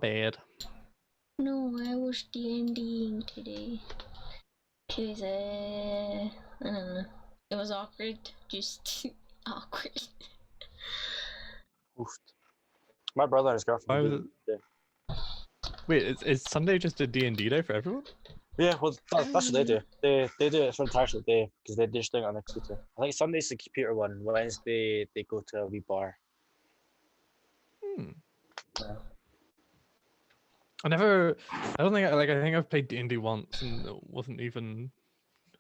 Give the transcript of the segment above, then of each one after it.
bed. No, I was D&Ding today. Cause I don't know. It was awkward. Just awkward. Oof. My brother and his Why girlfriend. was do- Wait, is Sunday just a D&D day for everyone? Yeah, well, that's what they do. They do it for the entire day because they're just doing it on the computer. I think Sunday's the computer one. Wednesday they go to a wee bar. Hmm. Yeah. I don't think I think I've played D&D once and it wasn't even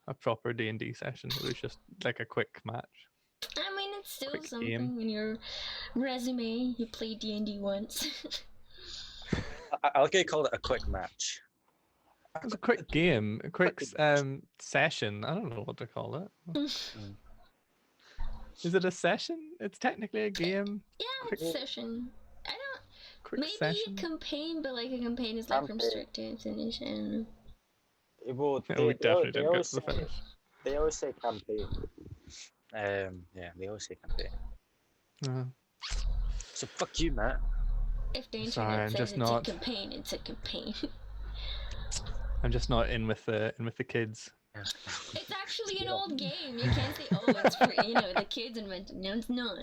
a proper D&D session. It was just like a quick match. I mean, it's still Quick something game. in your resume. You played D&D once. I like how you called it a quick match. It was a quick game, a quick session. I don't know what to call it. Is it a session? It's technically a game. Yeah, Quick- it's session. I don't. Quick Maybe session. campaign, but like a campaign is like from Campaign. start to finish. I don't know. Well, Yeah, we definitely didn't get to the finish. They always say campaign. Yeah, they always say campaign. So fuck you, Matt. If the internet Sorry, I'm says just it's not- a campaign, it's a campaign. I'm just not in with the kids. It's actually an old game. You can't say, oh, it's for, the kids invented. No, it's not.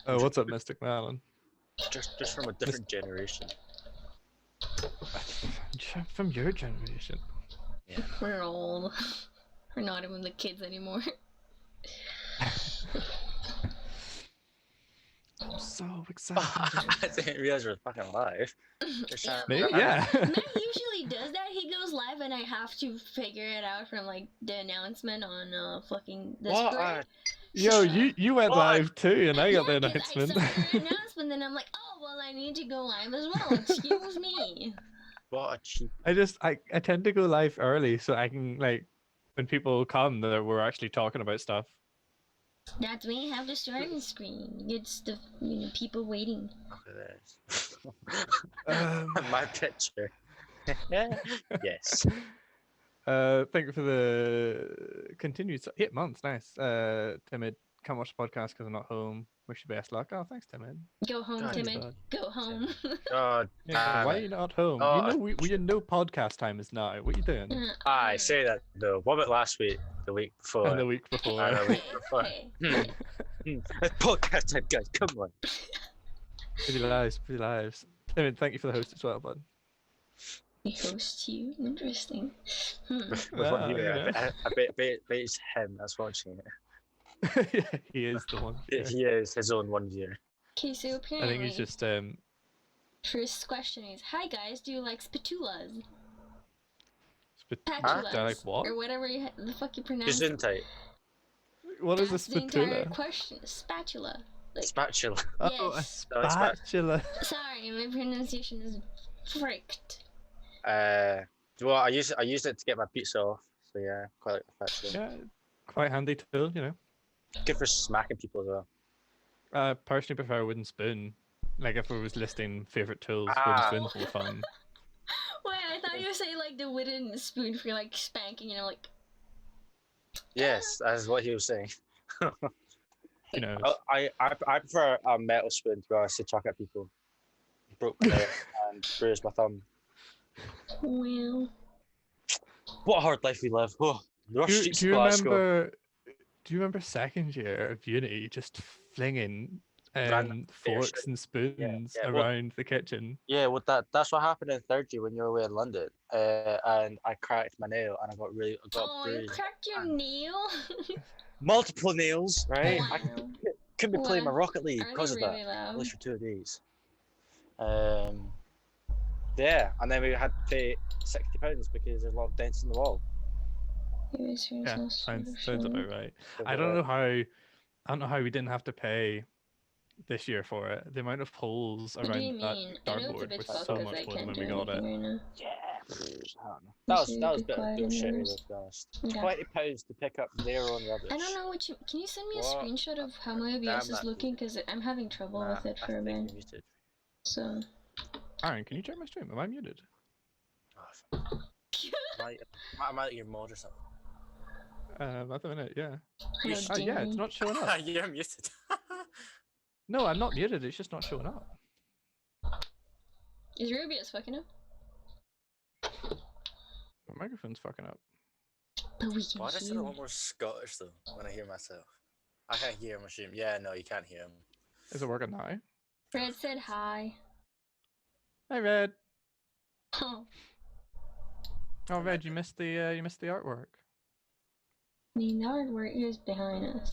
Oh, what's up, Mystic Malin? Just from a different generation. From your generation. Yeah. We're old. We're not even the kids anymore. I'm so excited. I didn't realize we were fucking live. Maybe, yeah. Matt usually does that. He goes live, and I have to figure it out from like the announcement on fucking the What? spread. Yo, you went What? live too, and I got the 'cause announcement. I saw your announcement, then I'm like, oh well, I need to go live as well. Excuse me. What a cheap. I tend to go live early so I can like when people come that we're actually talking about stuff. That's when you have the starting screen. It's the people waiting. Look at this. My picture. Yes. Thank you for the continued 8 months. Nice. Timid, come watch the podcast because I'm not home. Wish you best luck. Oh, thanks, Timid. Go home, God, Timid. bud. Go home. God Yeah, damn why are it. you not home? Oh, you know we know podcast time is now. What are you doing? I say that though. What about last week? The week before? And the week before. And the week Hey, before. hey. Podcast time, guys. Come on. Pretty lives, pretty lives. Timid, thank you for the host as well, bud. We host you. Interesting. With Ah, one viewer. you know. I bet it's him that's watching it. Yeah, he is the one. Yeah. He is his own one viewer. Okay, so I apparently, think he's just first question is, hi guys, do you like spatulas? do Spatulas. I like what? Or whatever the fuck you pronounce it. Gesundheit. What is a That's the entire spatula? question. Spatula. Like, Spatula. Oh, a yes. No, it's spat- spatula. Sorry, my pronunciation is fricked. Well, I used it to get my pizza off. So yeah, quite like the spatula. Yeah, quite handy tool, you know. Good for smacking people as well. I personally prefer a wooden spoon. Like if I was listing favorite tools, Ah. wooden spoons are fun. Wait, I thought you were saying like the wooden spoon for like spanking, like. Yes, that's what he was saying. You know. I prefer a metal spoon to be honest to chuck at people. Broke my nail and bruised my thumb. Well. What a hard life we live. Oh, the rush Do streets you of Glasgow. remember? Do you remember second year of uni just flinging Random forks and spoons yeah, well- around the kitchen? Yeah, well, that's what happened in third year when you were away in London. And I cracked my nail and I got Oh, you bruised. cracked your nail? Multiple nails, right? I Wow. couldn't be playing my Wow. Rocket League Are because they of that. really At loud? least for 2 days. Yeah, and then we had to pay £60 because there's a lot of dents in the wall. Yeah, sounds about right. I don't know how we didn't have to pay this year for it. The amount of holes What do you around that mean? I know it's a dartboard bit was fucked so because much I more than can't when do we got it. anything right now. Yeah, I don't know. You That should was a be bit quiet of in shit, yours. to be honest. Okay. £20 to pick up their own rubbish. I don't know what you. Can you send me a What? screenshot of how my OBS Damn is that looking? Because I'm having trouble Nah, with it I for a think bit. you're muted. So. Aaron, can you check my stream? Am I muted? Oh, I might your mod or something. At the minute, yeah. You How Oh yeah, it's dare not showing up. You're muted. No, I'm not muted. It's just not showing up. Is Rubius fucking up? My microphone's fucking up. But we can Why do I sound a hear. lot more Scottish though when I hear myself? I can't hear him. Assume. Yeah, no, you can't hear him. Is it working now? Red said hi. Hey, Red. Oh, Oh, Red, you missed the artwork. I mean, the artwork is behind us.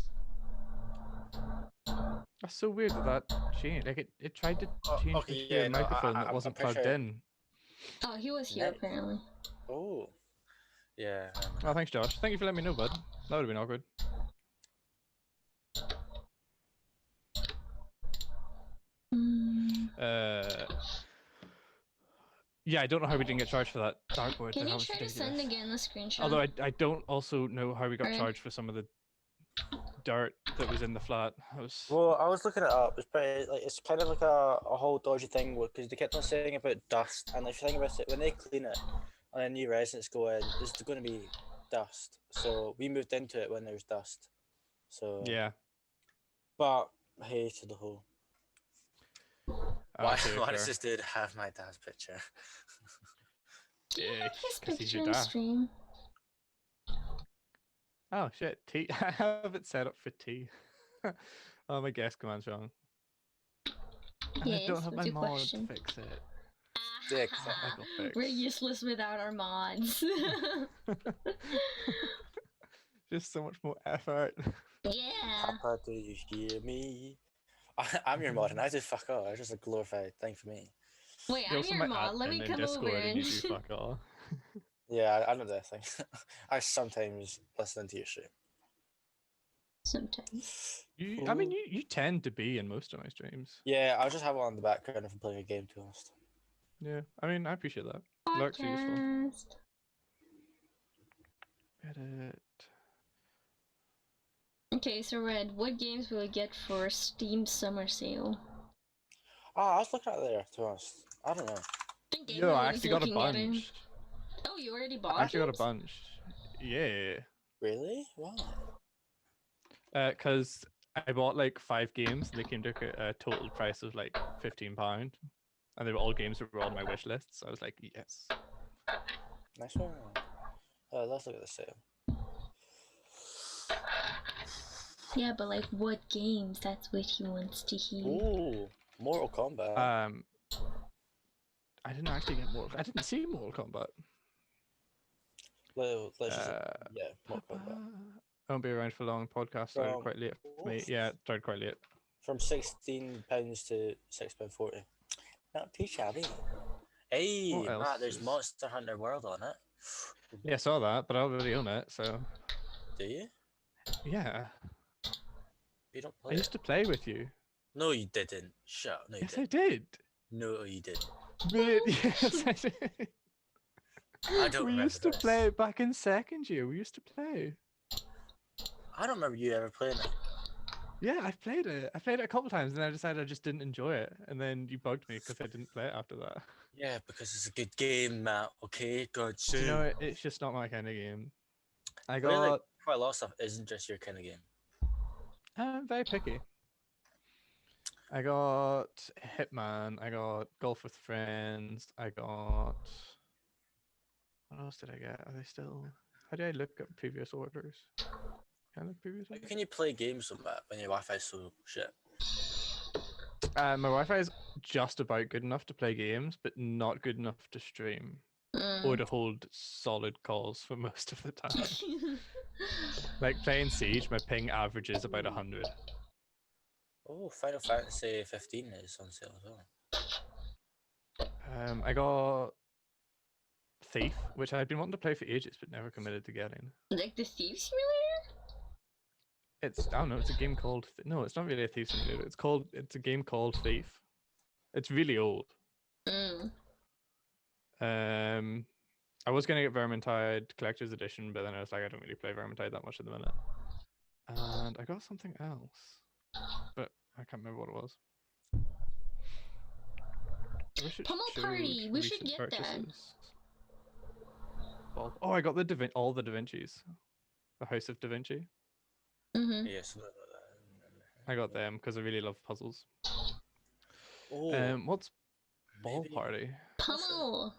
That's so weird that changed. Like it tried to Oh, change okay, the yeah, no, microphone that I'm wasn't pretty plugged sure- in. Oh, he was here Nice. apparently. Oh, yeah. Oh, thanks, Josh. Thank you for letting me know, bud. That would have been awkward. Mm. Yeah, I don't know how we didn't get charged for that dartboard. Can That you was try to ridiculous. send again the screenshot? Although I don't also know how we got Right. charged for some of the dirt that was in the flat. That was Well, I was looking it up. It's pretty like it's kind of like a whole dodgy thing because they kept on saying about dust, and if you think about it, when they clean it and then new residents go in, there's going to be dust. So we moved into it when there was dust. So yeah. but hey to the whole. Why, Okay, why fair. does this dude have my dad's picture? Do you have his 'cause he's picture your in dad. stream? Oh shit, T. I have it set up for T. Oh, my guess command's wrong. And I Yes, don't have what's my your mod question? to fix it. Dick. I got fixed. We're useless without our mods. Just so much more effort. Yeah. Papa, do you hear me? I'm your mod, and I do fuck all. It's just a glorified thing for me. Wait, You're I'm also your my mod. Let admin me in come Discord over and you and. do fuck all. Yeah, I know that thing. I sometimes listen to your shit. Sometimes. I mean, you tend to be in most of my streams. Yeah, I'll just have it on the background if I'm playing a game, to be honest. Yeah, I mean, I appreciate that. Lurks are useful. Podcast. Edit. Okay, so Red, what games will we get for Steam Summer Sale? Oh, I was looking at it there, to be honest. I don't know. I think Yo, I everyone's actually got a looking at it. bunch. Oh, you already bought I actually got a it? bunch. Yeah. Really? Wow. Because I bought like 5 games. They came to a total price of like £15, and they were all games that were on my wish list. So I was like, yes. Nice one. Let's look at the sale. Yeah, but like what games? That's what he wants to hear. Ooh, Mortal Kombat. I didn't actually get I didn't see Mortal Kombat. Let's just, yeah, Mortal Kombat. I won't be around for long. Podcast started From- quite late for me. Yeah, it started quite late. From £16 to £6.40. Not too shabby. Hey, What else Matt, there's is- Monster Hunter World on it. Yeah, I saw that, but I already own it, so Do you? yeah. You don't I play used it? to play with you. No, you didn't. Shut up. No, you Yes, I didn't. did. No, you didn't. Mate, yes, I did. I don't We remember used to this. play it back in second year. We used to play. I don't remember you ever playing it. Yeah, I played it. I played it a couple times, and I decided I just didn't enjoy it. And then you bugged me because I didn't play it after that. Yeah, because it's a good game, Matt. Okay, God, You know, it's just not my kind of game. I got. really, like, quite a lot of stuff isn't just your kind of game. I'm very picky. I got Hitman. I got Golf with Friends. I got. What else did I get? Are they still? How do I look at previous orders? Can I look previous How orders? can you play games with that when your Wi-Fi is so shit? My Wi-Fi is just about good enough to play games, but not good enough to stream or to hold solid calls for most of the time. Like playing Siege, my ping averages about 100. Oh, Final Fantasy 15 is on sale as well. I got Thief, which I've been wanting to play for ages, but never committed to getting. Like the Thief Simulator? It's I don't know. It's a game called no. It's not really a Thief Simulator. It's a game called Thief. It's really old. Mm. I was gonna get Vermintide Collector's Edition, but then I was like, I don't really play Vermintide that much at the minute. And I got something else, but I can't remember what it was. I wish it Pummel showed Party, we should recent get that. purchases. Oh, I got the all the Da Vinci's, the House of Da Vinci. Mm-hmm. Yes. I got them because I really love puzzles. Oh, What's Ball maybe. Party. Pummel.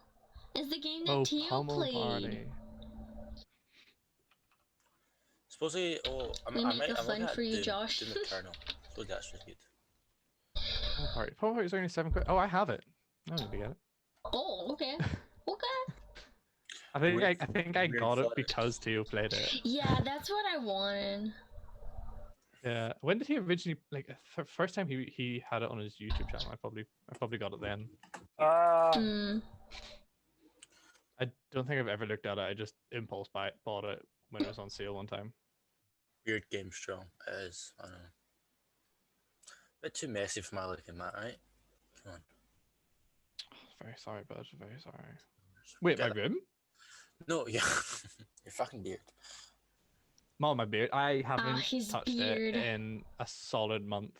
It's the game that Oh, Teo Pummel played. Party. Supposedly, oh, We make it I'm fun looking at for you, Doom, Josh. Doom Eternal. Supposedly that's really good. Pummel Party. Pummel Party is only £7. Oh, I have it. I need to get it. Oh, okay. Okay. I think Weird- I think I weird got it thought. because Teo played it. Yeah, that's what I wanted. Yeah. When did he originally first time he had it on his YouTube channel? I probably got it then. Hmm. I don't think I've ever looked at it. I just bought it when it was on sale one time. Weird game strong. It is. I don't know. Bit too messy for my liking, Matt. Right? Come on. Very sorry, bud. Very sorry. Wait, my Get room? No, yeah. Your fucking beard. Not my beard. I haven't his touched beard. it in a solid month.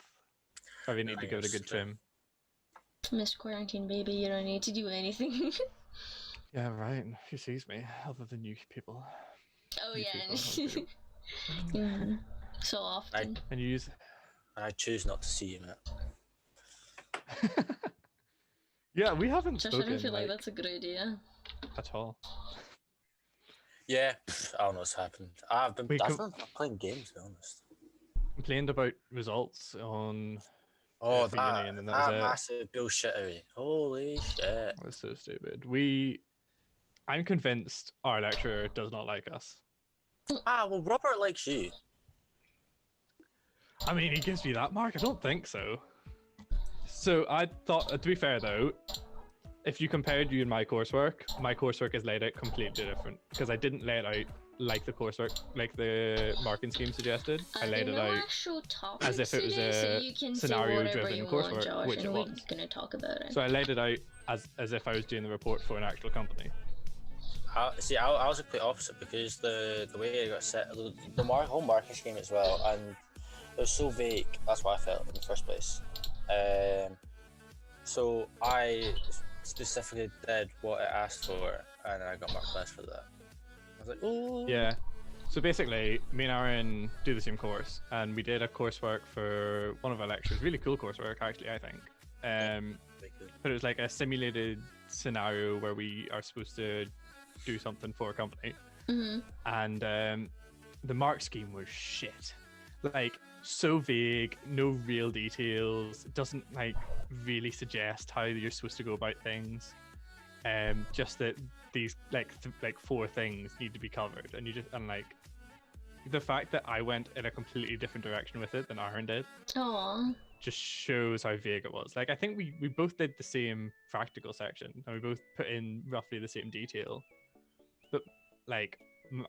I really need to give it a good Nice. trim. Miss Quarantine Baby, you don't need to do anything. Yeah, right. Who sees me other than you people? Oh You yeah. people, Mhm. So often. And you use. And I choose not to see you, Matt. Yeah, we haven't Josh, I spoken don't feel like that's a good idea. at all. Yeah, I don't know what's happened. I've been playing games, to be honest. Complained about results on. Oh, for uni, and then that was that it. massive bullshittery. Holy shit. That's so stupid. I'm convinced our lecturer does not like us. Well, Robert likes you. I mean, he gives me that mark. I don't think so. So I thought, to be fair though, if you compared you and my coursework is laid out completely different because I didn't lay it out like the coursework, like the marking scheme suggested. I laid it out as if it was so a you can scenario-driven say whatever coursework, you want, Josh, which and it we're was. gonna talk about it. So I laid it out as if I was doing the report for an actual company. I was the complete opposite because the way it got set, the whole marking scheme as well, and it was so vague. That's why I felt in the first place. So I specifically did what it asked for, and I got marked less for that. I was like, oh. Yeah. So basically, me and Aaron do the same course, and we did a coursework for one of our lectures. Really cool coursework, actually, I think. But it was like a simulated scenario where we are supposed to do something for a company, and the mark scheme was shit. Like so vague, no real details. It doesn't like really suggest how you're supposed to go about things. Just that these like 4 things need to be covered, and like the fact that I went in a completely different direction with it than Aaron did. Aww. Just shows how vague it was. Like I think we both did the same practical section and we both put in roughly the same detail, but like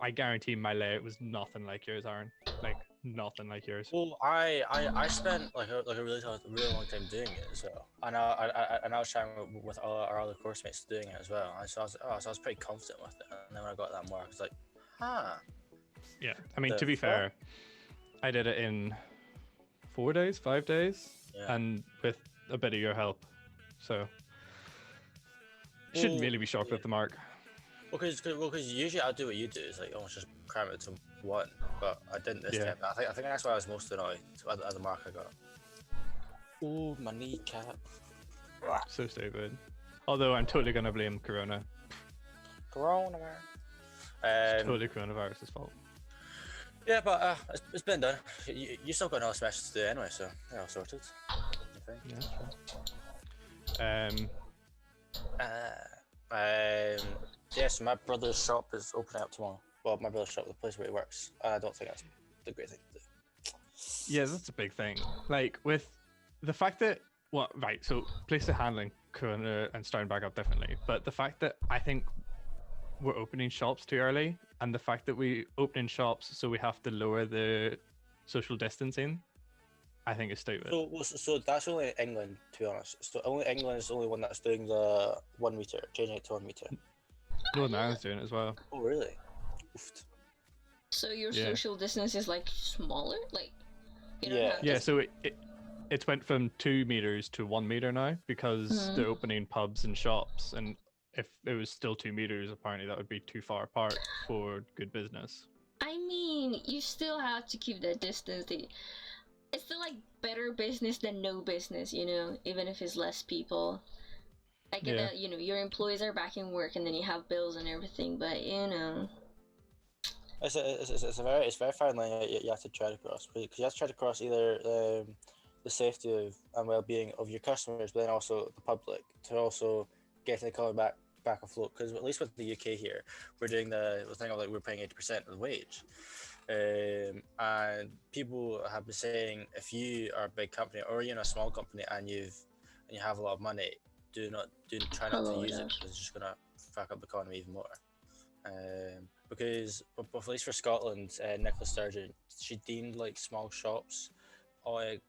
I guarantee my layout was nothing like yours, Aaron. Like nothing like yours. Well, I spent like a really long time doing it as well, and I was trying with all our other course mates doing it as well. And so I was pretty confident with it, and then when I got that mark, I was like, Yeah, I mean, The to be fuck? fair, I did it in 5 days, Yeah. and with a bit of your help. So, shouldn't Well, really be shocked with the mark. Because usually I do what you do, is like almost just cram it to 1, but I didn't this Yeah. time. I think that's why I was most annoyed at the mark I got. Ooh, my kneecap. So stupid. Although I'm totally gonna blame Corona. Corona, man. Totally coronavirus's fault. Yeah, but it's been done. You still got another semester to do anyway, so yeah, sorted. I think. Yeah. Sure. Yes, my brother's shop is opening up tomorrow. Well, my brother's shop, the place where he works. I don't think that's the great thing to do. Yeah, that's a big thing. Like with the fact that so places are handling Corona and starting back up differently, but the fact that I think we're opening shops too early, and the fact that we opening shops so we have to lower the social distancing, I think is stupid. So that's only England, to be honest. So only England is the only one that's doing the 1 meter, changing it to 1 meter. Northern Ireland's doing it as well. Oh, really? Oofed. So your Yeah. social distance is like smaller, like you don't Yeah. have Yeah, to- so it went from 2 meters to 1 meter now because they're opening pubs and shops, and if it was still 2 meters, apparently that would be too far apart for good business. I mean, you still have to keep that distance. It's still like better business than no business, you know, even if it's less people. I get Yeah. that, you know, your employees are back in work and then you have bills and everything, but you know. It's very fine line you have to tread across, because you have to tread across either the safety of and well-being of your customers, but then also the public, to also get the economy back afloat. Because at least with the UK here, we're doing the thing of like we're paying 80% of the wage, and people have been saying if you are a big company or you're in a small company and you have a lot of money, try not to Hello, use it, Josh. because it's just gonna fuck up the economy even more. Because but at least for Scotland, Nicola Sturgeon, she deemed like small shops,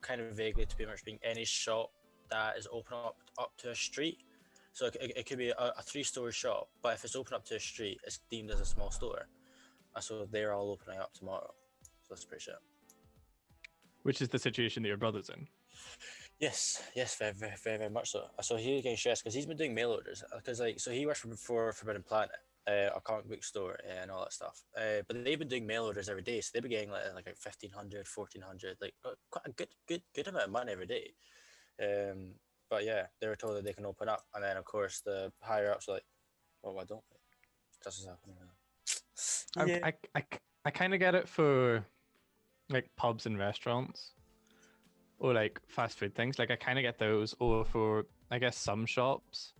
kind of vaguely to be much being any shop that is open up to a street. So it could be a 3-story shop, but if it's open up to a street, it's deemed as a small store. And so they're all opening up tomorrow. So that's pretty shit. Which is the situation that your brother's in. Yes, very much so. So he's getting stressed because he's been doing mail orders. Because so he works for Forbidden Planet, a comic book store and all that stuff. But they've been doing mail orders every day, so they've been getting like 1,500, 1,400, like quite a good amount of money every day. But yeah, they were told that they can open up, and then of course the higher ups are like, "Well, why don't we?" That's what's happening. Yeah. I kind of get it for like pubs and restaurants or like fast food things. Like I kind of get those, or for I guess some shops.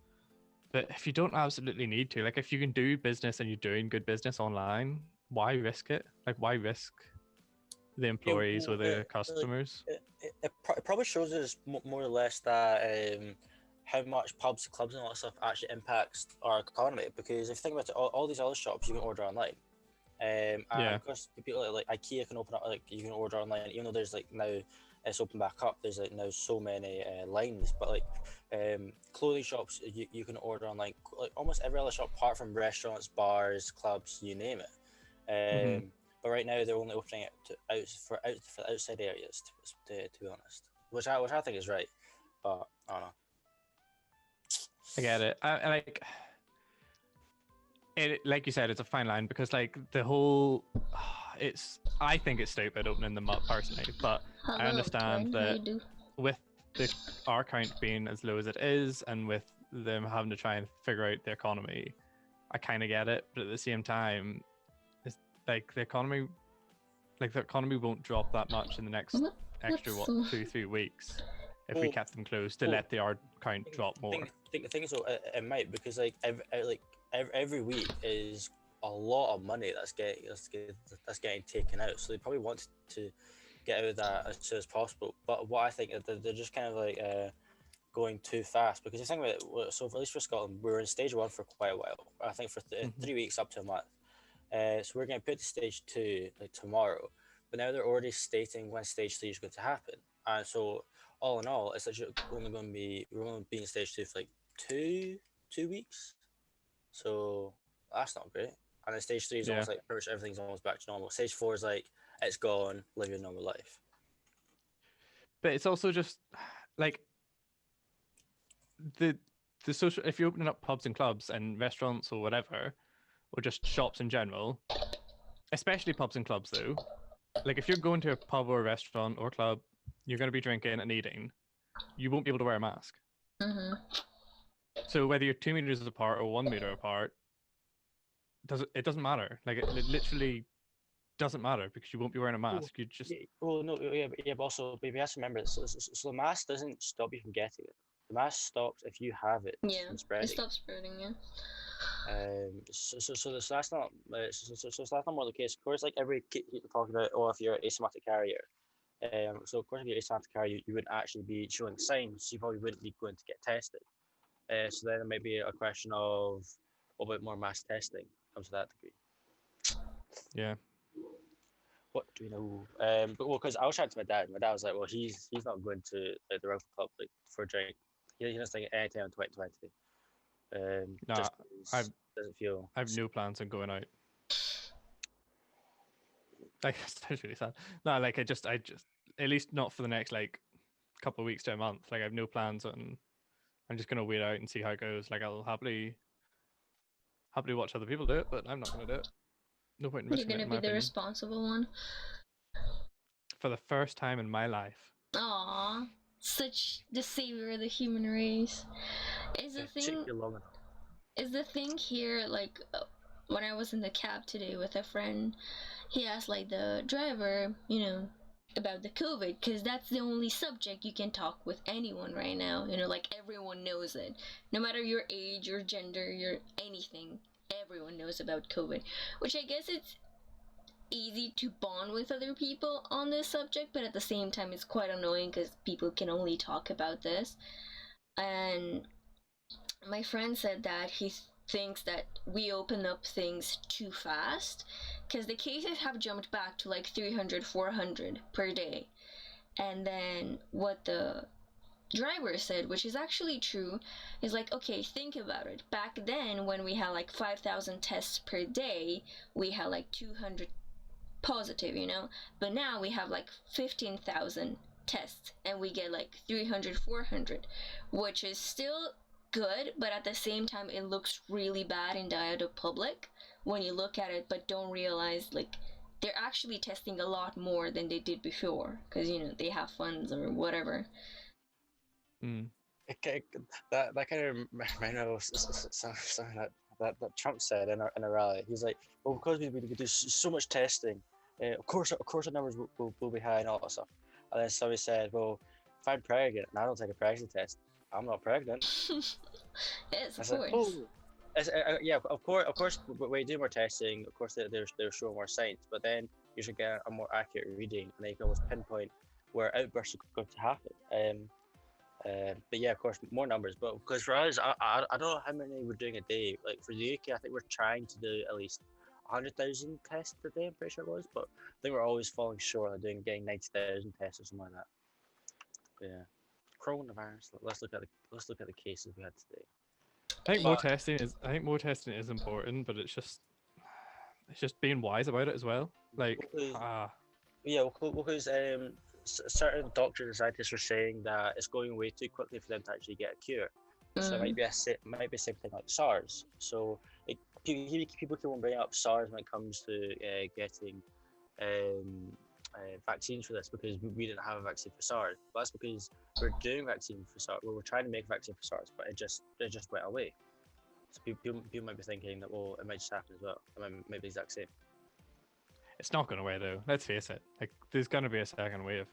But if you don't absolutely need to, like if you can do business and you're doing good business online, why risk it? Like why risk the employees or the customers? It probably shows us more or less that how much pubs, clubs, and all that stuff actually impacts our economy. Because if you think about it, all these other shops you can order online. And Yeah. of course, people like IKEA can open up, like you can order online, even though there's like now it's open back up. There's like now so many lines, but like clothing shops, you can order online. Like almost every other shop, apart from restaurants, bars, clubs, you name it. But right now they're only opening it for outside areas, to be honest, which I think is right, but I don't know. I get it. I like it. Like you said, it's a fine line because like the whole, I think it's stupid opening them up personally, but Hello, I understand Ken, how that you do? with our count being as low as it is, and with them having to try and figure out the economy, I kind of get it. But at the same time, it's like the economy won't drop that much in the next extra What's so- 2-3 weeks if we Well, kept them closed to well, let the art count drop more. The thing is, though, it might, because like every week is a lot of money that's getting taken out. So they probably want to get out of that as soon as possible. But what I think is that they're just kind of like going too fast, because the thing about it, so at least for Scotland, we were in stage 1 for quite a while. I think for 3 weeks up to a month. So we're going to put to stage 2 like tomorrow, but now they're already stating when stage 3 is going to happen, and so all in all, it's actually only going to be we're going to be in stage 2 for like two weeks. So that's not great. And then stage 3 is almost like pretty much everything's almost back to normal. Stage 4 is like it's gone, live your normal life. But it's also just like the social. If you're opening up pubs and clubs and restaurants or whatever, or just shops in general, especially pubs and clubs though, like if you're going to a pub or a restaurant or club, you're going to be drinking and eating, you won't be able to wear a mask. So whether you're 2 meters apart or 1 meter apart, it doesn't matter. Like it literally doesn't matter because you won't be wearing a mask. You just But also, but you have to remember, so the mask doesn't stop you from getting it. The mask stops if you have it from spreading. It stops spreading, yeah. So that's not so that's not more the case. Of course, like every people talking about, if you're an asymptomatic carrier. So of course, if you're asymptomatic carrier, you wouldn't actually be showing signs. So you probably wouldn't be going to get tested. So then it might be a question of a bit more mass testing comes to that degree. Yeah. What do you know? But because I was chatting to my dad. My dad was like, "Well, he's not going to the Rifle Club like for a drink. He doesn't think anytime in 2020. Nah, doesn't feel. I have no plans on going out. Like that's really sad. No, like I just at least not for the next like couple of weeks to a month. Like I have no plans on. I'm just gonna wait out and see how it goes. Like I'll happily watch other people do it, but I'm not gonna do it. No point in risking You're it. gonna In be my the opinion. responsible one. For the first time in my life. Aww, such the savior of the human race. Is the It thing took you long enough. is the thing here like when I was in the cab today with a friend, he asked like the driver, about the COVID, because that's the only subject you can talk with anyone right now. Like everyone knows it, no matter your age, your gender, your anything. Everyone knows about COVID, which I guess it's easy to bond with other people on this subject, but at the same time, it's quite annoying because people can only talk about this. And my friend said that he thinks that we open up things too fast because the cases have jumped back to like 300, 400 per day. And then what the driver said, which is actually true, is like, okay, think about it. Back then, when we had like 5,000 tests per day, we had like 200 positive, but now we have like 15,000 tests and we get like 300, 400, which is still good, but at the same time it looks really bad in the eye of the public when you look at it, but don't realize like they're actually testing a lot more than they did before because they have funds or whatever. That kind of reminded me of something that Trump said in a rally. He's like, well, because we do so much testing, of course our numbers will be high and all that stuff. And then somebody said, well, if I'm pregnant and I don't take a pregnancy test, I'm not pregnant. Yes, of I said, course. oh. Yeah, of course. When you do more testing, of course they're showing more signs, but then you should get a more accurate reading, and you can almost pinpoint where outbursts are going to happen. But yeah, of course, more numbers. But because for us, I don't know how many we're doing a day. Like for the UK, I think we're trying to do at least 100,000 tests per day. I'm pretty sure it was, but I think we're always falling short of getting 90,000 tests or something like that. But yeah, coronavirus. Let's look at the cases we had today. I think more testing is important, but it's just being wise about it as well. Like, yeah, because certain doctors and scientists are saying that it's going way too quickly for them to actually get a cure. So it might be the same thing like SARS. So people keep on bringing up SARS when it comes to getting vaccines for this, because we didn't have a vaccine for SARS. But that's because we're doing vaccine for SARS. We're trying to make a vaccine for SARS, but it just went away. So people might be thinking that, well, it might just happen as well. It might be the exact same. It's not going away though. Let's face it. Like, there's going to be a second wave.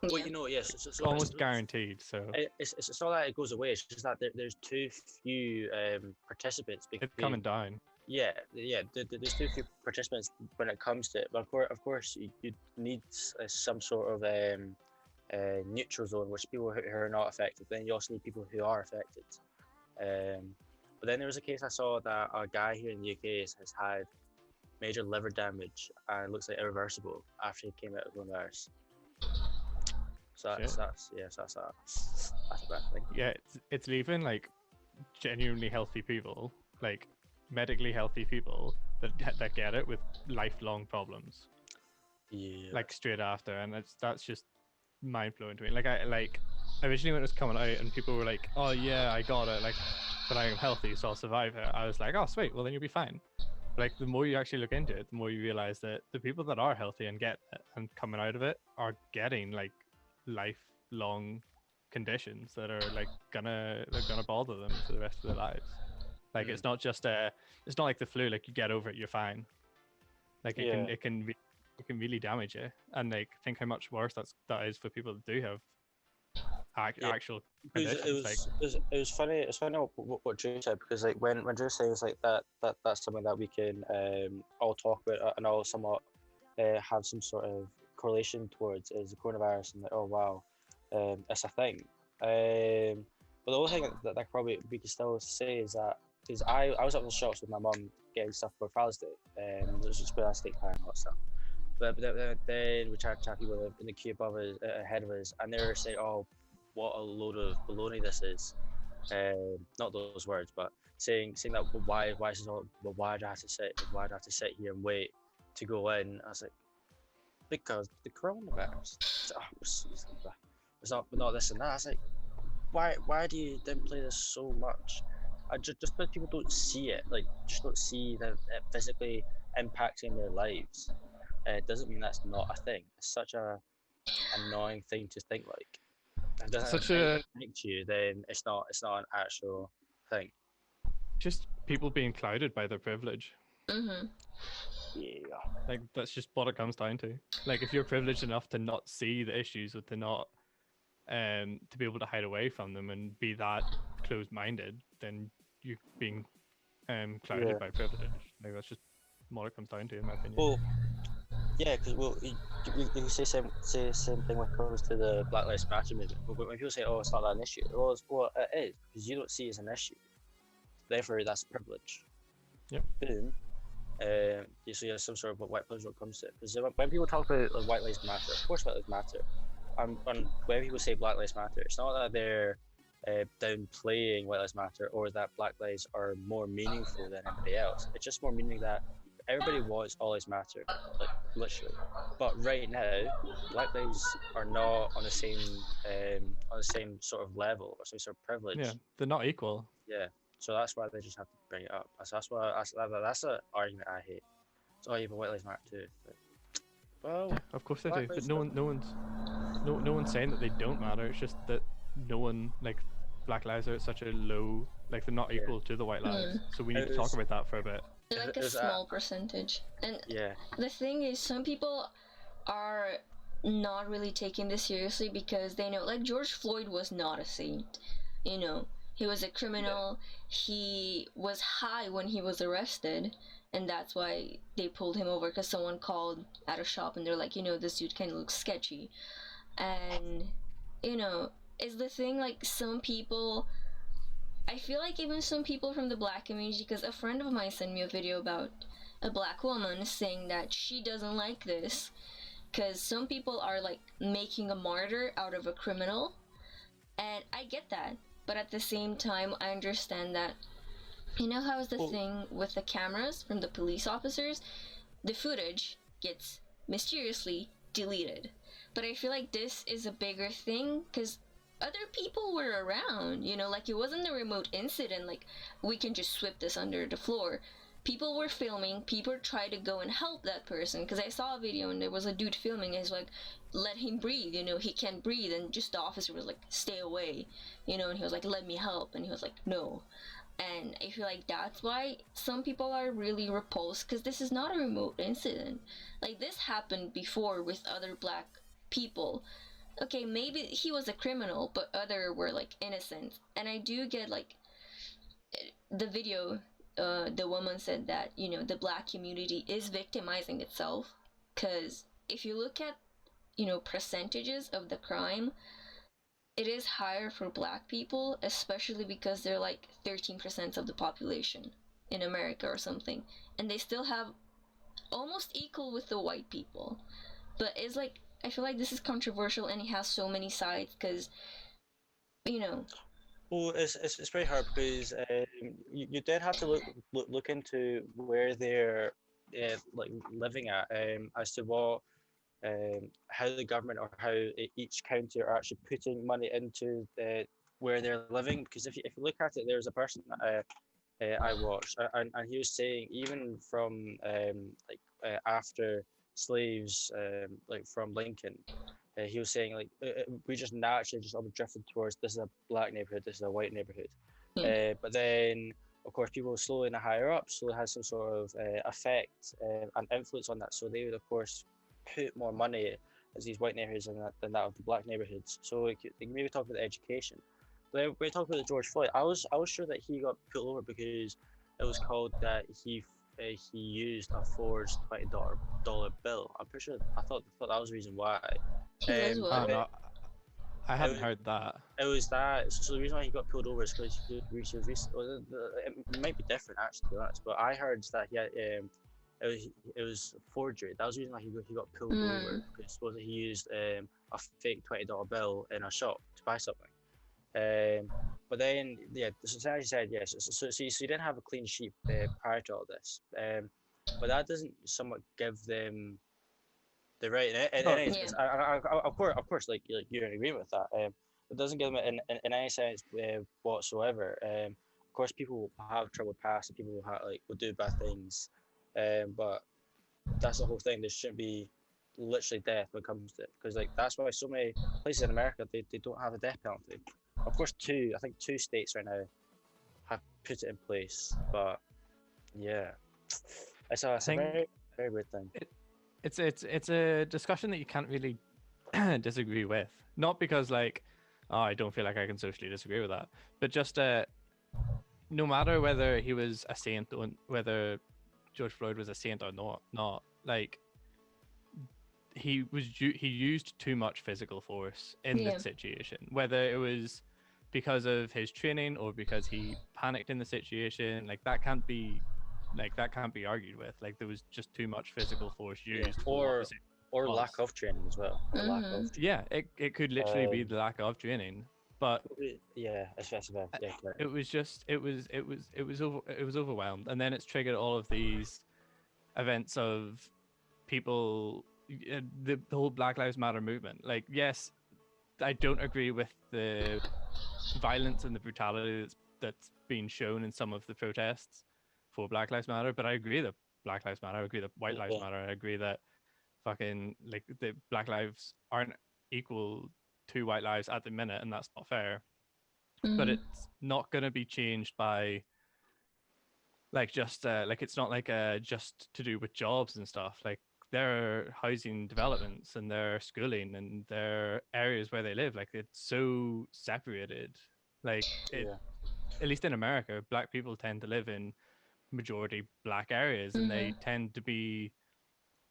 Well, yes, it's almost guaranteed. So it's not that it goes away. It's just that there's too few participants. It's coming down. Yeah. There's too few participants when it comes to it. But of course, you need some sort of neutral zone, which people who are not affected. Then you also need people who are affected. But then there was a case I saw that a guy here in the UK has had major liver damage and it looks like irreversible after he came out of coronavirus. So that's a bad thing. Yeah, it's leaving like genuinely healthy people, like medically healthy people that get it with lifelong problems. Yeah. Like straight after, and that's just mind blowing to me. Like originally when it was coming out and people were like, "Oh yeah, I got it," like, but I am healthy, so I'll survive it. I was like, "Oh sweet, well then you'll be fine." But like the more you actually look into it, the more you realize that the people that are healthy and get it and coming out of it are getting like lifelong conditions that are like gonna bother them for the rest of their lives. Like it's not just it's not like the flu. Like you get over it, you're fine. Like it can really damage you, and like think how much worse that is for people that do have actual conditions. It was funny. It's funny what Drew said, because like when Drew says like that's something that we can all talk about and all somewhat have some sort of correlation towards is the coronavirus, and like, oh wow, it's a thing. But the only thing that probably we can still say is that, because I was up in the shops with my mum getting stuff for Father's Day, there's just where I steak pie and all that stuff. But then we tried to chat people in the queue above us, ahead of us, and they were saying, "Oh, what a load of baloney this is." Not those words, but saying that why is this all? Well, why do I have to sit here and wait to go in? I was like, because the coronavirus. It's not this and that. I was like, why do you downplay this so much? Just because people don't see it, like just don't see that it physically impacting their lives. It doesn't mean that's not a thing. It's such a annoying thing to think like. If it doesn't Such a affect you, then it's not an actual thing. just people being clouded by their privilege. Mm-hmm. Yeah. Like that's just what it comes down to. Like if you're privileged enough to not see the issues or to not to be able to hide away from them and be that closed minded, then you're being clouded Yeah. by privilege. Like that's just what it comes down to in my opinion. Well, yeah, because you say same thing when it comes to the Black Lives Matter movement. But when people say, "Oh, it's not an issue," well, it is because you don't see it as an issue. Therefore, that's a privilege. Yep. Boom. So you have some sort of white privilege when it comes to it. Because when people talk about like, white lives matter, of course white lives matter. And when people say Black Lives Matter, it's not that they're downplaying white lives matter or that Black lives are more meaningful than anybody else. It's just more meaning that everybody wants all lives matter, like literally. But right now, Black lives are not on the same sort of level or some sort of privilege. Yeah, they're not equal. Yeah. So that's why they just have to bring it up. That's an argument I hate. It's oh, yeah, but white lives matter too. But, well, Yeah, of course they Black do. But lives no one's saying that they don't matter. It's just that no one like Black lives are at such a low, like they're not Yeah. equal to the white lives. So we need It to talk is- about that for a bit. They're like a There's a- small percentage. And yeah. the thing is, some people are not really taking this seriously because they know, like, George Floyd was not a saint. You know, he was a criminal. He was high when he was arrested, and that's why they pulled him over because someone called at a shop and they're like, this dude kind of looks sketchy. And, is the thing, like, some people. I feel like even some people from the black community, because a friend of mine sent me a video about a black woman saying that she doesn't like this because some people are like making a martyr out of a criminal, and I get that, but at the same time I understand that how's the Well- thing with the cameras from the police officers, the footage gets mysteriously deleted, but I feel like this is a bigger thing because other people were around, like it wasn't a remote incident, like we can just sweep this under the floor. People were filming, people tried to go and help that person, because I saw a video and there was a dude filming and he's like, let him breathe, he can't breathe, and just the officer was like, stay away, and he was like, let me help, and he was like, no. And I feel like that's why some people are really repulsed, because this is not a remote incident. Like, this happened before with other black people. Okay, maybe he was a criminal, but other were like innocent. And I do get like the video, the woman said that, the black community is victimizing itself. Because if you look at, percentages of the crime, it is higher for black people, especially because they're like 13% of the population in America or something. And they still have almost equal with the white people. But it's like, I feel like this is controversial and it has so many sides because, Well, it's very hard because you then have to look into where they're like living at as to what how the government or how each county are actually putting money into where they're living. Because if you look at it, there's a person that I watched and he was saying even from after slaves like from Lincoln. He was saying like we just naturally just all drifted towards this is a black neighborhood, this is a white neighborhood, but then of course people slowly and higher up slowly has some sort of effect and influence on that, so they would of course put more money as these white neighborhoods than that of the black neighborhoods. So they can maybe talk about education. But then when we talk about the George Floyd, I was sure that he got pulled over because it was called that he used a forged $20 bill. I'm pretty sure I thought that was the reason why. he was Um, I what? don't know. I hadn't was- heard that. It was that. So the reason why he got pulled over is because he was it might be different actually, to be honest. But I heard that he had, it was forgery. That was the reason why he got pulled over because supposedly he used a fake $20 bill in a shop to buy something. But then so as you said yes. So you didn't have a clean sheet prior to all this. But that doesn't somewhat give them the right in Oh, any sense. Of course, like you're in agreement with that. It doesn't give them in any sense whatsoever. Of course, people will have troubled past and people will do bad things. But that's the whole thing. There shouldn't be literally death when it comes to it, because like that's why so many places in America they don't have a death penalty. Of course, I think two states right now have put it in place, but yeah, it's a think very very weird thing. it's a discussion that you can't really disagree with. Not because like, oh, I don't feel like I can socially disagree with that, but just no matter whether he was a saint or whether George Floyd was a saint or not like he used too much physical force in Yeah. the situation, whether it was because of his training or because he panicked in the situation. That can't be argued with. Like, there was just too much physical force Yeah. used for what the situation Or was. lack of training as well. Or lack of Yeah, it could literally be the lack of training, but yeah, especially yeah, correct. it was just it was overwhelmed, and then it's triggered all of these events of people, the whole Black Lives Matter movement. Like, yes, I don't agree with the violence and the brutality that's being shown in some of the protests for Black Lives Matter, but I agree that Black Lives Matter. I agree that White Lives Matter. I agree that fucking like the Black lives aren't equal to white lives at the minute, and that's not fair. But it's not going to be changed by just it's not just to do with jobs and stuff. Like, there are housing developments and their schooling and their areas where they live. Like, it's so separated. Like, at least in America, Black people tend to live in majority Black areas, and they tend to be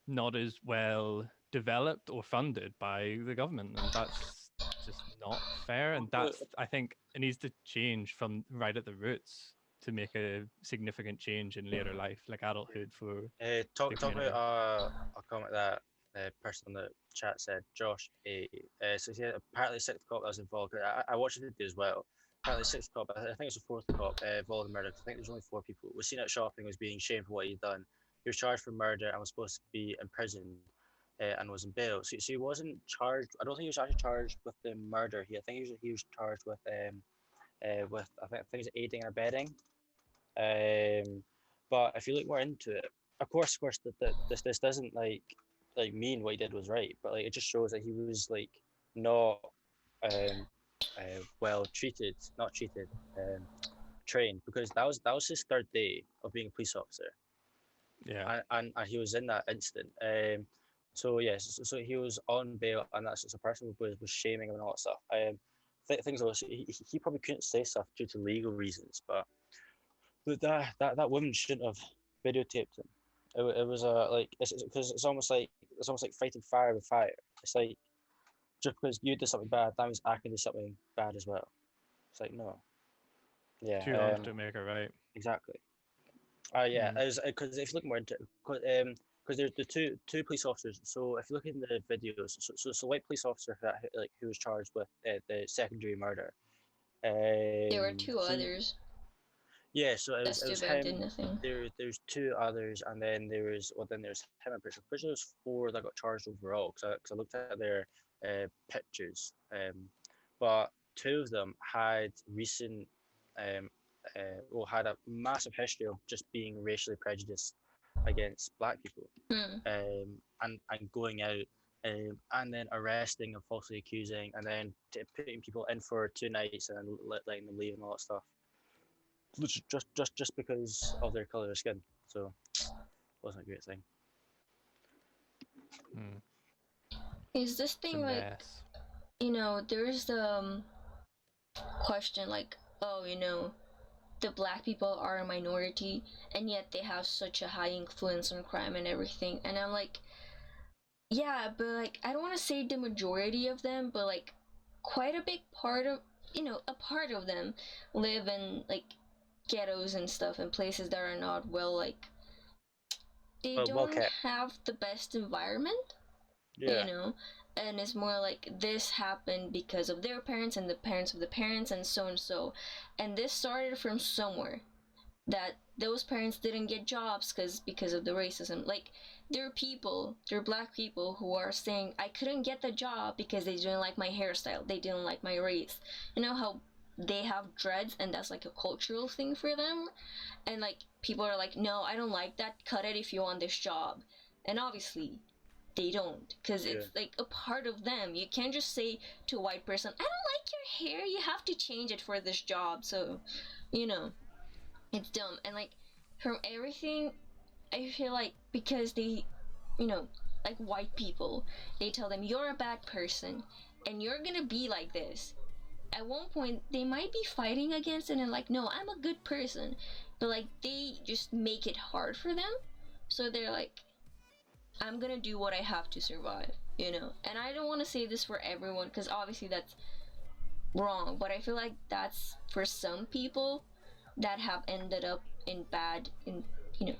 not as well developed or funded by the government, and that's just not fair. And that's, I think, it needs to change from right at the roots to make a significant change in later life, like adulthood, for talk community. about a comment that person in the chat said, Josh A. So he apparently sixth cop that was involved. I watched the video as well. Apparently sixth cop, I think it's the fourth cop involved in murder. I think there's only 4 people. Was seen out shopping, was being shamed for what he'd done. He was charged for murder and was supposed to be imprisoned and was in bail. So he wasn't charged. I don't think he was actually charged with the murder. I think he was charged with I think it's aiding and abetting. But if you look more into it, of course, this doesn't mean what he did was right, but like it just shows that he was like not well treated, not treated, trained, because that was his 3rd day of being a police officer. Yeah. And he was in that incident. So yes, so he was on bail, and that's just a person was shaming him and all that stuff. Things like he probably couldn't say stuff due to legal reasons, but that woman shouldn't have videotaped him. It was because it's almost like fighting fire with fire. It's like, just because you did something bad, that means I can do something bad as well. It's like, no. Yeah. 2 wrongs don't make it right. Exactly. Yeah. It was because if you look more into it, because there's the two police officers. So if you look in the videos, so white police officer who was charged with the secondary murder. There were 2 others. Yeah, so it was him. Did nothing. There's 2 others, and then there's him. I'm pretty sure there's 4 that got charged overall. Because I looked at their pictures, but 2 of them had recent had a massive history of just being racially prejudiced against Black people, and going out and then arresting and falsely accusing, and then putting people in for 2 nights and then letting them leave and all that stuff. Just because of their color of skin. So it wasn't a great thing. Is this thing there's the question like, oh, the Black people are a minority and yet they have such a high influence on crime and everything, and I'm like, yeah, but like I don't want to say the majority of them, but like quite a big part of a part of them live in like ghettos and stuff, and places that are not they don't have the best environment. And it's more like this happened because of their parents and the parents of the parents and so, and this started from somewhere, that those parents didn't get jobs because of the racism. Like, there are Black people who are saying, I couldn't get the job because they didn't like my hairstyle, they didn't like my race. You know how they have dreads and that's like a cultural thing for them, and like people are like, no, I don't like that, cut it if you want this job. And obviously they don't, because Yeah. it's like a part of them. You can't just say to a white person, I don't like your hair, you have to change it for this job. So, you know, it's dumb. And like, from everything, I feel like because they, you know, like white people, they tell them you're a bad person and you're gonna be like this. At one point, they might be fighting against it and like, no, I'm a good person, but like they just make it hard for them. So they're like, I'm gonna do what I have to survive, you know. And I don't want to say this for everyone because obviously that's wrong, but I feel like that's for some people that have ended up in bad in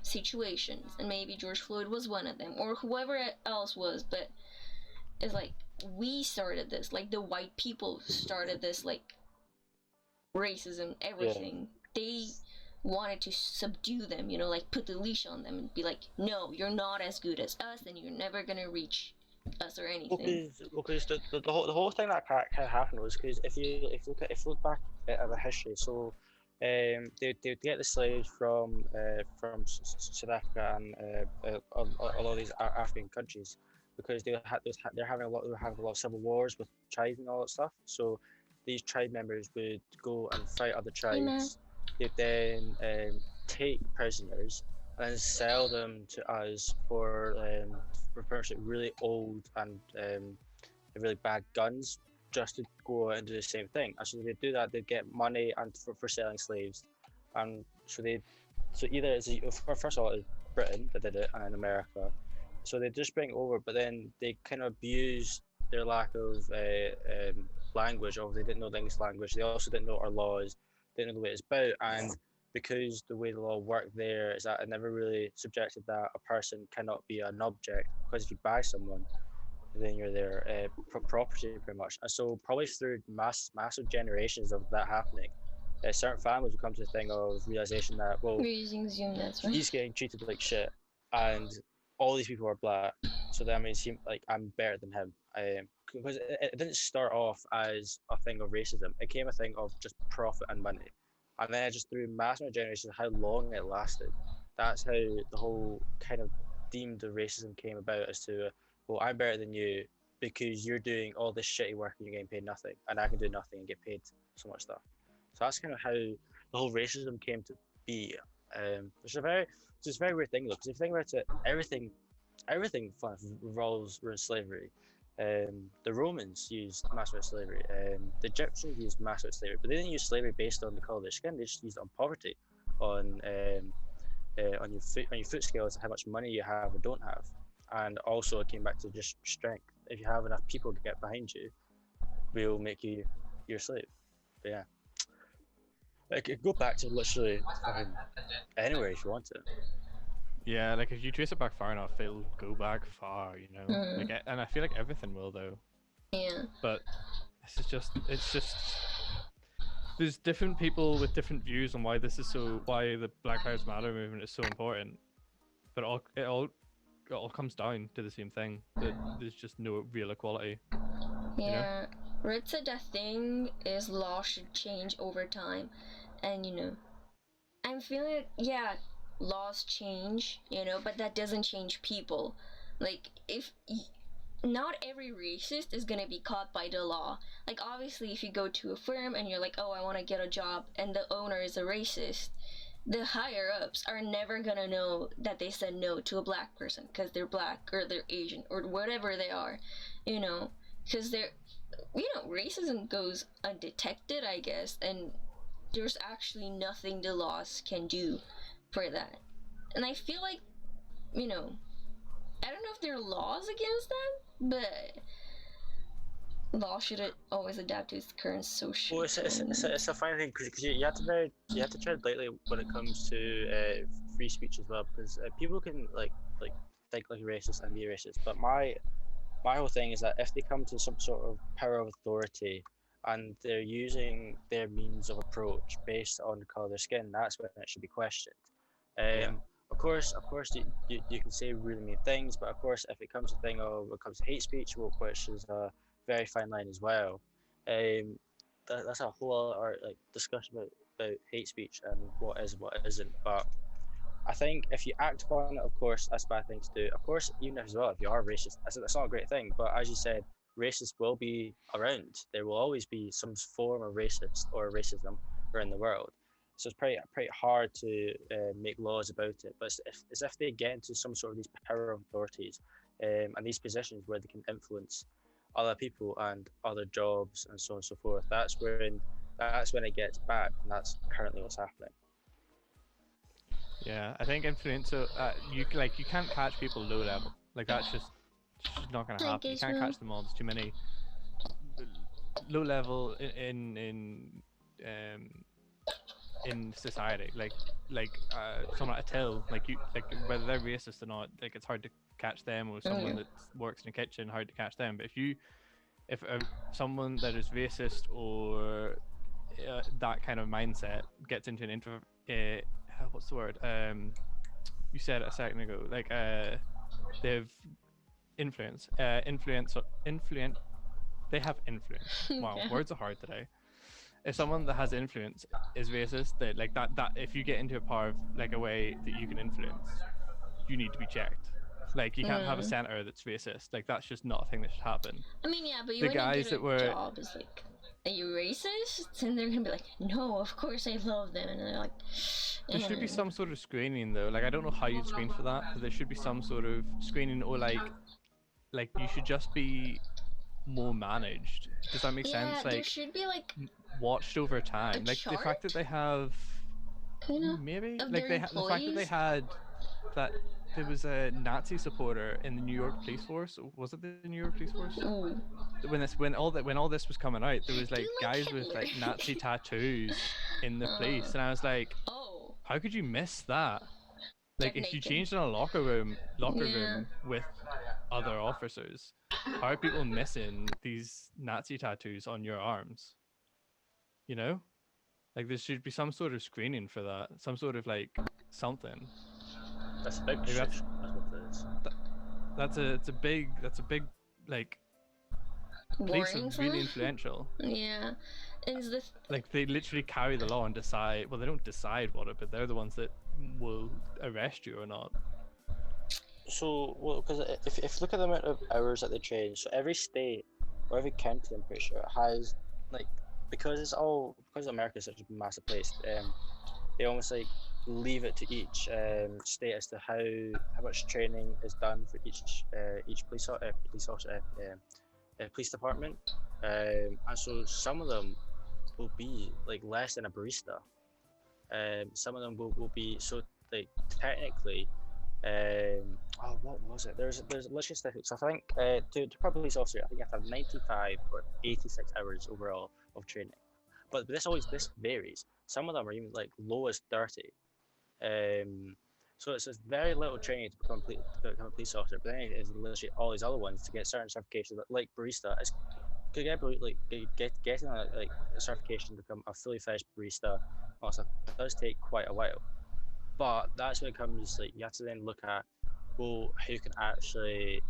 situations, and maybe George Floyd was one of them, or whoever else was. But it's like we started this, like the white people started this, like racism, everything. They wanted to subdue them, like put the leash on them and be like, no, you're not as good as us, and you're never gonna reach us or anything. Because the whole thing that kind of happened was because if you look back at the history, so they get the slaves from South Africa and a lot of these African countries because they're having a lot of civil wars with tribes and all that stuff. So these tribe members would go and fight other Amen. tribes. They'd then take prisoners and sell them to us for purchasing really old and really bad guns just to go out and do the same thing. And so they do that, they get money and for selling slaves. And so either first of all it's Britain that did it and then America. So they just bring it over, but then they kind of abuse their lack of language, or they didn't know the English language. They also didn't know our laws, didn't know the way it's about, and because the way the law worked there is that it never really subjected that a person cannot be an object, because if you buy someone, then you're their property pretty much. And so probably through massive generations of that happening, certain families will come to the thing of realization that, well, We're using Zoom, that's right. he's getting treated like shit, and all these people are black, so that means I'm better than him. Because it didn't start off as a thing of racism; it became a thing of just profit and money, and then just through massive generations, how long it lasted. That's how the whole kind of deemed of racism came about, as to, well, I'm better than you because you're doing all this shitty work and you're getting paid nothing, and I can do nothing and get paid so much stuff. So that's kind of how the whole racism came to be. Which is a very weird thing though, because if you think about it, everything revolves around slavery. The Romans used mass amount of slavery. The Egyptians used mass amount of slavery, but they didn't use slavery based on the color of their skin. They just used it on poverty, on your foot scales, how much money you have or don't have, and also it came back to just strength. If you have enough people to get behind you, we'll make you your slave. But yeah, it could go back to literally anywhere if you want to. Yeah, like if you trace it back far enough, it'll go back far, Mhm. Like, and I feel like everything will though. Yeah. But it's just there's different people with different views on why the Black Lives Matter movement is so important. But it all comes down to the same thing, that there's just no real equality. Yeah. Red said that thing is law should change over time. And I'm feeling like, yeah, laws change, but that doesn't change people. Like, not every racist is gonna be caught by the law. Like, obviously, if you go to a firm and you're like, oh, I want to get a job, and the owner is a racist, the higher ups are never gonna know that they said no to a black person because they're black or they're Asian or whatever they are, because racism goes undetected, I guess, and there's actually nothing the laws can do for that. And I feel like, I don't know if there are laws against that, but law should always adapt to its current social. Well, it's a funny thing because you have to tread lightly when it comes to free speech as well, because people can like think like a racist and be a racist. But my whole thing is that if they come to some sort of power of authority and they're using their means of approach based on the color of their skin, that's when it should be questioned. Of course, you can say really mean things, but of course, if it comes to hate speech, which is a very fine line as well. That's a whole other discussion about hate speech and what is and what isn't. But I think if you act upon it, of course, that's a bad thing to do. Of course, even if as well, if you are racist, that's not a great thing. But as you said, racists will be around. There will always be some form of racist or racism around the world. So it's pretty hard to make laws about it. But it's if they get into some sort of these power of authorities and these positions where they can influence other people and other jobs and so on and so forth. That's when it gets bad, and that's currently what's happening. Yeah, I think influencer, you can't catch people low level. Like that's just not gonna I happen. You guess can't so. catch them all. There's too many low level um in society. Like someone at a till, like whether they're racist or not, like it's hard to catch them, or someone that works in a kitchen, hard to catch them. But if someone that is racist or that kind of mindset gets into an what's the word? You said it a second ago. Like they've influence. They have influence. Wow, Yeah. words are hard today. If someone that has influence is racist, that if you get into a power of like a way that you can influence, you need to be checked. Like you can't have a senator that's racist. Like that's just not a thing that should happen. I mean, yeah, but you The wouldn't guys get that a were job as like, are you racist? And they're gonna be like, no, of course I love them, and they're like, there should be some sort of screening though. Like I don't know how you'd screen for that, but there should be some sort of screening, or like you should just be more managed. Does that make yeah, sense? there Like should be like watched over time. Like the fact that chart? they have kind of maybe of like their the fact that they employees. had that there was a Nazi supporter in the New York police force. Was it the New York police force? Ooh. When all this was coming out, there was Do like you like guys with Hitler? like Nazi tattoos in the police, and I was like, Oh, how could you miss that? Like if you naked. changed in a locker Yeah. room with other officers, how are people missing these Nazi tattoos on your arms? You know, like there should be some sort of screening for that, some sort of like something. That's a big Like restriction. That's what it is. that's a big like police are Boring really sign? influential. Yeah. And it's this. Like they literally carry the law and decide. Well, they don't decide what it, but they're the ones that will arrest you or not. So, well, because if you look at the amount of hours that they train, so every state or every county, I'm pretty sure, has like because America is such a massive place, they almost like leave it to each state as to how much training is done for each police department, and so some of them will be like less than a barista. Some of them will be so like technically. What was it? There's literally statistics. I think to probably police officer, I think you have to have 95 or 86 hours overall of training. But this varies. Some of them are even like low as 30. So it's very little training to become a police officer. But then it's literally all these other ones to get certain certifications, like barista. It's getting like a certification to become a fully fledged barista. Also, does take quite a while. But that's when it comes like you have to then look at who can actually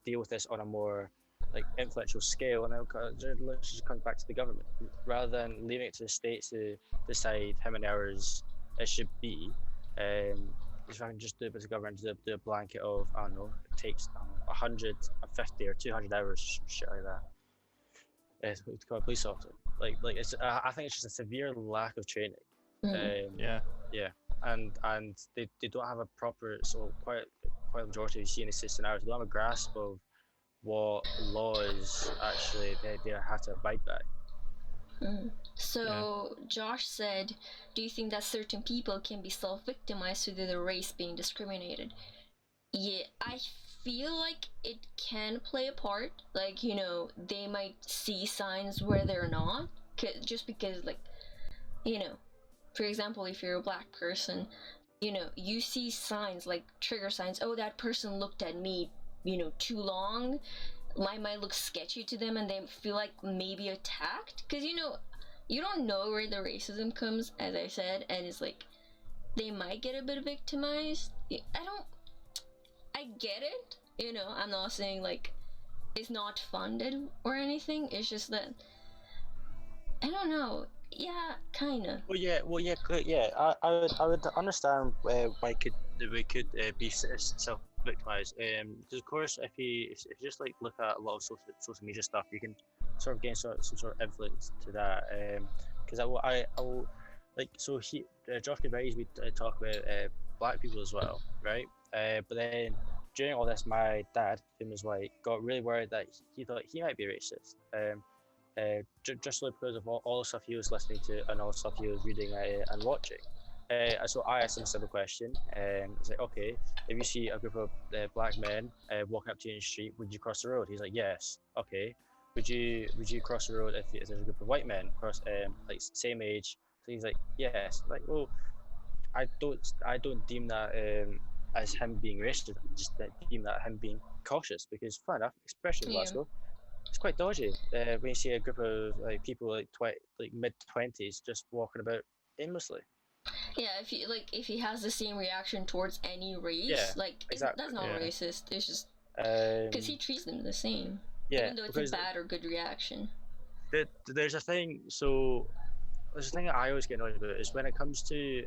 deal with this on a more like influential scale, and then it just comes back to the government rather than leaving it to the states to decide how many hours it should be. If I can just do it as a government, do a blanket of I don't know, it takes 150 or 200 hours, shit like that, to become a police officer. Like it's I think it's just a severe lack of training. Yeah. And they don't have a proper, so quite a majority of you see in the system now, they don't have a grasp of what laws actually they have to abide by. So Josh said, do you think that certain people can be self-victimized due to their race being discriminated? Yeah, I feel like it can play a part. Like, you know, they might see signs where they're not, just because, like, you know, for example, if you're a black person, you know, you see signs like trigger signs. Oh, that person looked at me, you know, too long. Might look sketchy to them, and they feel like maybe attacked. Because, you know, you don't know where the racism comes, as I said, and it's like they might get a bit victimized. I get it. You know, I'm not saying like it's not funded or anything. It's just that I don't know. Yeah, kinda. Yeah. I would understand why we could be self-victimized. Because of course, if you just like look at a lot of social media stuff, you can sort of gain some sort of influence to that. Because I will like so Josh could very easily talk about black people as well, right? But then during all this, my dad, who was white, got really worried that he thought he might be racist. Just because of all the stuff he was listening to and all the stuff he was reading and watching. So I asked him a simple question. It's like, okay, if you see a group of black men walking up to you in the street, would you cross the road? He's like, yes. Okay. Would you cross the road if there's a group of white men cross like same age? So he's like, yes. Like, well, I don't deem that as him being racist. I just deem that him being cautious because fair enough, especially in Yeah. Glasgow, it's quite dodgy when you see a group of like people like mid-20s just walking about aimlessly. Yeah, if he has the same reaction towards any race, Yeah, like exactly. that's not Yeah. racist. It's just because he Um, treats them the same, yeah, even though it's a because bad or good reaction. there's a thing. So there's a thing that I always get annoyed about is when it comes to.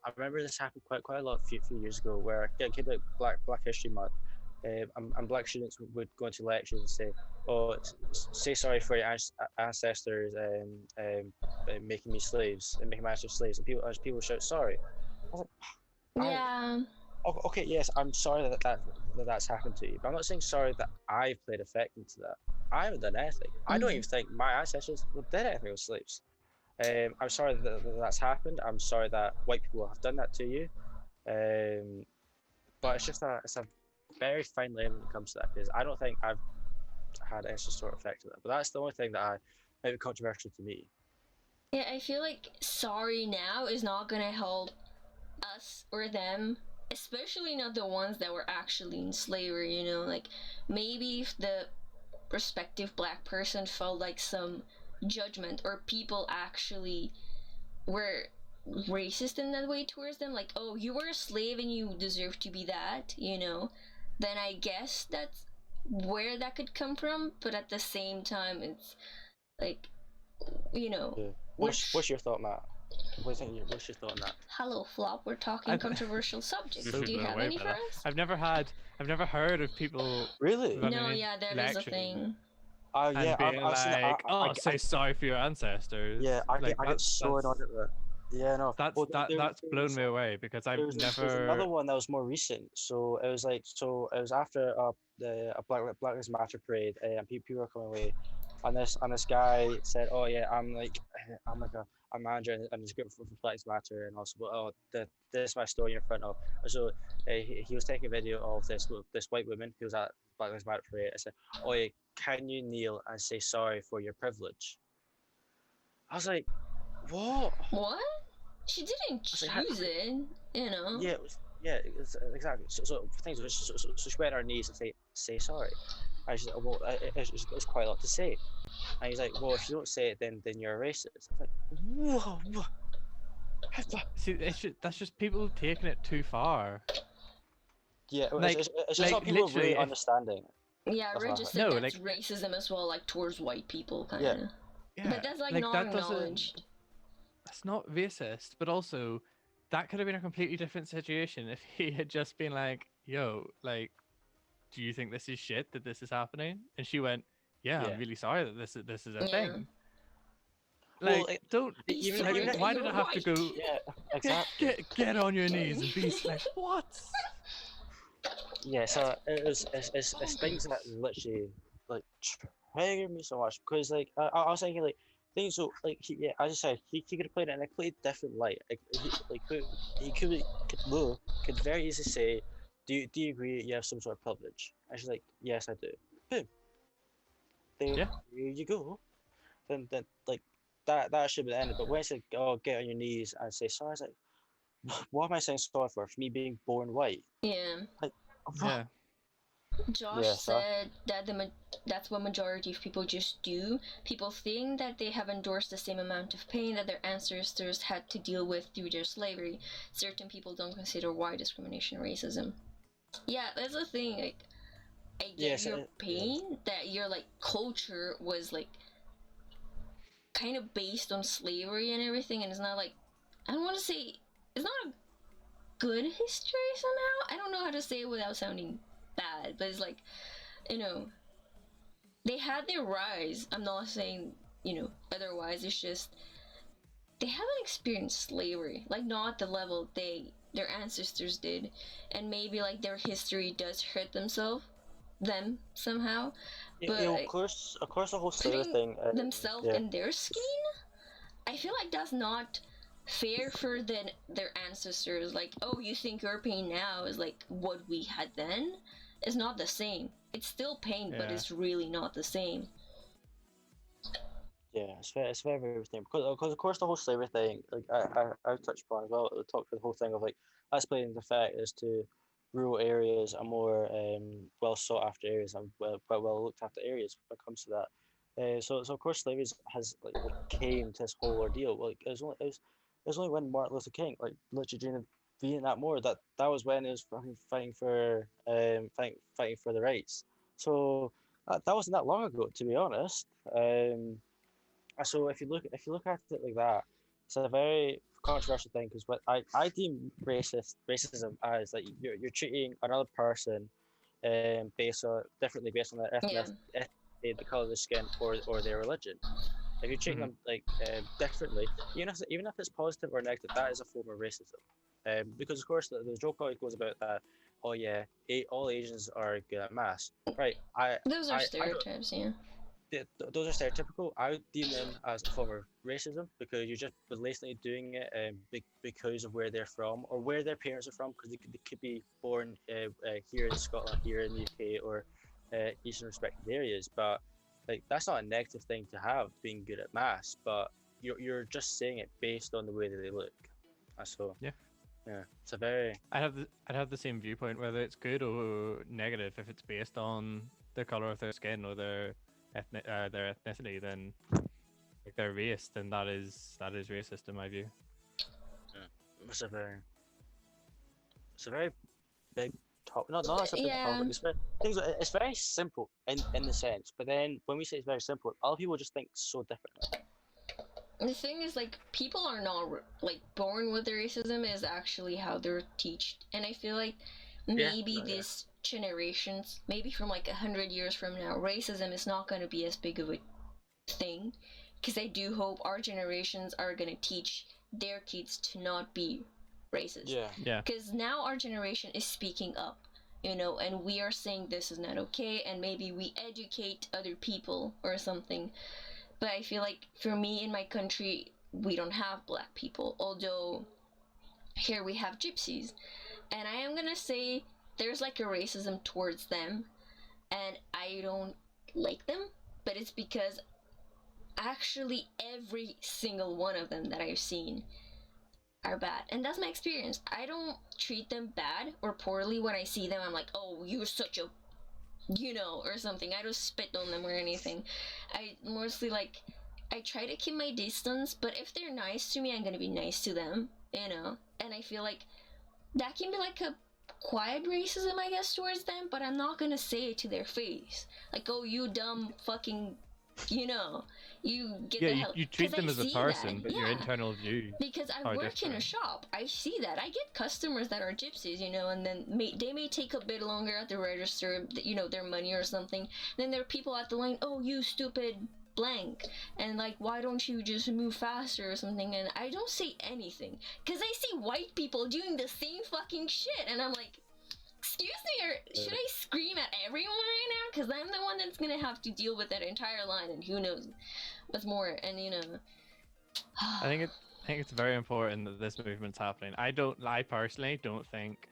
I remember this happened quite a lot few years ago where a kid like Black History Month, and black students would go into lectures and say, "Oh, say sorry for your ancestors making me slaves and making my ancestors slaves," and people shout sorry. I was like, Yeah, okay, yes, I'm sorry that's happened to you, but I'm not saying sorry that I've played effect into that. I haven't done anything. I don't even think my ancestors did anything with slaves. I'm sorry that's happened. I'm sorry that white people have done that to you. Um, but it's a very fine line when it comes to that because I don't think I've had any sort of effect on that. But that's the only thing that I might be controversial to me. yeah. I feel like sorry now is not gonna help us or them, especially not the ones that were actually in slavery. You know, like maybe if the prospective black person felt like some judgment or people actually were racist in that way towards them, like, oh, you were a slave and you deserve to be that, then I guess that's where that could come from. But at the same time, it's like, you know, Yeah. which What's your thought, Matt? What's your thought on that? hello flop, we're talking I've- controversial subjects. So Do you blown have away any by for that. us? I've never heard of people Really? running No, in yeah, that is a lectures thing. and Yeah, being I've seen it. like, "Oh, say sorry for your ancestors." Yeah, Like I get so annoyed at that. Yeah, no. Well, that's there blown was me away because I've there's another never. one that was more recent. So it was after a Black Lives Matter parade, and people were coming away, and this guy said, "Oh yeah, I'm like a manager in this group for Black Lives Matter, and also this is my story in front of." So he was taking a video of this white woman who was at Black Lives Matter parade. I said, "Oh yeah, can you kneel and say sorry for your privilege?" I was like, "What?" What? She didn't I was like, choose it, Yeah, exactly. So things. So she went on her knees and say sorry. I said, well, it's quite a lot to say. And he's like, well, if you don't say it, then you're a racist. I was like, whoa. See, that's just people taking it too far. Yeah, Like, it's just not people literally, really understanding. Yeah, That's Ray what I just think. said No, that's like- racism as well, like towards white people, kind Yeah. of. yeah, But that's like that not doesn't. acknowledged. That's not racist, but also that could have been a completely different situation if he had just been like, "Yo, like, do you think this is shit that this is happening?" And she went, "Yeah, Yeah. I'm really sorry that this is a Yeah. thing." Well, Like, don't Be even sorry like, that why you're did I have to white. go? yeah, exactly. Get on your knees and be like, what? Yeah, so it's things that literally like trigger me so much because like I was thinking like things so like yeah as I said he could have played it in a completely different light he could very easily say do you agree you have some sort of privilege and she's like yes I do boom Yeah. there you go then like that should be the end but when I said oh get on your knees and say sorry I was like what am I saying sorry for me being born white Yeah. like Yeah. Josh Yeah, so- said that that's what majority of people just do. People think that they have endorsed the same amount of pain that their ancestors had to deal with through their slavery. Certain people don't consider white discrimination racism. Yeah, that's the thing. Like, I get Yes, your yeah. pain that your like culture was like kind of based on slavery and everything, and it's not like, I don't want to say it's not a good history somehow. I don't know how to say it without sounding bad, but it's like, you know, they had their rise. I'm not saying, otherwise. It's just they haven't experienced slavery, like not at the level their ancestors did, and maybe like their history does hurt them somehow. But Of course, the whole slavery putting thing. themselves Yeah. in their skin, I feel like that's not fair for their ancestors. Like, oh, you think your pain now is like what we had then? It's not the same. It's still pain, but Yeah. it's really not the same. Yeah, it's very interesting because of course the whole slavery thing, like I touched upon as well. We talked about the whole thing of like us playing the fact as to rural areas are more well sought after areas and well looked after areas when it comes to that. So of course slavery has like came to this whole ordeal. Like it was only when Martin Luther King, like literally during the Vietnam War, that was when he was fighting for fighting for the rights. So that wasn't that long ago, to be honest. So if you look at it like that, it's a very controversial thing because what I deem racism as like you're treating another person differently based on their Yeah. ethnicity, the color of their skin, or their religion. If you're treating them like differently, even if it's positive or negative, that is a form of racism. Because of course the joke always goes about that. Oh yeah, all Asians are good at maths, right? Those are I don't, stereotypes, yeah. those are stereotypical. I would deem them as a form of racism because you're just blatantly doing it because of where they're from or where their parents are from, because they could be born here in Scotland, here in the UK, or eastern respected areas. But like that's not a negative thing to have, being good at maths, but you're just saying it based on the way that they look. So Yeah. It's a very I'd have the same viewpoint whether it's good or negative. If it's based on the color of their skin or their ethnicity, then like their race, then that is racist in my view. it's a very big topic. Not as a big Yeah. topic. It's very simple in the sense, but then when we say it's very simple, a lot of people just think so differently. The thing is, like, people are not like born with racism. Is actually how they're taught, and I feel like maybe this generations, maybe from like 100 years from now, racism is not going to be as big of a thing, because I do hope our generations are going to teach their kids to not be racist. Yeah. Because now our generation is speaking up, and we are saying this is not okay, and maybe we educate other people or something. But I feel like for me in my country, we don't have black people, although here we have gypsies. And I am gonna say there's like a racism towards them, and I don't like them, but it's because actually every single one of them that I've seen are bad. And that's my experience. I don't treat them bad or poorly when I see them. I'm like, oh, you're such a or something. I don't spit on them or anything. I mostly like, I try to keep my distance, but if they're nice to me, I'm gonna be nice to them, and I feel like that can be like a quiet racism, I guess, towards them, but I'm not gonna say it to their face. Like, oh, you dumb fucking, you get the hell. You treat 'Cause them I as a see person, that, but your yeah. internal view. Because I are work in a different. shop, I see that. I get customers that are gypsies, and then they may take a bit longer at the register, their money or something. Then there are people at the line, oh, you stupid blank, and like, why don't you just move faster or something? And I don't say anything, because I see white people doing the same fucking shit, and I'm like, excuse me, or should I scream at everyone right now? Because I'm the one that's gonna have to deal with that entire line, and who knows what's more, and I think it's very important that this movement's happening. I personally don't think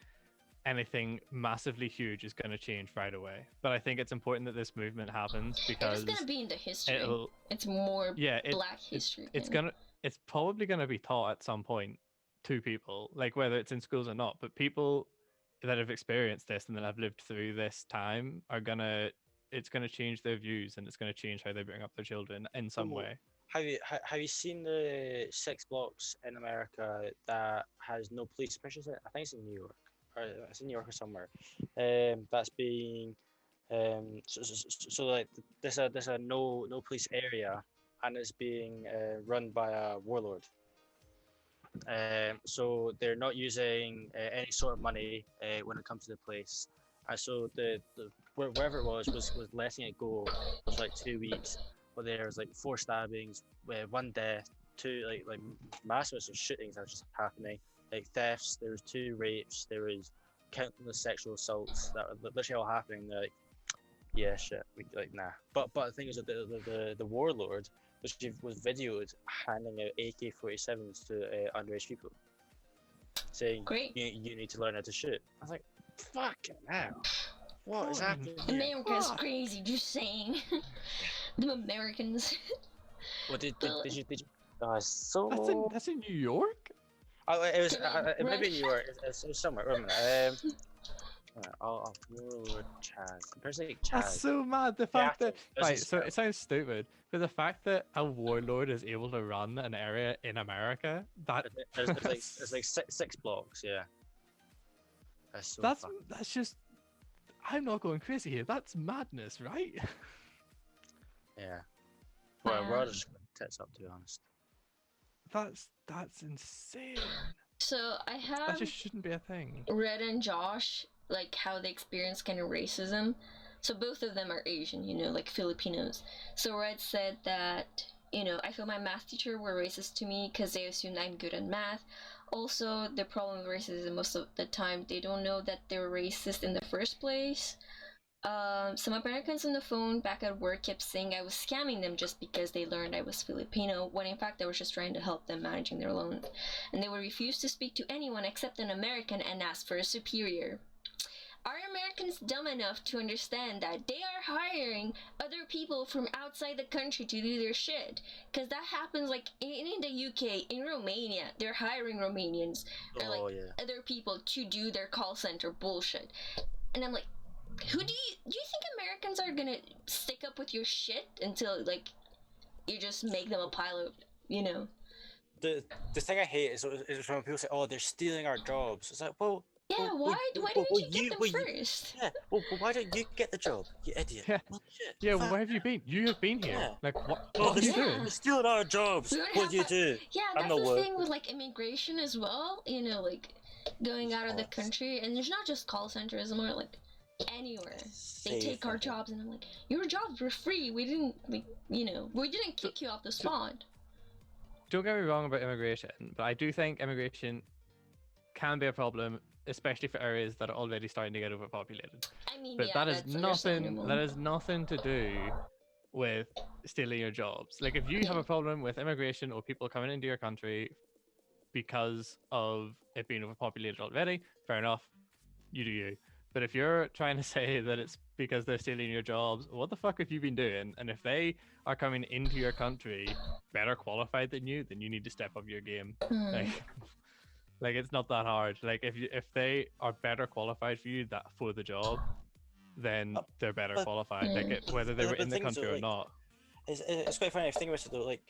anything massively huge is going to change right away, but I think it's important that this movement happens because it's gonna be in the history. it'll It's more yeah black history. it's probably gonna be taught at some point to people, like whether it's in schools or not. But people that have experienced this and that have lived through this time it's gonna change their views, and it's gonna change how they bring up their children in some way. Have you seen the 6 blocks in America that has no police presence in it? I think it's in New York, or it's in New York or somewhere. That's being so like there's a no police area, and it's being run by a warlord. So they're not using any sort of money when it comes to the place, and so wherever it was letting it go for like 2 weeks. But there was like 4 stabbings, 1 death, 2 like massive shootings that were just happening, like thefts. There was 2 rapes. There was countless sexual assaults that were literally all happening. They're like, yeah, shit, like nah. But the thing is that the warlord was videoed handing out AK-47s to underage people, saying Great. you need to learn how to shoot. I was like, fucking hell, what is Fucking happening here? America's Fuck. crazy, just saying. The Americans. What did you? Oh, it's so. That's in New York. Oh, it was Right. maybe you were. It was somewhere. Wait a minute. Warlord Chaz. Personally, Chaz. That's so mad. The The fact actor, that doesn't right, so spell. it sounds stupid, but the fact that a warlord is able to run an area in America, There's like 6 blocks. Yeah. That's so. that's just. I'm not going crazy here. That's madness, right? Yeah. Well, Wow. we're all just going tits up, to be honest. That's insane. So I That have just shouldn't be a thing. Red and Josh, like how they experience kind of racism. So both of them are Asian, like Filipinos. So Red said that, I feel my math teacher were racist to me because they assumed I'm good at math. Also, the problem with racism most of the time, they don't know that they're racist in the first place. Some Americans on the phone back at work kept saying I was scamming them just because they learned I was Filipino, when in fact I was just trying to help them managing their loans. And they would refuse to speak to anyone except an American and ask for a superior. Are Americans dumb enough to understand that they are hiring other people from outside the country to do their shit? Because that happens like in the UK, in Romania, they're hiring Romanians or Oh like yeah. other people to do their call center bullshit. And I'm like, do you think Americans are gonna stick up with your shit until like you just make them a pile of The thing I hate is when people say, "Oh, they're stealing our jobs." It's like, well. Yeah, well, why well, didn't you get them first? Yeah. Well, why don't you get the job, you idiot? Yeah. Well, shit, Yeah, fuck. where have you been? You have been here. Yeah. Like what? Oh, What are you yeah. doing? they're stealing our jobs. We don't What do you have do? Yeah, I'm that's not the working. thing with like immigration as well, like going out of the Yes. country, and there's not just call centers, more like anywhere. They take our Safe, jobs, and I'm like, your jobs were free. We didn't kick you off the spot. Don't get me wrong about immigration, but I do think immigration can be a problem, especially for areas that are already starting to get overpopulated. I mean, But yeah, that is that's nothing. understandable. That is nothing to do with stealing your jobs. Like if you have a problem with immigration or people coming into your country because of it being overpopulated already, fair enough. You do you. But if you're trying to say that it's because they're stealing your jobs, what the fuck have you been doing? And if they are coming into your country better qualified than you, then you need to step up your game. Hmm. Like it's not that hard. Like if they are better qualified for you for the job, then they're better but- qualified. Like Mm. whether they But were the in the thing is, country or like, not. It's quite funny if you think about it though. Like,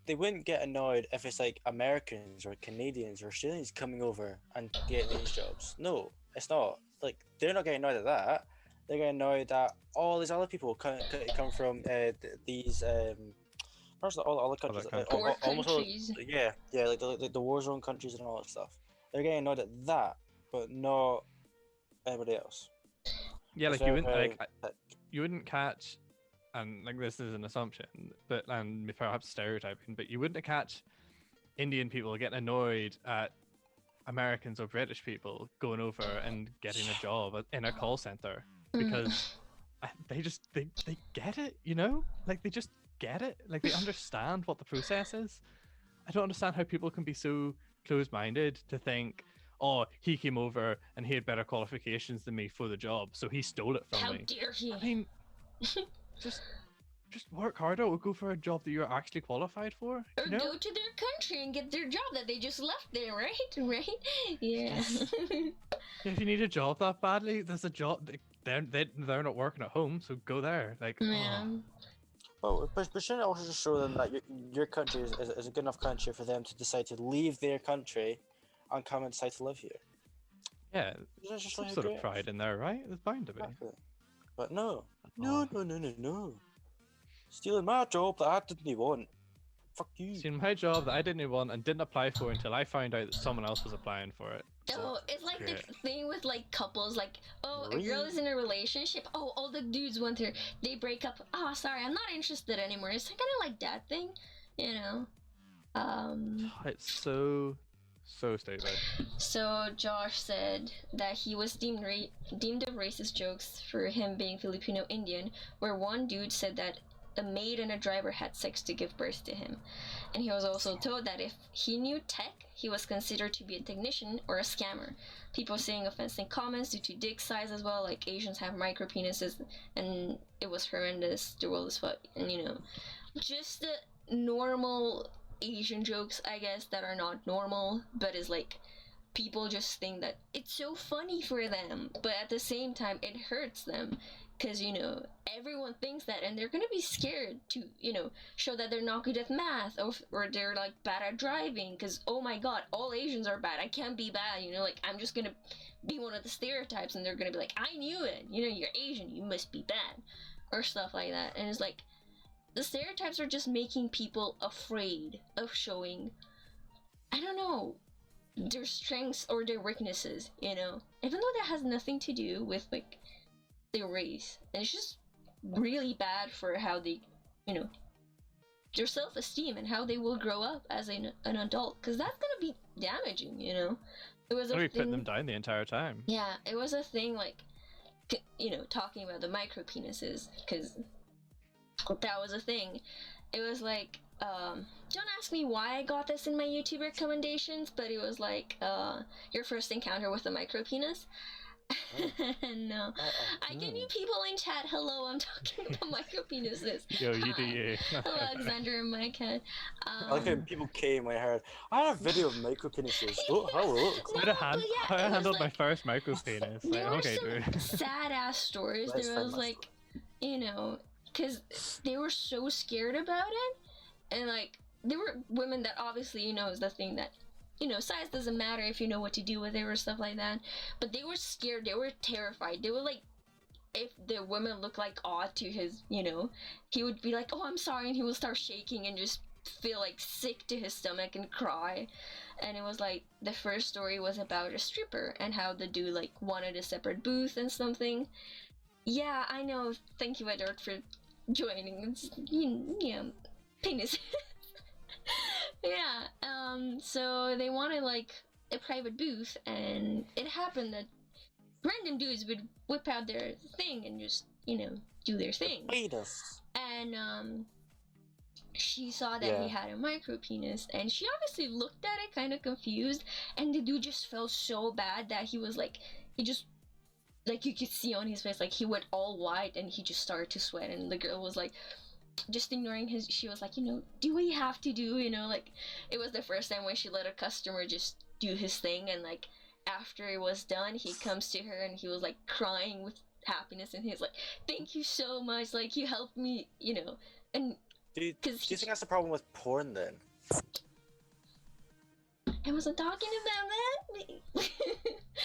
they wouldn't get annoyed if it's like Americans or Canadians or Australians coming over and getting these jobs. No, it's not. Like, they're not getting annoyed at that. They're getting annoyed that all these other people come from these not all the countries, countries. Poor almost all, countries. yeah, like the war zone countries and all that stuff. They're getting annoyed at that, but not everybody else. Yeah, It's like you very, wouldn't very like you wouldn't catch, and like this is an assumption, but and perhaps stereotyping, but you wouldn't catch Indian people getting annoyed at Americans or British people going over and getting a job in a call center because they get it, like they just get it, like they understand what the process is. I don't understand how people can be so closed-minded to think, oh, he came over and he had better qualifications than me for the job, so he stole it from How me. dare he? I mean, just work harder or go for a job that you're actually qualified for. Or You know? go to their country and get their job that they just left there, right? Right? Yeah. If you need a job that badly, there's a job. They're not working at home, so go there. Like, Yeah. Well, but shouldn't it also just show them that your country is a good enough country for them to decide to leave their country and come and decide to live here? yeah, It's just some like sort of great. pride in there, right? There's bound to be. Exactly. But no, Oh. no. Stealing my job that I didn't want. Fuck you. Seen my job that I didn't want and didn't apply for until I found out that someone else was applying for it. Oh, it's like Great. the thing with like couples, like, oh, a girl is in a relationship. Oh, all the dudes want her. They break up. Oh, sorry, I'm not interested anymore. It's kind of like that thing, you know. It's so stupid. So Josh said that he was deemed of racist jokes for him being Filipino Indian, where one dude said that a maid and a driver had sex to give birth to him. And he was also told that if he knew tech, he was considered to be a technician or a scammer. People saying offensive comments due to dick size as well, like Asians have micro penises, and it was horrendous, the world is fuck, and you know, just the normal Asian jokes, I guess, that are not normal, but is like, people just think that it's so funny for them, but at the same time, it hurts them. Because, you know, everyone thinks that, and they're gonna be scared to, you know, show that they're not good at math, or they're, like, bad at driving, because, oh my god, all Asians are bad, I can't be bad, you know, like, I'm just gonna be one of the stereotypes, and they're gonna be like, I knew it, you know, you're Asian, you must be bad, or stuff like that, and it's like, the stereotypes are just making people afraid of showing, I don't know, their strengths or their weaknesses, you know, even though that has nothing to do with, like, their race, and it's just really bad for how they, you know, their self-esteem and how they will grow up as an adult, because that's gonna be damaging, you know. It was a We thing, put them down the entire time. yeah, it was a thing, like, you know, talking about the micro penises, because that was a thing. It was like, don't ask me why I got this in my YouTube recommendations, but it was like, your first encounter with a micro penis. No. I can you people in chat, hello, I'm talking about micro penises. Yo, you do you. Hello, Alexander and Mike. I like when people came when I heard, I had a video of micro penises. Oh, hello. How I handled my first micro penis. Like, There were okay, some dude. sad ass stories. That's There fine, was that's like, you know, because they were so scared about it, and like there were women that obviously, you know, is the thing that, you know, size doesn't matter if you know what to do with it or stuff like that, but they were scared, they were terrified, they were like, if the woman looked like odd to his, you know, he would be like, oh, I'm sorry, and he would start shaking and just feel like sick to his stomach and cry. And it was like, the first story was about a stripper and how the dude like wanted a separate booth and something. Yeah, I know, thank you, Edward, for joining. It's, you know, penis. Yeah, so they wanted like a private booth, and it happened that random dudes would whip out their thing and just, you know, do their thing. Penis. And she saw that Yeah. he had a micro penis, and she obviously looked at it kind of confused, and the dude just felt so bad that he was like, he just, like, you could see on his face, like, he went all white and he just started to sweat, and the girl was like, just ignoring his, she was like, you know, do we have to do, you know, like, it was the first time when she let a customer just do his thing, and like, after it was done, he comes to her and he was like crying with happiness, and he's like, thank you so much, like, you helped me, you know, and Do you because think that's the problem with porn then? I wasn't talking about that.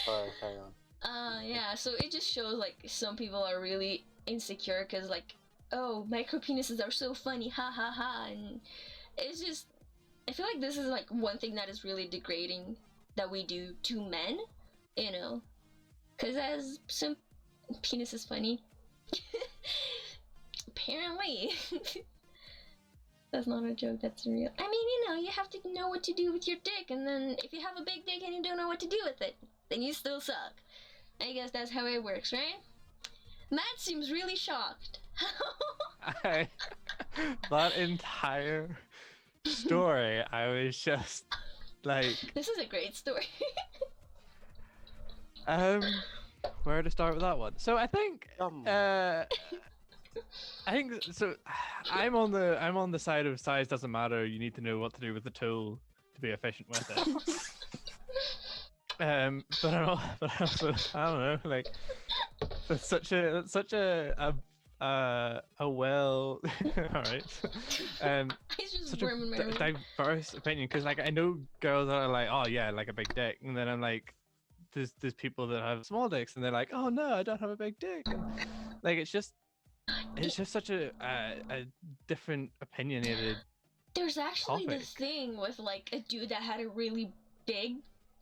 Sorry, carry on. Yeah, so it just shows like some people are really insecure because like, oh, micro penises are so funny, ha ha ha, and it's just, I feel like this is like one thing that is really degrading that we do to men, you know, because as some penis is funny, apparently. That's not a joke, that's real. I mean, you know, you have to know what to do with your dick, and then if you have a big dick and you don't know what to do with it, then you still suck. I guess that's how it works, right? Matt seems really shocked. That entire story, I was just like, This is a great story. where to start with that one? So I think, Yum. I think so. I'm on the side of size doesn't matter. You need to know what to do with the tool to be efficient with it. But I also, I don't know, like, that's such a well, all right, He's just such worming my a diverse opinion, because like I know girls that are like, oh yeah, like a big dick, and then I'm like, there's people that have small dicks, and they're like, oh no, I don't have a big dick, and, like, it's just it's just such a different opinionated There's actually topic. this thing with like a dude that had a really big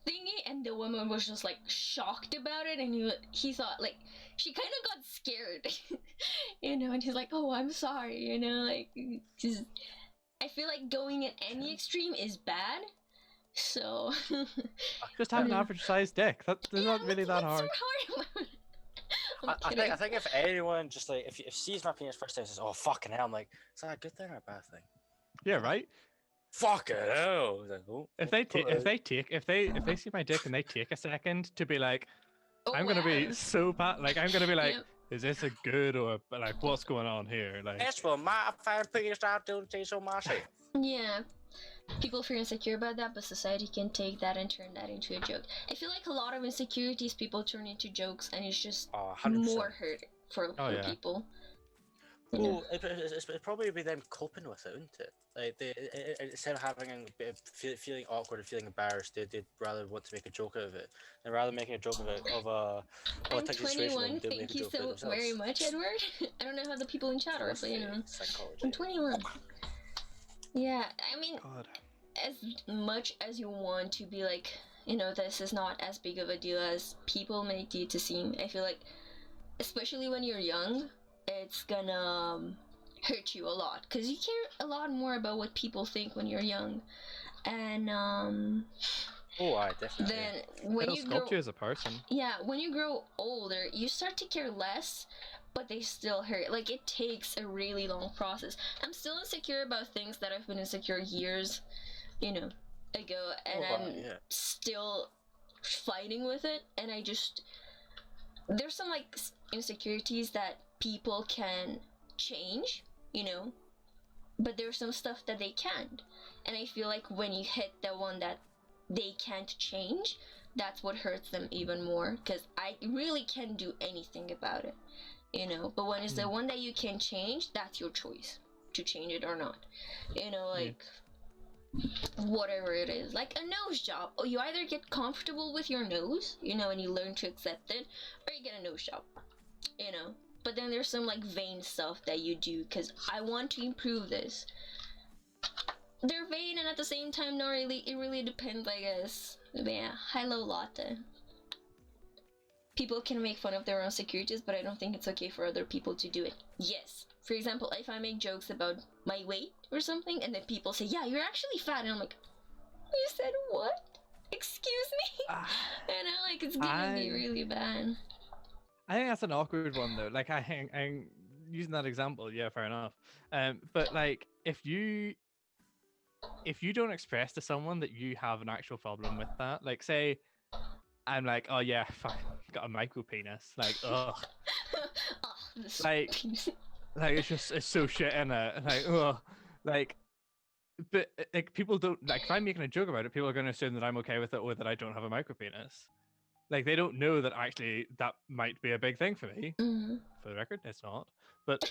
thingy, and the woman was just like shocked about it, and he thought like she kind of got scared, you know, and he's like, "Oh, I'm sorry," you know, like, 'cause I feel like going at any extreme is bad. So Just have an Yeah. average sized dick. That's not really that what's hard. so hard about it? I'm I kidding. think if anyone just like if sees my penis first time and says, "Oh fucking hell," I'm like, "Is that a good thing or a bad thing?" Yeah, right. Fucking hell! It's like, oh, If they see my dick and they take a second to be like, Oh, I'm gonna be wow. so bad. Like I'm gonna be like, Yep. is this a good or like what's going on here? Like, That's what my fine penis out don't say so much. Yeah. People feel insecure about that, but society can take that and turn that into a joke. I feel like a lot of insecurities people turn into jokes, and it's just 100%. more hurt for Oh, yeah. people. You know? Well, it's probably be them coping with it, wouldn't it? Like instead of having a bit of feeling awkward and feeling embarrassed, they'd rather want to make a joke out of it. They'd rather making a joke of it of a I'm toxic situation 21. than make Thank a you joke out so themselves. very much, Edward. I don't know how the people in chat are, but you know, Psychology. I'm 21. Yeah, I mean, God. as much as you want to be like, you know, this is not as big of a deal as people make you to seem, I feel like, especially when you're young, it's gonna hurt you a lot, because you care a lot more about what people think when you're young. And Oh, I definitely. then when It'll you grow, sculpt you as a person. yeah, when you grow older, you start to care less, but they still hurt. Like, it takes a really long process. I'm still insecure about things that I've been insecure years, you know, ago, and Oh, wow, I'm yeah. still fighting with it. And I just, there's some like insecurities that people can change, you know, but there's some stuff that they can't. And I feel like when you hit the one that they can't change, that's what hurts them even more, because I really can't do anything about it, you know. But when it's the one that you can change, that's your choice to change it or not, you know, like whatever it is, like a nose job. Or you either get comfortable with your nose, you know, and you learn to accept it, or you get a nose job, you know. But then there's some like vain stuff that you do because I want to improve this. They're vain and at the same time not really. It really depends, I guess. But yeah, high-low latte. People can make fun of their own insecurities, but I don't think it's okay for other people to do it. Yes. For example, if I make jokes about my weight or something, and then people say, "Yeah, you're actually fat," and I'm like, "You said what? Excuse me?" And I'm like, it's gonna be really bad. I think that's an awkward one though. Like I'm using that example, yeah, fair enough. But like if you don't express to someone that you have an actual problem with that, like say I'm like, oh yeah, fuck, got a micro penis, like ugh, Oh, this like it's so shit in it, like ugh, like. But like people don't like if I'm making a joke about it, people are going to assume that I'm okay with it or that I don't have a micro penis. Like they don't know that actually that might be a big thing for me. Mhm. For the record, it's not. But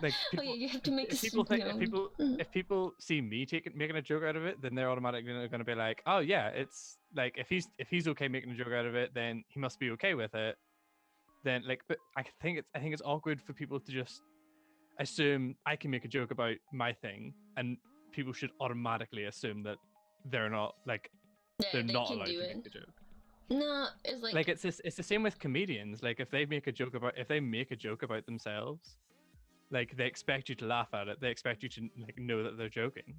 like Oh yeah, you have to make if a people think Mhm. if people see me making a joke out of it, then they're automatically going to be like, oh yeah, it's like if he's okay making a joke out of it, then he must be okay with it. Then like, but I think it's awkward for people to just assume I can make a joke about my thing, and people should automatically assume that they're not like Yeah, they're they not can allowed do to it. make the joke. No, it's like Like it's the same with comedians. Like if they make a joke about themselves, like they expect you to laugh at it. They expect you to like know that they're joking.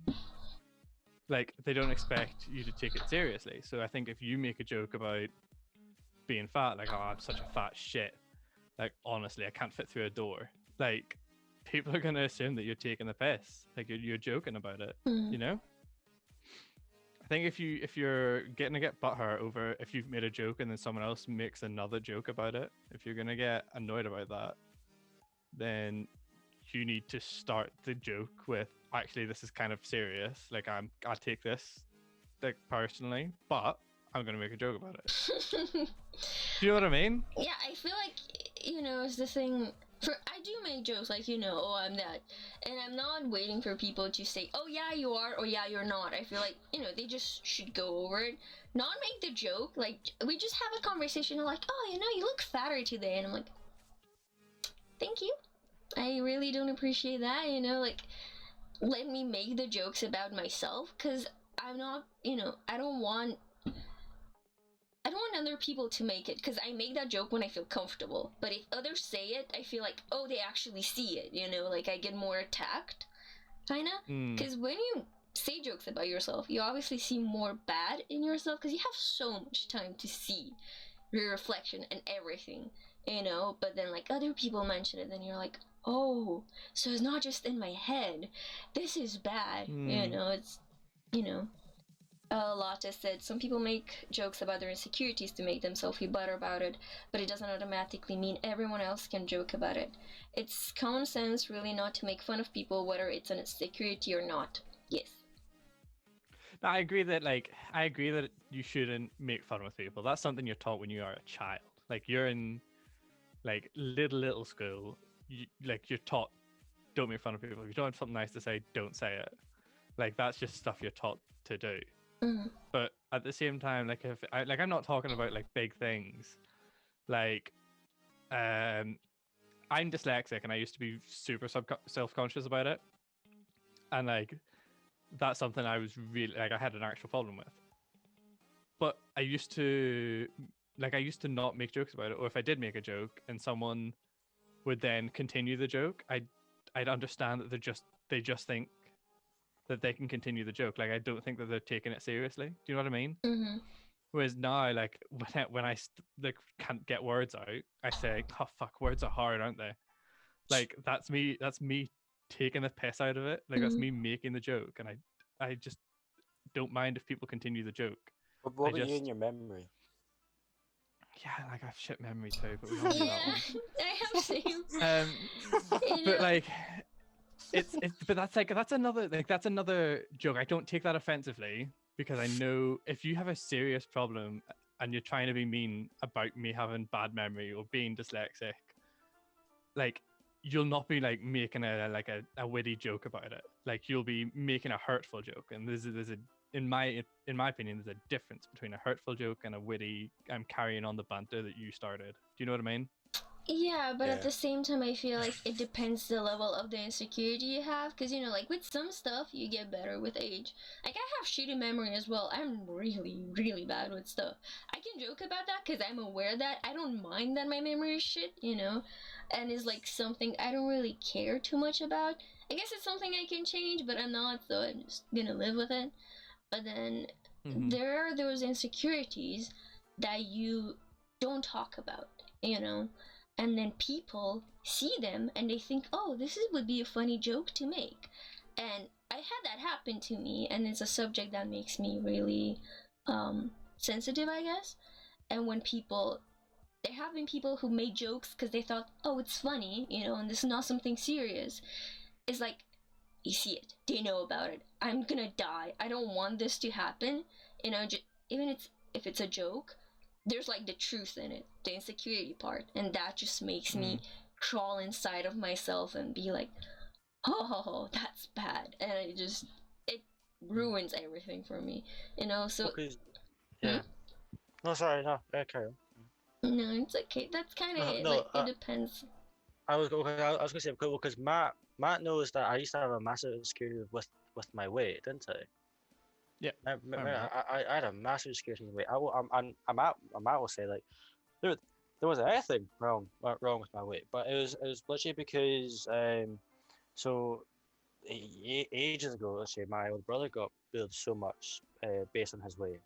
Like they don't expect you to take it seriously. So I think if you make a joke about being fat, like, oh, I'm such a fat shit, like honestly I can't fit through a door, like people are gonna assume that you're taking the piss, like you're joking about it, Mhm. you know. I think if you're gonna get butthurt over if you've made a joke and then someone else makes another joke about it, if you're gonna get annoyed about that, then you need to start the joke with, actually this is kind of serious, like I take this like personally, but I'm gonna make a joke about it. Do you know what I mean? Yeah, I feel like, you know, it's the thing. I do make jokes like, you know, oh, I'm that, and I'm not waiting for people to say, oh yeah you are, or yeah you're not. I feel like, you know, they just should go over it, not make the joke. Like we just have a conversation like, oh, you know, you look fatter today, and I'm like, thank you. I really don't appreciate that, like, let me make the jokes about myself, because I'm not, I don't want other people to make it, because I make that joke when I feel comfortable. But if others say it, I feel like, oh, they actually see it, like I get more attacked, kinda. Mm. Because when you say jokes about yourself, you obviously see more bad in yourself, because you have so much time to see your reflection and everything, But then, like, other people mention it, then you're like, oh, so it's not just in my head. This is bad, It's, you know. Lotta said some people make jokes about their insecurities to make themselves feel better about it, but it doesn't automatically mean everyone else can joke about it. It's common sense, really, not to make fun of people, whether it's an insecurity or not. Yes. No, I agree that you shouldn't make fun with people. That's something you're taught when you are a child. Like you're in like little school, you're taught don't make fun of people. If you don't have something nice to say, don't say it. Like that's just stuff you're taught to do. Mm-hmm. But at the same time, like I'm not talking about like big things. Like I'm dyslexic and I used to be super self-conscious about it. And like that's something I was really like I had an actual problem with. But I used to not make jokes about it, or if I did make a joke and someone would then continue the joke, I'd understand that they just think that they can continue the joke. Like I don't think that they're taking it seriously. Do you know what I mean? Mm-hmm. Whereas now, like when I can't get words out, I say, "Oh fuck, words are hard, aren't they?" Like that's me. That's me taking the piss out of it. Like that's me making the joke, and I just don't mind if people continue the joke. But what about you in your memory? Yeah, like I have shit memory too, but we all know that one. I have same. But like but that's another joke. I don't take that offensively because I know if you have a serious problem and you're trying to be mean about me having bad memory or being dyslexic, like you'll not be like making a witty joke about it. Like you'll be making a hurtful joke, and there's a in my opinion, there's a difference between a hurtful joke and a witty. I'm carrying on the banter that you started. Do you know what I mean? Yeah, but at the same time, I feel like it depends the level of the insecurity you have. Because, like with some stuff, you get better with age. Like, I have shitty memory as well. I'm really, really bad with stuff. I can joke about that because I'm aware that I don't mind that my memory is shit, And is like something I don't really care too much about. I guess it's something I can change, but I'm not, so I'm just gonna live with it. But then there are those insecurities that you don't talk about, and then people see them and they think, oh, would be a funny joke to make. And I had that happen to me, and it's a subject that makes me really sensitive, I guess. And when there have been people who made jokes because they thought, oh, it's funny, and this is not something serious. It's like, you see it, they know about it. I'm gonna die. I don't want this to happen. Even if it's a joke, there's like the truth in it, the insecurity part, and that just makes me crawl inside of myself and be like, oh, that's bad, and it ruins everything for me, So yeah. No, sorry, no, carry on. No, it's okay. That's kind of it. No, it depends. I was gonna say because Matt knows that I used to have a massive insecurity with my weight, didn't I? Yeah. I had a massive insecurity with weight. Matt will say like there wasn't anything wrong with my weight, but it was literally because so ages ago, let's say my older brother got bullied so much based on his weight,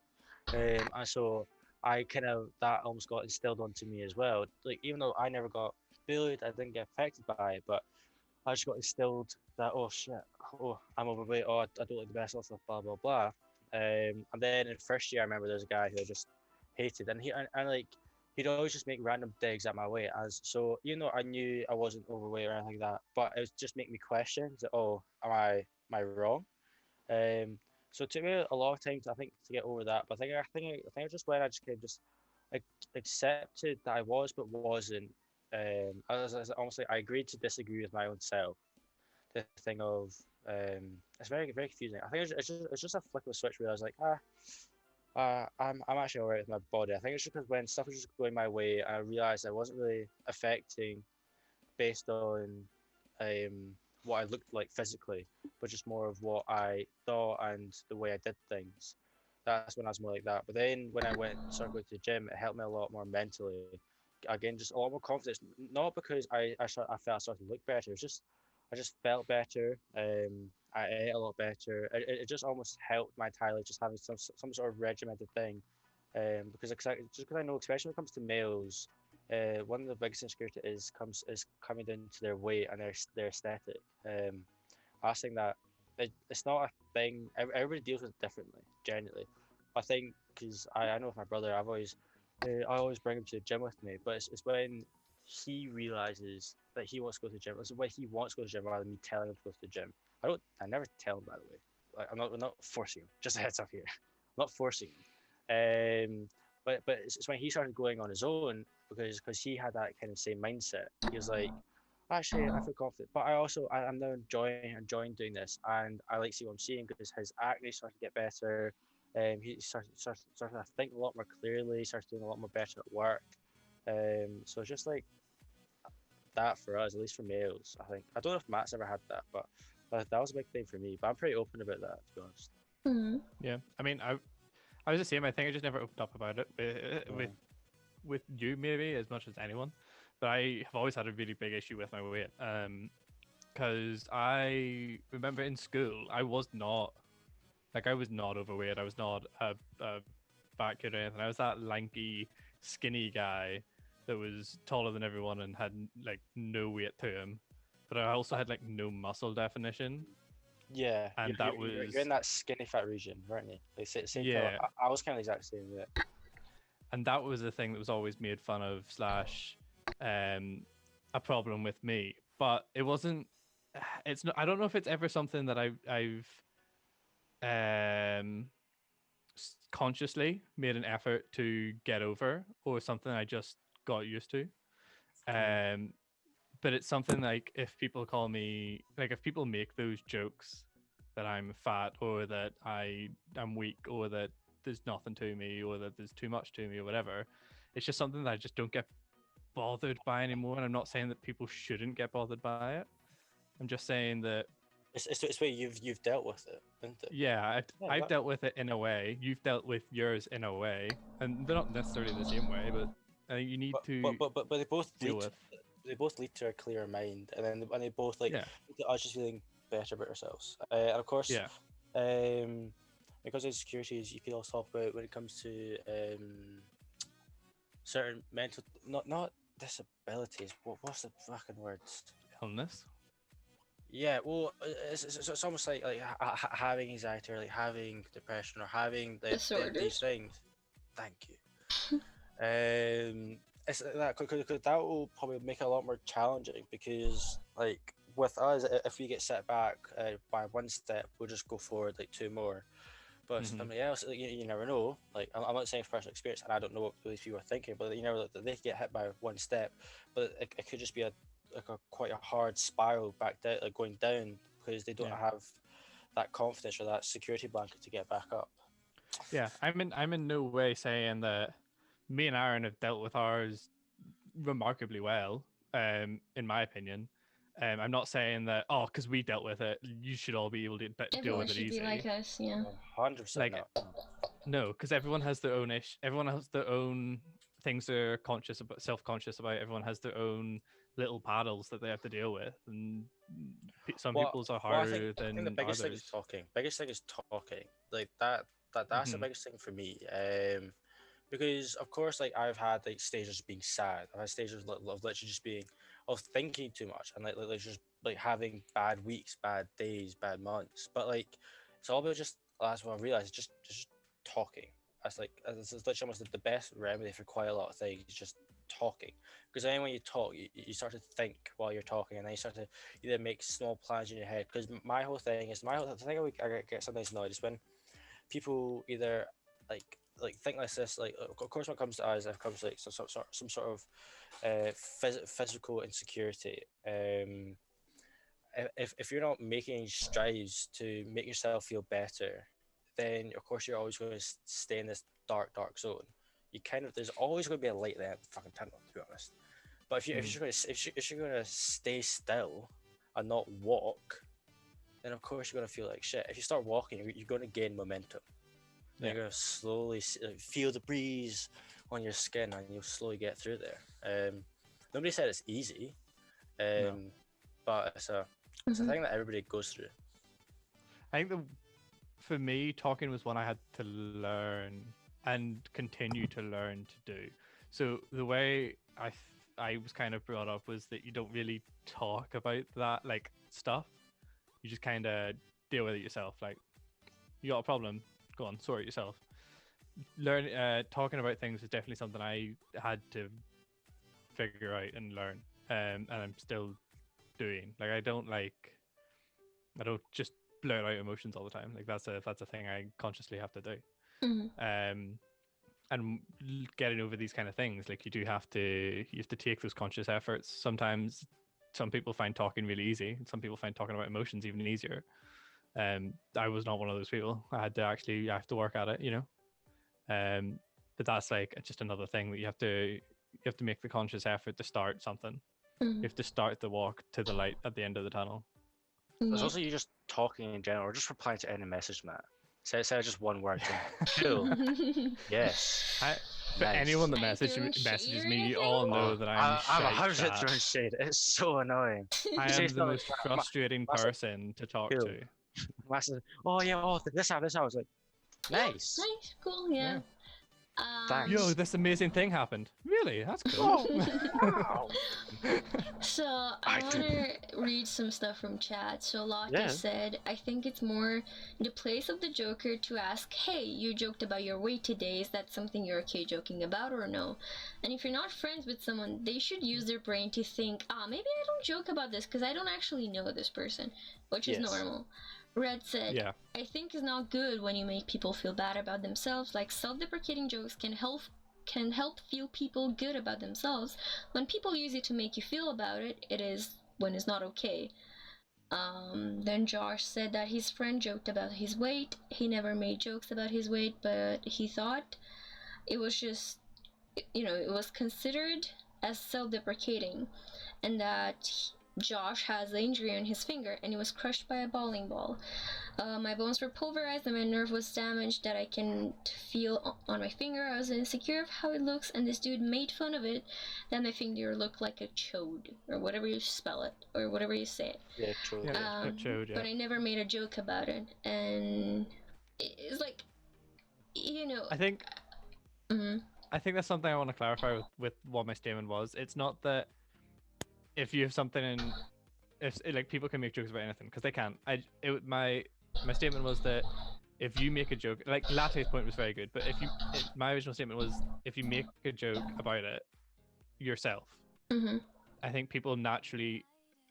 and so I kind of that almost got instilled onto me as well. Like even though I never got bullied, I didn't get affected by it, but I just got instilled that oh shit, oh I'm overweight, oh I don't like the best of stuff, blah blah blah. And then in first year, I remember there's a guy who I just hated, and like he'd always just make random digs at my weight. As so, even though I knew I wasn't overweight or anything like that, but it was just make me question that oh am I wrong? So it took me a lot of time to, I think, to get over that. But I think it was just when I just kind of just accepted that I was but wasn't. Almost like I agreed to disagree with my own self. The thing of it's very very confusing. I think it's just a flick of a switch where I was like I'm actually alright with my body. I think it's just because when stuff was just going my way, I realized I wasn't really affecting based on what I looked like physically, but just more of what I thought and the way I did things. That's when I was more like that. But then when I went started going to the gym, it helped me a lot more mentally. Again, just a lot more confidence. Not because I felt I started to look better. It's just I just felt better. I ate a lot better. It just almost helped my entire life, just having some sort of regimented thing. Just because I know, especially when it comes to males, one of the biggest insecurity is coming down to their weight and their aesthetic. I think that it's not a thing. Everybody deals with it differently, generally. I think because I know with my brother, I always bring him to the gym with me, but it's when he realizes that he wants to go to the gym. It's when he wants to go to the gym rather than me telling him to go to the gym. I never tell him, by the way. Like I'm not forcing him. Just a heads up here. I'm not forcing him. But it's when he started going on his own because he had that kind of same mindset. He was like, actually, I feel confident, but I'm now enjoying doing this, and I like to see what I'm seeing because his acne started to get better. He started to think a lot more clearly. He started doing a lot more better at work. So it's just like that for us, at least for males. I think I don't know if Matt's ever had that, but that was a big thing for me. But I'm pretty open about that, to be honest. Mm-hmm. Yeah, I mean, I was the same. I think I just never opened up about it with you maybe as much as anyone, but I have always had a really big issue with my weight. Because I remember in school I was not overweight. I was not a fat kid or anything. I was that lanky, skinny guy that was taller than everyone and had like no weight to him, but I also had like no muscle definition. Yeah, And you're in that skinny fat region, weren't you? Like, same yeah. kind of, I was kind of the exact same. Yeah. And that was the thing that was always made fun of slash a problem with me. But it wasn't. It's not. I don't know if it's ever something that I've consciously made an effort to get over, or something I just got used to. But it's something like if people call me if people make those jokes that I'm fat or that I'm weak or that there's nothing to me or that there's too much to me or whatever, it's just something that I just don't get bothered by anymore. And I'm not saying that people shouldn't get bothered by it. I'm just saying that It's where you've dealt with it, isn't it? yeah, I've that- dealt with it in a way. You've dealt with yours in a way, and they're not necessarily the same way, but you need to but they both deal lead with. they both lead to a clearer mind, and they both like Yeah. lead to us just feeling better about ourselves. And of course, Yeah. because of insecurities, you could also talk about when it comes to certain mental, not disabilities. What's the fucking words? Illness. Yeah, well, it's almost like having anxiety or like having depression or having these Disorders. things. Thank you. It's that because that will probably make it a lot more challenging because like with us, if we get set back by one step, we'll just go forward like two more. But Mhm. somebody else, like, you never know. Like I'm not saying from personal experience, and I don't know what these people are thinking, but you never know that they could get hit by one step, but it could just be quite a hard spiral back down, like going down because they don't Yeah. have that confidence or that security blanket to get back up. Yeah, I'm in no way saying that me and Aaron have dealt with ours remarkably well, in my opinion. I'm not saying that because we dealt with it, you should all be able to deal Everyone with it should easy. be like us, yeah. 100% Like, not. no, because everyone has their own everyone has their own things they're self-conscious about. Everyone has their own little paddles that they have to deal with, and some people's are I harder think the than biggest thing is others. talking. Biggest thing is talking. Like that's the Mhm. biggest thing for me. Because of course, like I've had like stages of being sad. I've had stages of literally just being of thinking too much and like just like having bad weeks, bad days, bad months. But like it's all about just that's what I realized. Just talking. That's like this is literally almost the best remedy for quite a lot of things. Just talking. Because then when you talk, you start to think while you're talking, and then you start to either make small plans in your head. Because my whole thing is the thing I get sometimes annoyed is when people either like think like this, like of course when it comes to us, it comes to like some sort of physical insecurity. If you're not making any strides to make yourself feel better, then of course you're always going to stay in this dark zone. You kind of there's always going to be a light at the end of the fucking tunnel, to be honest. But if you're going to stay still and not walk, then of course you're going to feel like shit. If you start walking, you're going to gain momentum. Yeah. You're going to slowly feel the breeze on your skin, and you'll slowly get through there. Nobody said it's easy, but it's a thing that everybody goes through. I think for me, talking was one I had to learn and continue to learn to do. So the way I was kind of brought up was that you don't really talk about that like stuff. You just kind of deal with it yourself. Like, you got a problem, go on, sort it yourself. Talking about things is definitely something I had to figure out and learn, and I'm still doing. Like, I don't just blurt out emotions all the time. Like, that's a thing I consciously have to do. And getting over these kind of things, like, you have to take those conscious efforts. Sometimes some people find talking really easy, and some people find talking about emotions even easier. I was not one of those people. I have to work at it, you know. But that's like just another thing that you have to make the conscious effort to start something. You have to start the walk to the light at the end of the tunnel. There's also you just talking in general, or just replying to any message, Matt. Say just one word. Cool. Yes. For Nice. anyone that I threw messages shade or me, you anything? all know that I'm I'm shite 100% chat. throwing shade. It's so annoying. I Say am the something most like, frustrating person to talk Cool. to. Massive. Oh yeah. This I was like, nice. Nice, cool, yeah. Thanks. Yo, this amazing thing happened. Really? That's cool. Wow. So I I want to read some stuff from chat. So Lottie Yeah. said, I think it's more the place of the joker to ask, hey, you joked about your weight today. Is that something you're okay joking about or no? And if you're not friends with someone, they should use their brain to think, maybe I don't joke about this because I don't actually know this person, which is Yes. normal. Red said, Yeah. I think it's not good when you make people feel bad about themselves. Like, self-deprecating jokes can help feel people good about themselves. When people use it to make you feel about it, it is when it's not okay. Then Josh said that his friend joked about his weight. He never made jokes about his weight, but he thought it was just, it was considered as self-deprecating, and that Josh has an injury on his finger and he was crushed by a bowling ball. My bones were pulverized and my nerve was damaged that I can feel on my finger. I was insecure of how it looks, and this dude made fun of it, that my finger looked like a chode, or whatever you spell it, or whatever you say it. Yeah, true. Yeah. Chode, yeah. But I never made a joke about it, and it's like, I think Mhm. I think that's something I want to clarify with what my statement was. It's not that if you have something in, if like people can make jokes about anything, because they can. My statement was that if you make a joke, like Latte's point was very good, but my original statement was if you make a joke about it yourself, I think people naturally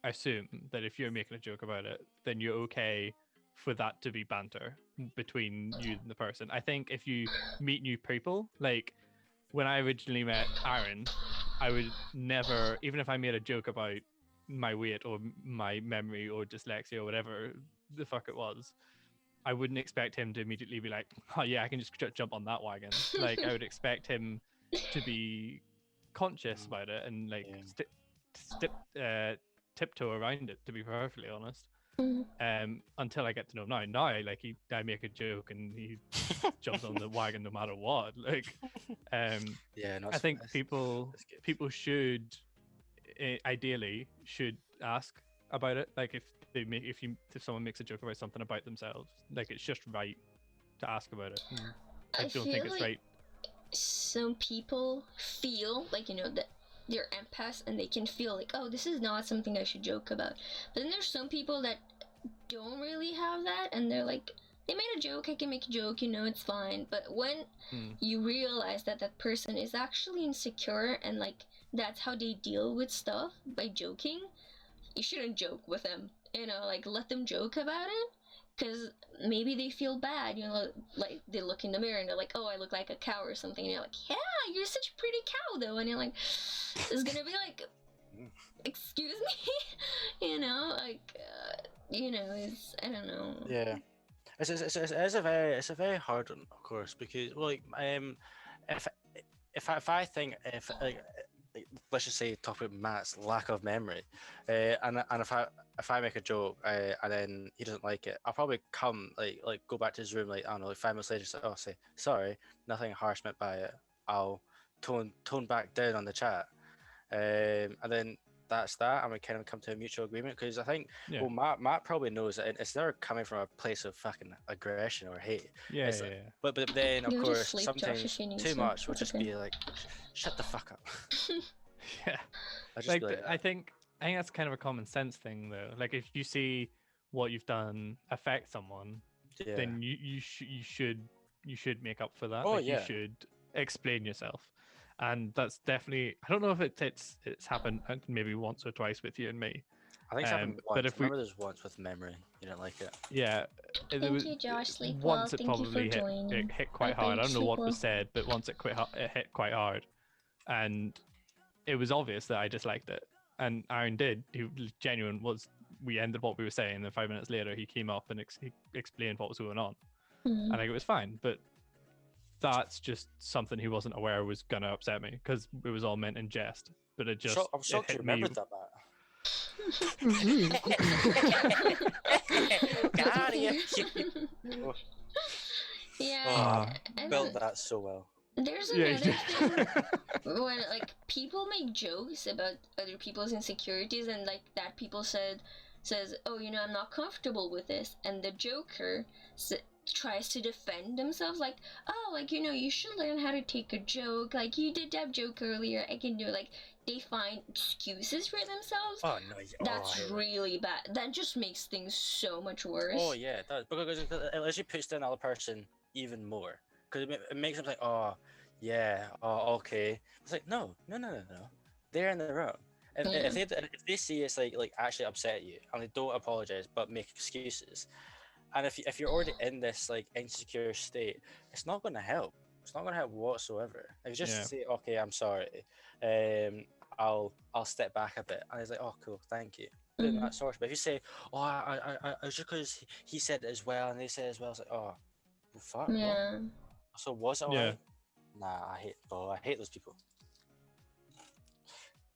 assume that if you're making a joke about it, then you're okay for that to be banter between you and the person. I think if you meet new people, like when I originally met Aaron, I would never, even if I made a joke about my weight or my memory or dyslexia or whatever the fuck it was, I wouldn't expect him to immediately be like, oh yeah, I can just jump on that wagon. Like, I would expect him to be conscious about it and like tiptoe around it, to be perfectly honest. Until I get to know him now, like I make a joke and he jumps on the wagon no matter what. Like, Yeah, no, I think that's people good. should ideally should ask about it. Like if someone makes a joke about something about themselves, like it's just right to ask about it. I don't think it's right. Some people feel like that they're empaths and they can feel like, oh, this is not something I should joke about. But then there's some people that don't really have that, and they're like, they made a joke, I can make a joke, it's fine. But when you realize that that person is actually insecure and like that's how they deal with stuff by joking, you shouldn't joke with them. Like let them joke about it, because maybe they feel bad. Like they look in the mirror and they're like, oh, I look like a cow or something. And you're like, yeah, you're such a pretty cow though. And you're like, it's gonna be like, excuse me, it's, I don't know. Yeah, it's a very hard one, of course, because well, like if I think if like let's just say talk about Matt's lack of memory, and if I make a joke and then he doesn't like it, I'll probably come like go back to his room like I don't know like 5 minutes later, say say sorry, nothing harsh meant by it. I'll tone back down on the chat, and then that's that, and we kind of come to a mutual agreement because I think Yeah. well Matt probably knows that it's never coming from a place of fucking aggression or hate. Yeah, It's yeah, like- yeah. But then of You'll just course sleep, Josh, sometimes if you need too to. much will It's just okay. be like, shut the fuck up. Yeah. I'll just Like be like, I think that's kind of a common sense thing though. Like if you see what you've done affect someone, yeah. then you should make up for that. Oh, Like yeah. you should explain yourself. And that's definitely I don't know if it's happened maybe once or twice with you and me. I think it's happened but once. if I we- remember there's once with memory. You didn't like it. Yeah. Thank you, Josh. Sleep well. once it Thank you for probably joining. it hit quite Bye, hard. I babe. don't know Sleep what was well. said, but once it hit quite hard. And it was obvious that I disliked it. And Aaron did. He was genuine. We ended what we were saying, and then 5 minutes later he came up and he explained what was going on. Hmm. And like it was fine. But that's just something he wasn't aware was gonna upset me because it was all meant in jest. But it just I'm it shocked you hit me. remembered that, Matt. Get out of here. Oh, Yeah, Ah. and built that so well. there's Yeah, another he thing did. when like people make jokes about other people's insecurities and like that people says, oh, you know, I'm not comfortable with this, and the joker tries to defend themselves like, oh, like, you know, you should learn how to take a joke, like you did that joke earlier, I can do it. Like they find excuses for themselves. Oh no, yeah. That's I hate it. really bad. That just makes things so much worse. Oh yeah, it does because it actually puts down the other person even more because it makes them like, oh yeah, oh okay. It's like no, they're in the wrong. If they see it's like actually upset you and they don't apologize but make excuses, and if you're already in this like insecure state, it's not going to help. It's not going to help whatsoever. If you just Yeah. say, okay, I'm sorry, I'll step back a bit, and it's like, oh cool, thank you. Doing Mhm. that sort. But if you say, "Oh, I just because he said it as well and they said it as well," it's like, "Oh, well, fuck." What? Yeah. So was it Yeah. alright? Nah, I hate those people.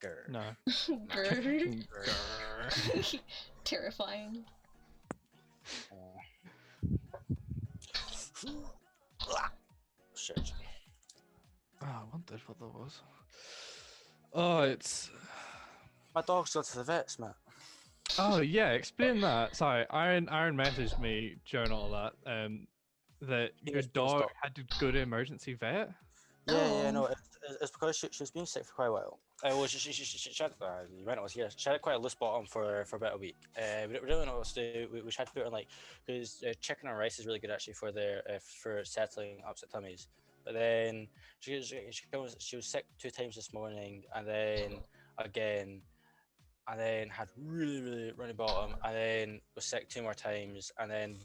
Grr. No. Grr. Grr. Terrifying. Shit. Oh, I wondered what that was. Oh, it's. My dog's gone to the vets, Matt. Oh yeah, explain that. Sorry, Aaron messaged me during all that. That He your was pissed dog off. had to go to emergency vet. Yeah, no, Oh. it's because she was being sick for quite a while. Well, she had, you might not was here. She had quite a loose bottom for about a week. We didn't really know what to do. We tried to put her on like because chicken and rice is really good actually for their for settling upset tummies. But then she was sick 2 times this morning, and then again, and then had really runny bottom, and then was sick 2 more times, and then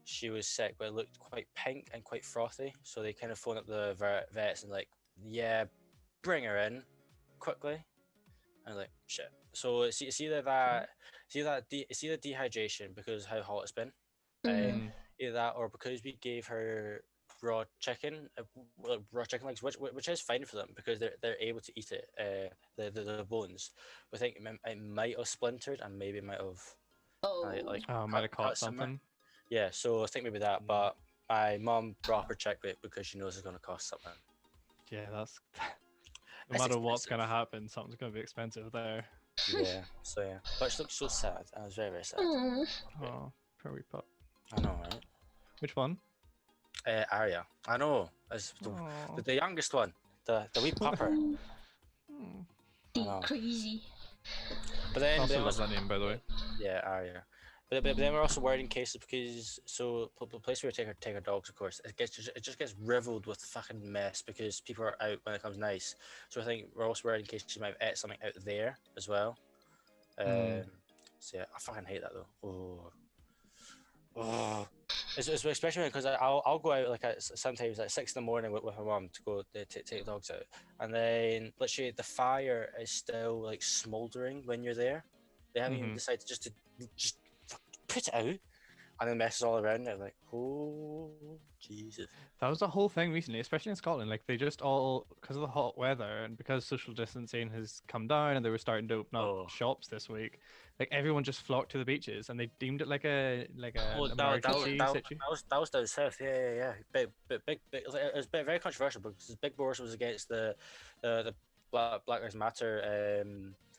she was sick, but it looked quite pink and quite frothy. So they kind of phoned up the vets and like, yeah, bring her in quickly. And I was like, shit. So it's either the dehydration because how hot it's been, Mhm. either that or because we gave her raw chicken legs, which is fine for them because they're able to eat it, the bones. But I think it might have splintered and maybe might have Oh. like Oh, might have caught cut somewhere. something. Yeah, so I think maybe that. But my mum brought up her check rate because she knows it's going to cost something. Yeah, that's. No It's matter what's expensive. gonna happen, something's gonna be expensive there. Yeah, so yeah. But she looked so sad. I was very, very sad. Aw. Oh, poor wee pup. I know, right? Which one? Arya. I know. As Oh. the youngest one. The wee pupper. Oh, Hmm. I know. crazy. But then, Also then love also- that name, by the way. yeah, Arya. But then we're also worried in cases because the place where we take our dogs, of course, it just gets riddled with fucking mess because people are out when it comes nice. So I think we're also worried in case she might have ate something out there as well. So yeah, I fucking hate that though. Oh. It's especially because I'll go out like sometimes like 6 in the morning with my mum to go take the dogs out, and then literally the fire is still like smouldering when you're there. They haven't even Mhm. decided just put it out. and then messes all around it. Like, oh Jesus. That was the whole thing recently, especially in Scotland. Like they just all, because of the hot weather and because social distancing has come down and they were starting to open up Oh. shops this week, like everyone just flocked to the beaches and they deemed it like an Oh, emergency situation. that was down south. Yeah. Big. It was very controversial because Big Boris was against the Black Lives Matter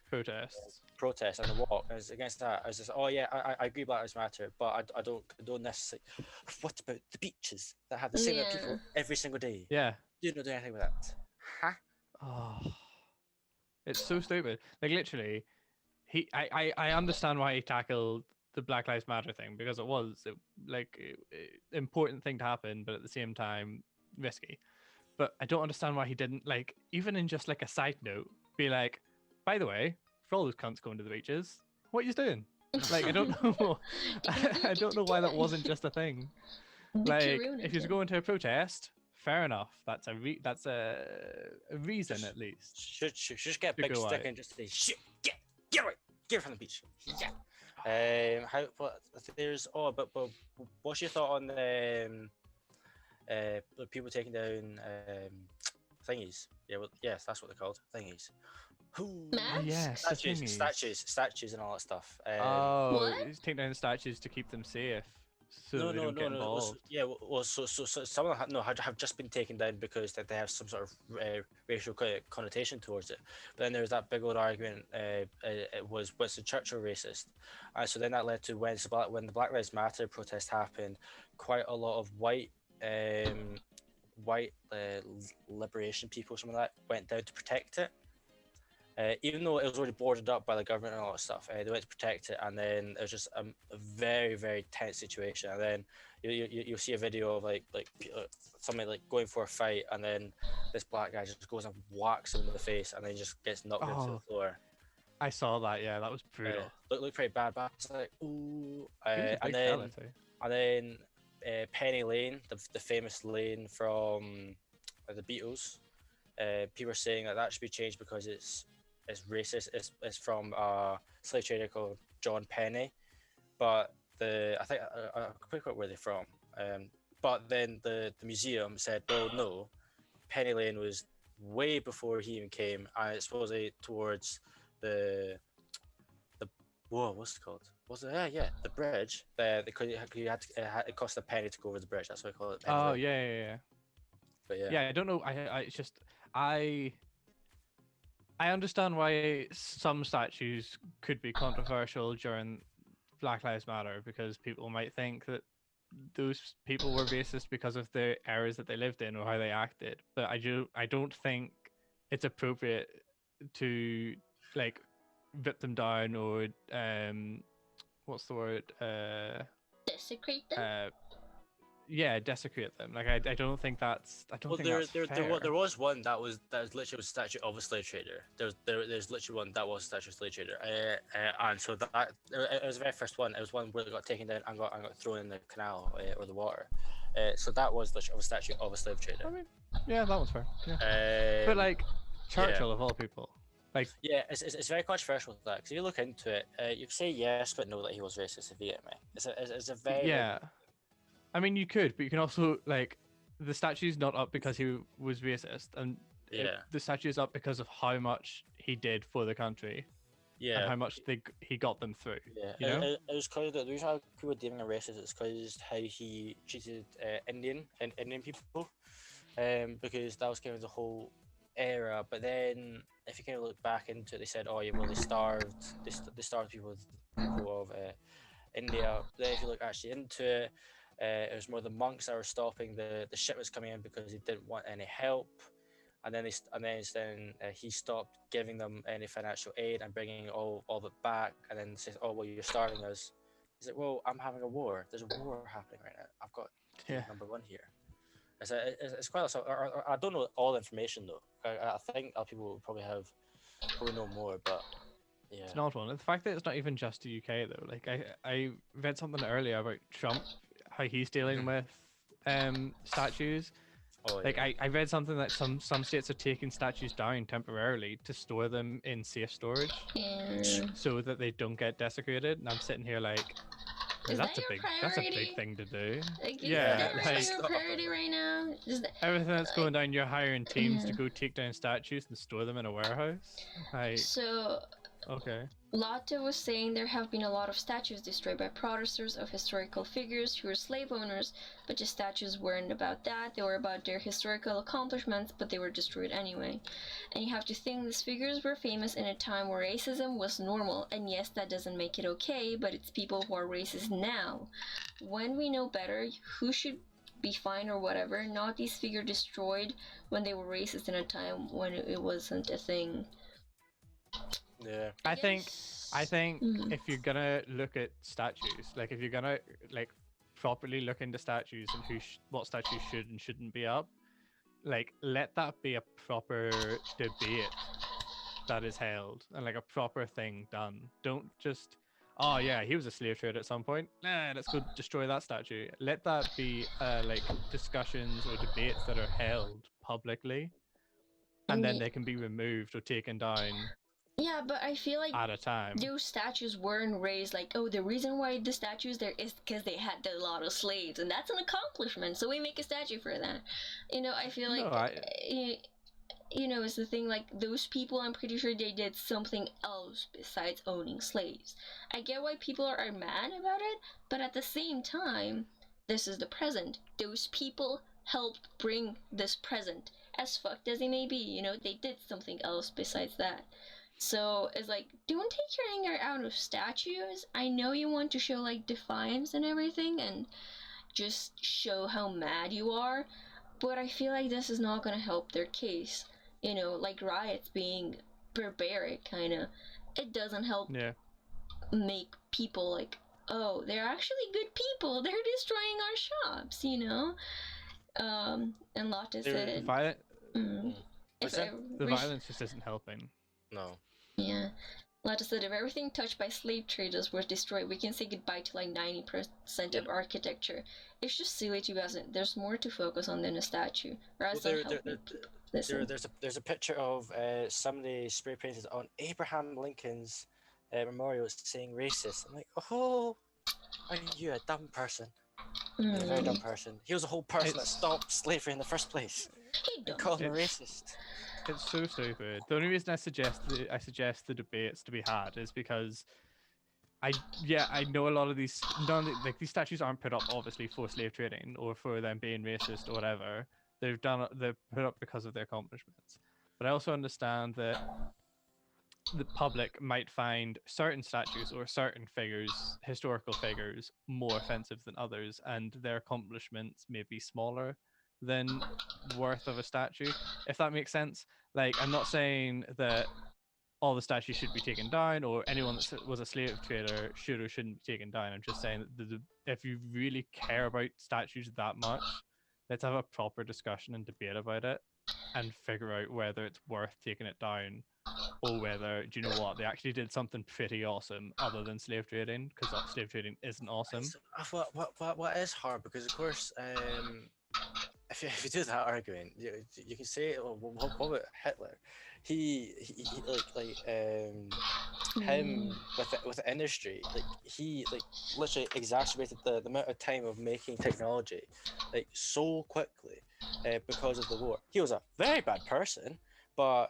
Protests. protest and the walk. I was against that. I was just, oh yeah, I agree Black Lives Matter, but I don't necessarily. What about the beaches that have the same amount of people every single day? Yeah. You don't do anything with that, huh? Oh, it's so stupid. Like literally, I understand why he tackled the Black Lives Matter thing because it was important thing to happen, but at the same time risky. But I don't understand why he didn't, like, even in just like a side note, be like, by the way, for all those cunts going to the beaches, what are you doing? Like I don't know. I don't know why that wasn't just a thing. Like if you're going to a protest, fair enough. That's a reason at least. Should just get a To big go stick out. and just say get away, get from the beach. Yeah. How? But there's but what's your thought on the people taking down thingies? Yeah, well, yes, that's what they're called, thingies. Who? Maps? Yes, the Statues, and all that stuff. Oh, What? he's taking down the statues to keep them safe, so No, they don't get involved. So some of them have just been taken down because that they have some sort of racial connotation towards it. But then there was that big old argument. It was Winston Churchill racist? So then that led to when the Black Lives Matter protest happened, quite a lot of white liberation people, some of that, went down to protect it. Even though it was already boarded up by the government and all that stuff, they went to protect it, and then it was just a very, very tense situation. And then you'll see a video of somebody like going for a fight, and then this black guy just goes and whacks him in the face, and then he just gets knocked into the Oh. floor. I saw that. Yeah, that was brutal. Looked pretty bad, but it's like ooh. He was a big And fella too. then Penny Lane, the famous lane from the Beatles. People are saying that should be changed because it's racist. It's from a slave trader called John Penny, but I think I forget where they're from. But then the museum said, well, no, Penny Lane was way before he even came, and it's supposedly towards the what's it called? Was it the bridge? Because it cost a penny to go over the bridge. That's why I call it. Penny Oh Lane. yeah. But yeah. Yeah, I don't know. It's just I understand why some statues could be controversial during Black Lives Matter because people might think that those people were racist because of the eras that they lived in or how they acted. But I don't think it's appropriate to like rip them down or what's the word? Desecrate them? desecrate them. Like I don't think that's think that's fair. There was one that was literally a statue of a slave trader. There's literally one that was a statue of a slave trader. And so that it was the very first one. It was one where it got taken down and got thrown in the canal or the water. So that was literally a statue of a slave trader. I mean, yeah, that was fair. Yeah. But like Churchill of all people. Like it's very controversial with that because if you look into it, you say yes but no that he was racist. If you get me, it's a very yeah. I mean, you could, but you can also like the statue's not up because he was racist, and the statue is up because of how much he did for the country. Yeah, and how much he got them through. Yeah, you know? it was because the reason why people were deeming him racist is because how he treated Indian people, because that was kind of the whole era. But then, if you kind of look back into it, they said, "Oh, yeah, well, they starved people of India." But then, if you look actually into it, it was more the monks that were stopping the shipments coming in because he didn't want any help. And then he stopped giving them any financial aid and bringing all of it back. And then says, "Oh well, you're starving us." He's like, "Well, I'm having a war. There's a war happening right now. I've got number one here." It's quite. I don't know all the information though. I think other people will probably know more, but yeah. It's an odd one. The fact that it's not even just the UK though. Like I read something earlier about Trump, how he's dealing with statues. Oh, like I read something that some states are taking statues down temporarily to store them in safe storage, so that they don't get desecrated. And I'm sitting here like, Is that's that a your that's a priority? big thing to do. Like, is Yeah, that really like- your priority right now? Is that, everything that's like- going down, you're hiring teams to Yeah. go take down statues and store them in a warehouse. Like, So, okay. Lotte was saying there have been a lot of statues destroyed by protesters of historical figures who were slave owners, but the statues weren't about that. They were about their historical accomplishments, but they were destroyed anyway. And you have to think these figures were famous in a time where racism was normal, and yes, that doesn't make it okay, but it's people who are racist now. When we know better, who should be fine or whatever, not these figures destroyed when they were racist in a time when it wasn't a thing. Yeah. I think Mm. if you're gonna look at statues, like if you're gonna like properly look into statues and what statues should and shouldn't be up, like let that be a proper debate that is held and like a proper thing done. Don't just, oh yeah, he was a slave trader at some point. Nah, let's go destroy that statue. Let that be like discussions or debates that are held publicly, and then Ye- they can be removed or taken down Yeah, but I feel like at a time. those statues weren't raised like, oh, the reason why the statue's there is because they had a lot of slaves, and that's an accomplishment, so we make a statue for that. You know, I feel like, No, you know, it's the thing, like, those people, I'm pretty sure they did something else besides owning slaves. I get why people are mad about it, but at the same time, this is the present. Those people helped bring this present. As fucked as they may be, you know, they did something else besides that. So it's like, don't take your anger out of statues. I know you want to show like defiance and everything and just show how mad you are, but I feel like this is not gonna help their case. You know, like riots being barbaric, kind of. It doesn't help yeah. make people like, oh, they're actually good people. They're destroying our shops, you know. And Lotte They're- said, Violent, mm, if What's that? the every- violence just isn't helping. No. Yeah. Lotte said if everything touched by slave traders was destroyed, we can say goodbye to like 90% of architecture. It's just silly to us. There's more to focus on than a statue. Or else Well, don't help me. there's Listen. a picture of somebody spray painted on Abraham Lincoln's memorial saying racist. I'm like, oh, are you a dumb person? You're a very dumb person. He was a whole person that It's- stopped stopped slavery in the first place. He And dumb. called him a It's- racist. It's so stupid. The only reason I suggest the debates to be had is because I know a lot of these these statues aren't put up obviously for slave trading or for them being racist or whatever. They're put up because of their accomplishments. But I also understand that the public might find certain statues or certain figures, historical figures, more offensive than others, and their accomplishments may be smaller than worth of a statue, if that makes sense. Like, I'm not saying that all the statues should be taken down or anyone that was a slave trader should or shouldn't be taken down. I'm just saying that if you really care about statues that much, let's have a proper discussion and debate about it and figure out whether it's worth taking it down or whether, do you know what, they actually did something pretty awesome other than slave trading, because slave trading isn't awesome. What is hard, because of course, if you do that argument, you can say, oh, what about Hitler? He him with the industry, like he like literally exacerbated the amount of time of making technology like so quickly because of the war. He was a very bad person, but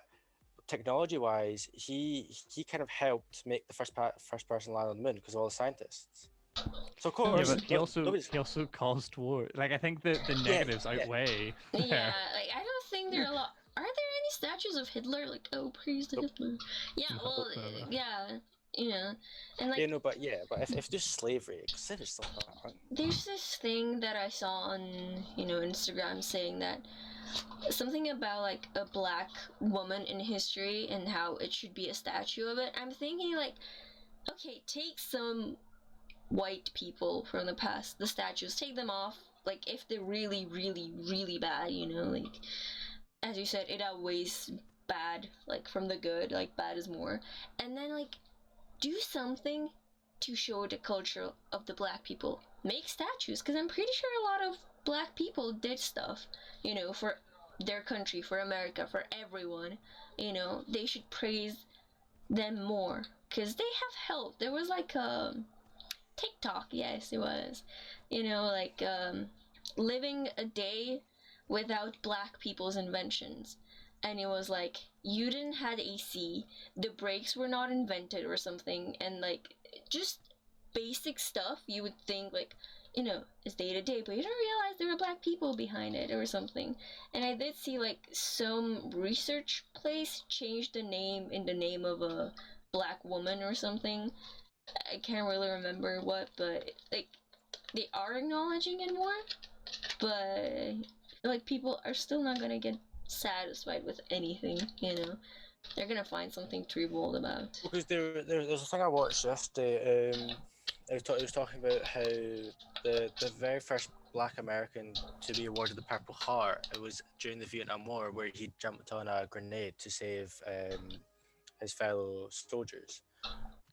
technology wise, he kind of helped make the first person land on the moon because of all the scientists. So of Yeah, course, but he also caused war. Like, I think the negatives yeah. outweigh. Yeah, like I don't think there are a lot. Are there any statues of Hitler? Like, oh, praise the Nope. Hitler. Yeah, No, well, no. yeah, you know, and like yeah, no, but if just slavery, consider stuff like that. there's this thing that I saw on Instagram saying that something about like a black woman in history and how it should be a statue of it. I'm thinking like, okay, take some white people from the past, the statues, take them off. Like if they're really, really, really bad, like as you said, it outweighs bad, like from the good, like bad is more. And then like do something to show the culture of the black people. Make statues, because I'm pretty sure a lot of black people did stuff, for their country, for America, for everyone. They should praise them more, because they have helped. There was like TikTok. Yes, it was. You know, like living a day without black people's inventions. And it was like you didn't had AC, the brakes were not invented or something, and like just basic stuff you would think like, you know, it's day to day, but you don't realize there were black people behind it or something. And I did see like some research place changed the name in the name of a black woman or something. I can't really remember what, but like they are acknowledging it more, but like people are still not gonna get satisfied with anything, you know. They're gonna find something to revolt about. Because there's a thing I watched yesterday. It was talking about how the very first Black American to be awarded the Purple Heart, it was during the Vietnam War, where he jumped on a grenade to save his fellow soldiers.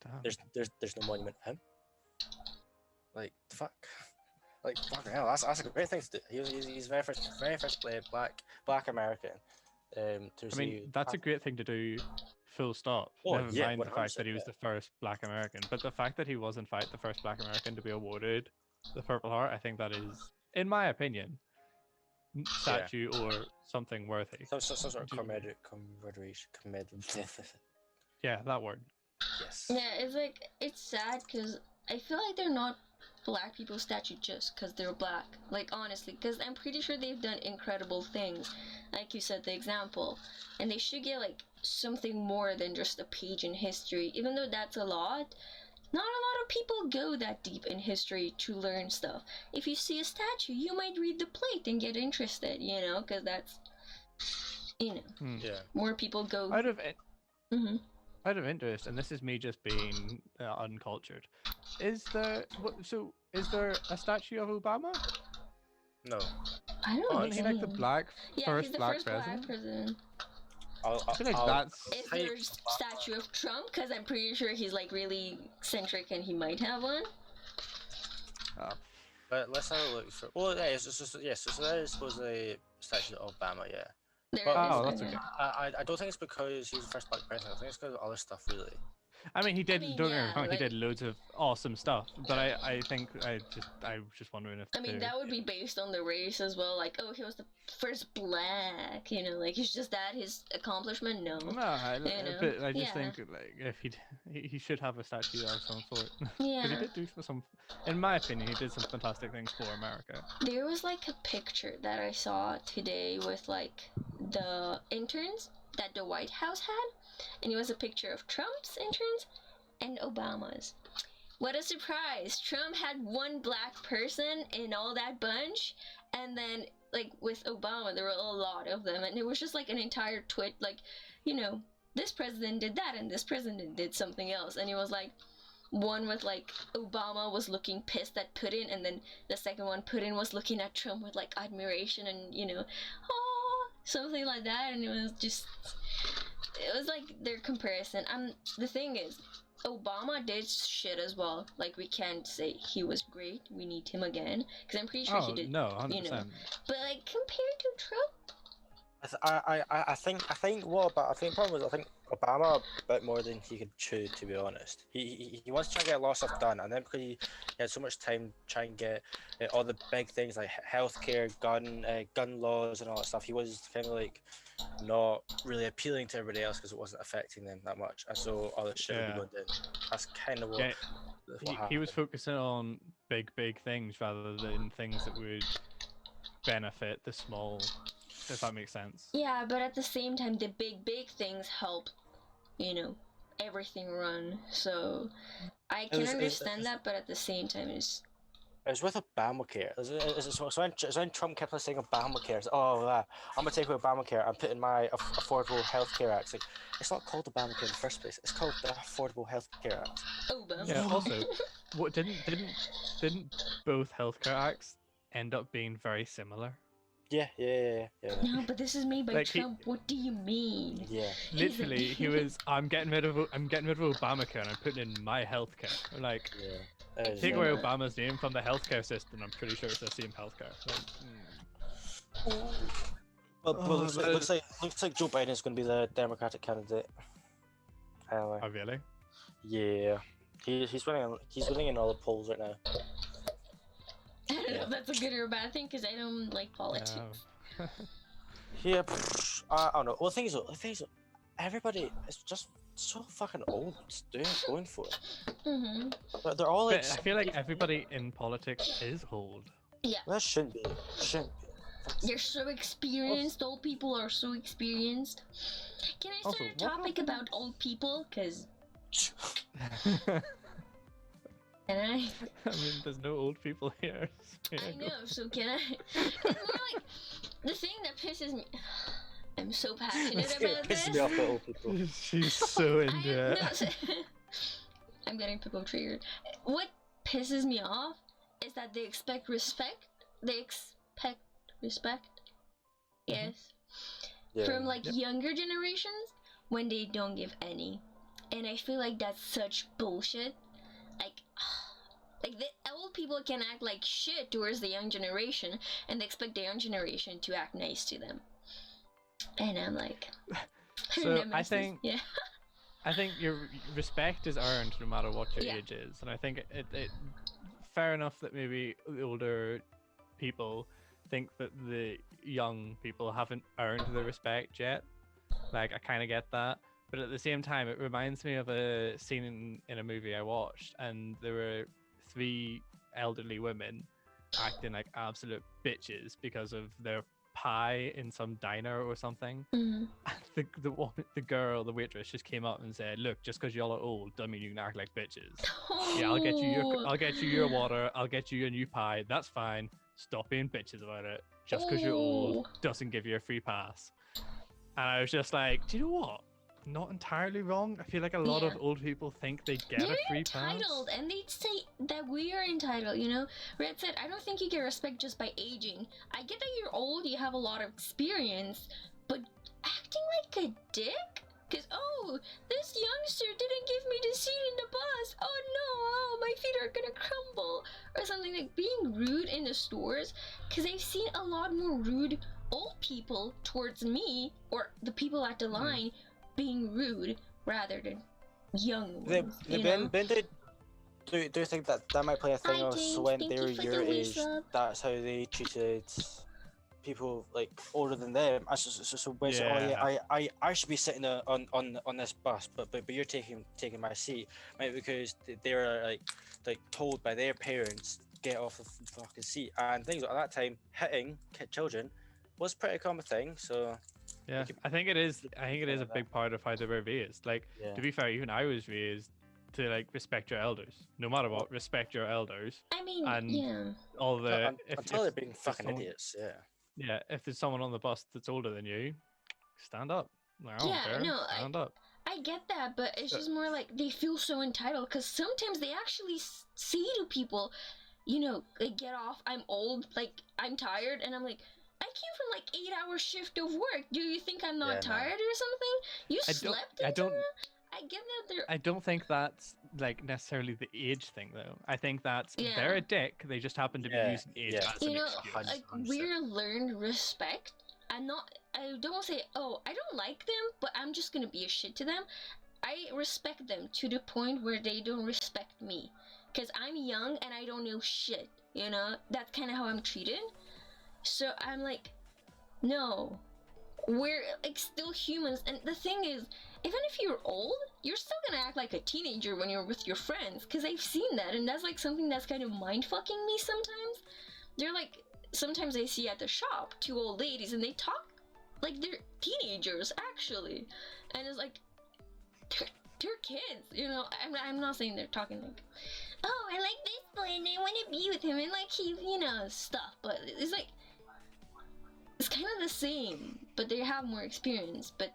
Damn. There's no monument to him. Like the fuck. Like fucking hell, that's a great thing to do. He's very first black American. To I mean, receive that's a great thing to do, full stop. Oh, Never yeah, mind the fact that he 100%, was the first Black American, but the fact that he was in fact the first Black American to be awarded the Purple Heart, I think that is, in my opinion, statue or something worthy. some sort of Do- camaraderie. Yeah, that word. Yes. Yeah, it's like it's sad because I feel like they're not black people's statue just because they're black. Like honestly, because I'm pretty sure they've done incredible things, like you said, the example, and they should get like something more than just a page in history. Even though that's a lot, not a lot of people go that deep in history to learn stuff. If you see a statue, you might read the plate and get interested, you know, because that's, you know, Hmm. Yeah. more people go. Out of hmm out of interest, and this is me just being uncultured, is there is there a statue of Obama? No. I don't know. Wasn't he like the black Yeah, first he's the black first president? black president. I feel like I'll- that's Is Type there a statue of Trump? Because I'm pretty sure he's like really eccentric and he might have one. But let's have a look for. Well, yeah, it's just yes. So there is supposedly a statue of Obama. Yeah. There But- is, Oh, that's okay. I don't think it's because he's the first black president. I think it's because of other stuff, really. I mean, he did. mean, Don't get me yeah, wrong, he like- did loads of awesome stuff. But I think I was just wondering if. I mean, that would be based on the race as well. Like, oh, he was the first black, you know, like it's just that his accomplishment. No. No, know, but I just yeah. think like if he should have a statue of some sort. Because Yeah. he did do some, in my opinion, he did some fantastic things for America. There was like a picture that I saw today with like the interns that the White House had, and it was a picture of Trump's interns and Obama's. What a surprise! Trump had one black person in all that bunch, and then like with Obama there were a lot of them, and it was just like an entire twit, like, you know, this president did that and this president did something else, and it was like one with like Obama was looking pissed at Putin, and then the second one Putin was looking at Trump with like admiration and, you know, oh, something like that, and it was like their comparison. The thing is, Obama did shit as well. Like, we can't say he was great. We need him again, because I'm pretty sure Oh he did. no, you know. 100%. But like compared to Trump, I think the problem was I think Obama a bit more than he could chew, to be honest. He wants to try and get a lot of stuff done, and then because he had so much time to try and get all the big things like healthcare, gun laws, and all that stuff, he was kind of like not really appealing to everybody else because it wasn't affecting them that much, and so all the shit would be Yeah. going down. That's kind of what. Yeah, what he was happened. focusing on big things rather than things that would benefit the small. If that makes sense. yeah, but at the same time, the big things help, you know, everything run. So I can understand that, but at the same time, it's It was with Obamacare. So when Trump kept on saying Obamacare, it's, oh, I'm gonna take away Obamacare and put in my Affordable Health Care Act. It's not called Obamacare in the first place. It's called the Affordable Health Care Act. Obama. Yeah. Also, what didn't both healthcare acts end up being very similar? Yeah. No, but this is made by Like, he- Trump. What do you mean? Yeah. Literally, he was. I'm getting rid of Obamacare and I'm putting in my healthcare. Like, That is, take Yeah. away Obama's name from the healthcare system. I'm pretty sure it's the same healthcare. Well, Oh, looks like Joe Biden's going to be the Democratic candidate. Anyway. Oh really? Yeah. He's winning. He's winning in all the polls right now. I don't know Yeah. if that's a good or a bad thing because I don't like politics. No. Yeah, I don't know. Well, the thing is, everybody is just so fucking old going for it. Mm-hmm. They're all like. But I feel like everybody in politics is old. Yeah, That shouldn't be. Shouldn't be. they're so experienced. Old people are so experienced. Can I start Also, a what topic happened? about old people? Cause I can I? mean, there's no old people here. so I yeah, go. know. So can I? It's more like the thing that pisses me. I'm so passionate It about this. pisses me off about old people. She's so I into am it. no, I'm getting people triggered. What pisses me off is that they expect respect. They expect respect. Yes. Yeah. From like Yep. younger generations when they don't give any. And I feel like that's such bullshit. Like the old people can act like shit towards the young generation and they expect the young generation to act nice to them. And I'm like So I Nemesis. think yeah. I think your respect is earned no matter what your Yeah. age is, and I think it fair enough that maybe the older people think that the young people haven't earned the respect yet. Like I kind of get that, but at the same time, it reminds me of a scene in a movie I watched, and there were 3 elderly women acting like absolute bitches because of their pie in some diner or something. Mhm. And the waitress just came up and said, "Look, just because y'all are old, doesn't mean you can act like bitches. Yeah, I'll get you your water. I'll get you a new pie. That's fine. Stop being bitches about it. Just because you're old doesn't give you a free pass." And I was just like, do you know what? Not entirely wrong. I feel like a lot of Yeah. old people think they get They're a free pass. entitled, and they say that we are entitled. You know, Red said, "I don't think you get respect just by aging. I get that you're old, you have a lot of experience, but acting like a dick? Cause this youngster didn't give me the seat in the bus. Oh no, my feet are gonna crumble, or something like being rude in the stores. Cause I've seen a lot more rude old people towards me or the people at the line being rude rather than young They, ones. they you Ben, know? Ben did. Do you think that might play a thing Hi, of James. so when Thank they you were for your the age, resub. that's how they treated people like older than them. So when say, oh yeah, I should be sitting on this bus, but you're taking my seat, right? Because they were like told by their parents get off the fucking seat, and things at that time hitting children was pretty common thing. So Yeah, could- I think it is. I think it is a that. big part of how they were raised. Like, yeah, to be fair, even I was raised to like respect your elders, no matter what. Respect your elders. I mean, And yeah. all the until they're being fucking someone- idiots. Yeah. yeah, if there's someone on the bus that's older than you, stand up. Like, I don't Yeah, care. no, Stand up. I get that, but it's Uh, just more like they feel so entitled because sometimes they actually say to people, you know, like, get off, I'm old, like, I'm tired, and I'm like, I came from like 8-hour shift of work. Do you think I'm not Yeah, no. tired or something? You I don't- slept I until don't- now? I get that they're I don't think that's like necessarily the age thing though. I think that's Yeah. they're a dick. They just happen to be Yeah, using age yeah. as you an know, excuse. like 100%. we're learned respect. I don't say, oh, I don't like them, but I'm just gonna be a shit to them. I respect them to the point where they don't respect me. Because I'm young and I don't know shit, you know? That's kind of how I'm treated. So I'm like, no. We're like still humans. And the thing is, even if you're old, you're still gonna act like a teenager when you're with your friends. Because I've seen that, and that's like something that's kind of mind fucking me sometimes. They're like, sometimes I see at the shop 2 old ladies and they talk like they're teenagers, actually. And it's like, they're kids, you know? I'm not saying they're talking like, oh, I like this boy and I want to be with him and like he, you know, stuff. But it's like, it's kind of the same, but they have more experience. But